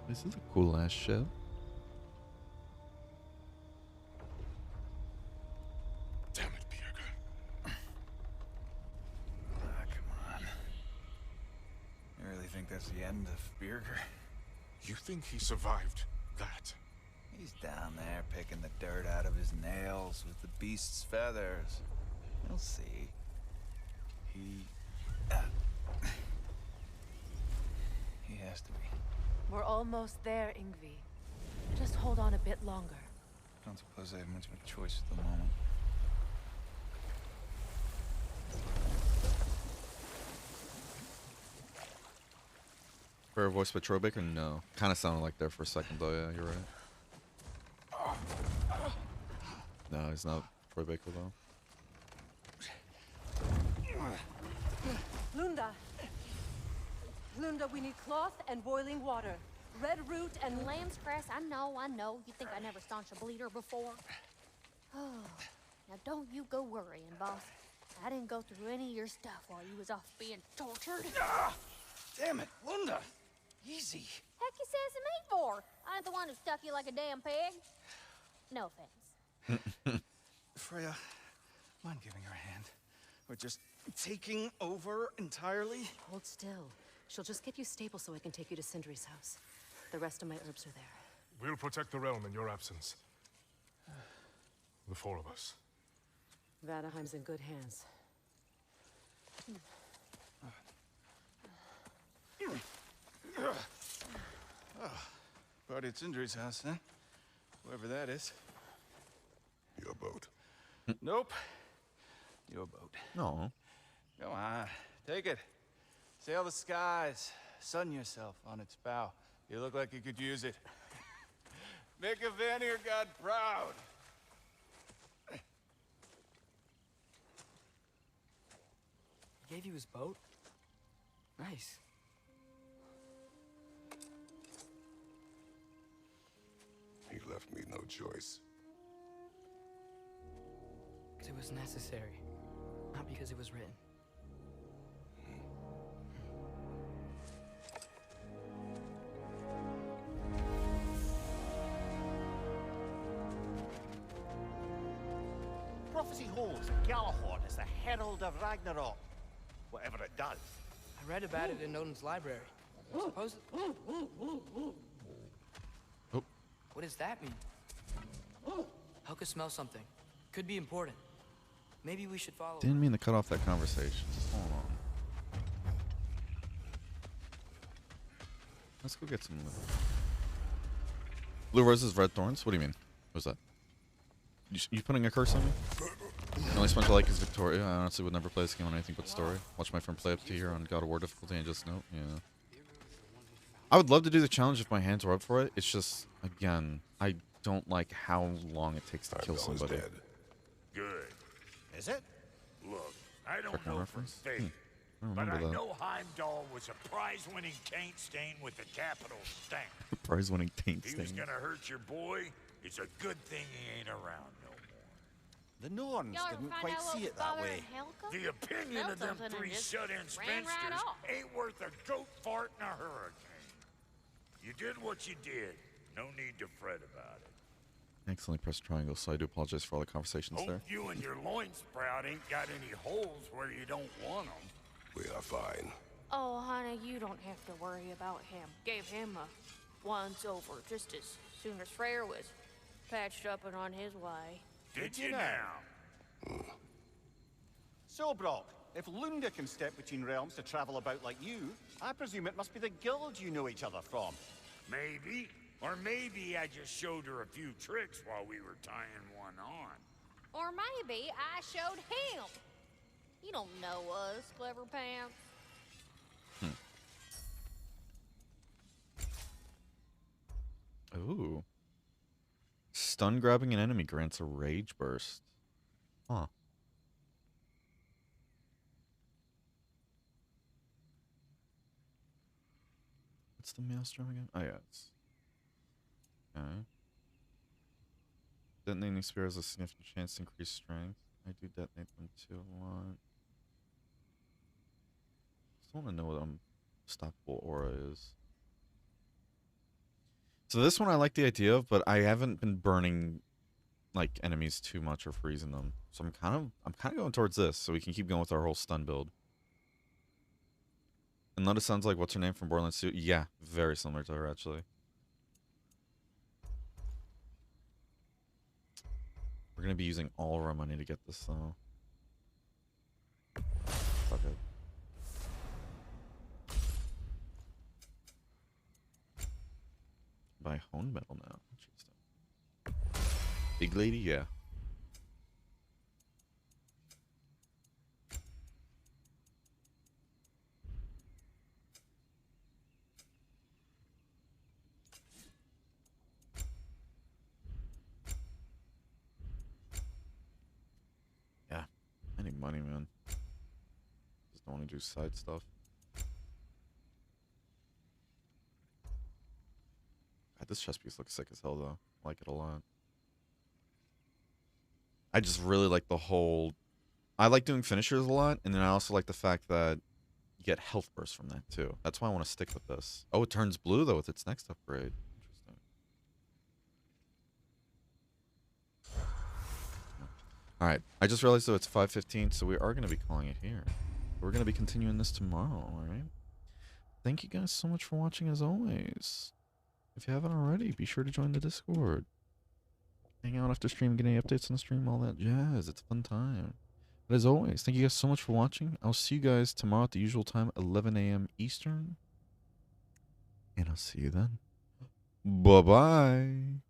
This is a cool ass ship. Damn it, Bjerke. Come on. You really think that's the end of Bjerke? You think he survived that? He's down there picking the dirt out of his nails with the beast's feathers. You'll see. He has to be. We're almost there, Ingvi. Just hold on a bit longer. I don't suppose I have much of a choice at the moment. Fair voice by Troy Baker? No. Kind of sounded like that for a second, though. Yeah, you're right. No, he's not Troy Baker, though. Lunda! Lunda, we need cloth and boiling water. Red root and lamb's grass. I know. You think I never staunched a bleeder before? Oh, now don't you go worrying, boss. I didn't go through any of your stuff while you was off being tortured. Damn it, Lunda! Easy. Heck you sassing me for? I ain't the one who stuck you like a damn pig. No offense. Freya, mind giving her a hand? We're just taking over entirely? Hold still. She'll just get you stable so I can take you to Sindri's house. The rest of my herbs are there. We'll protect the realm in your absence. The four of us. Vanaheim's in good hands. Party at Sindri's house, huh? Whoever that is. Your boat. Nope. Your boat. No. Come on, take it. Sail the skies. Sun yourself on its bow. You look like you could use it. Make a Vanir god proud. He gave you his boat? Nice. He left me no choice. Because it was necessary. Not because it was written. Prophecy holds that Galahad is the herald of Ragnarok. Whatever it does. I read about it in Odin's library. Suppose... Oh. What does that mean? Helga smells something. Could be important. Maybe we should follow. Didn't mean to cut off that conversation. Just hold on. Let's go get some blue roses, red thorns. What do you mean? What's that? You putting a curse on me? The only sponge I like is Victoria. I honestly would never play this game on anything but story. Watch my friend play up to here on God of War difficulty and just note, yeah. I would love to do the challenge if my hands were up for it. It's just, again, I don't like how long it takes to kill somebody. Good. Is it? Look, I don't Check my know for reference. faith, I don't but remember I that. know Heimdall was a prize-winning taint stain with a capital stamp. Prize-winning taint He was stain. gonna hurt your boy. It's a good thing he ain't around no more. The Norns didn't quite see it that way. The opinion of them three shut-in spinsters ain't worth a goat fart in a hurricane. You did what you did. No need to fret about it. Accidentally pressed triangle, so I do apologize for all the conversations Hope there. you and your loin sprout ain't got any holes where you don't want them. We are fine. Oh, honey, you don't have to worry about him. Gave him a once-over just as soon as Freyr was patched up and on his way. Did you now? So, Brock, if Lunda can step between realms to travel about like you, I presume it must be the guild you know each other from. Maybe. Or maybe I just showed her a few tricks while we were tying one on. Or maybe I showed him. You don't know us, Clever Pants. Ooh. Stun grabbing an enemy grants a rage burst. Huh. What's the maelstrom again? Oh, yeah. It's... Okay. Detonating spear has a significant chance to increase strength. I do detonate them too a lot. Just want to know what unstoppable aura is. So this one I like the idea of, but I haven't been burning like enemies too much or freezing them. So I'm kind of going towards this so we can keep going with our whole stun build. And Lunda sounds like what's her name from Borderlands 2? Yeah, very similar to her actually. We're gonna be using all of our money to get this though. Fuck it. Buy hone metal now. Interesting. Big lady, yeah. Yeah. I need money, man. Just don't want to do side stuff. God, this chest piece looks sick as hell, though. I like it a lot. I just really like the whole... I like doing finishers a lot, and then I also like the fact that you get health bursts from that, too. That's why I want to stick with this. Oh, it turns blue, though, with its next upgrade. Interesting. Alright, I just realized, though, it's 5:15, so we are going to be calling it here. We're going to be continuing this tomorrow, alright? Thank you guys so much for watching, as always. If you haven't already, be sure to join the Discord. Hang out after stream, get any updates on the stream, all that jazz. It's a fun time. But as always, thank you guys so much for watching. I'll see you guys tomorrow at the usual time, 11 a.m. Eastern. And I'll see you then. Bye-bye.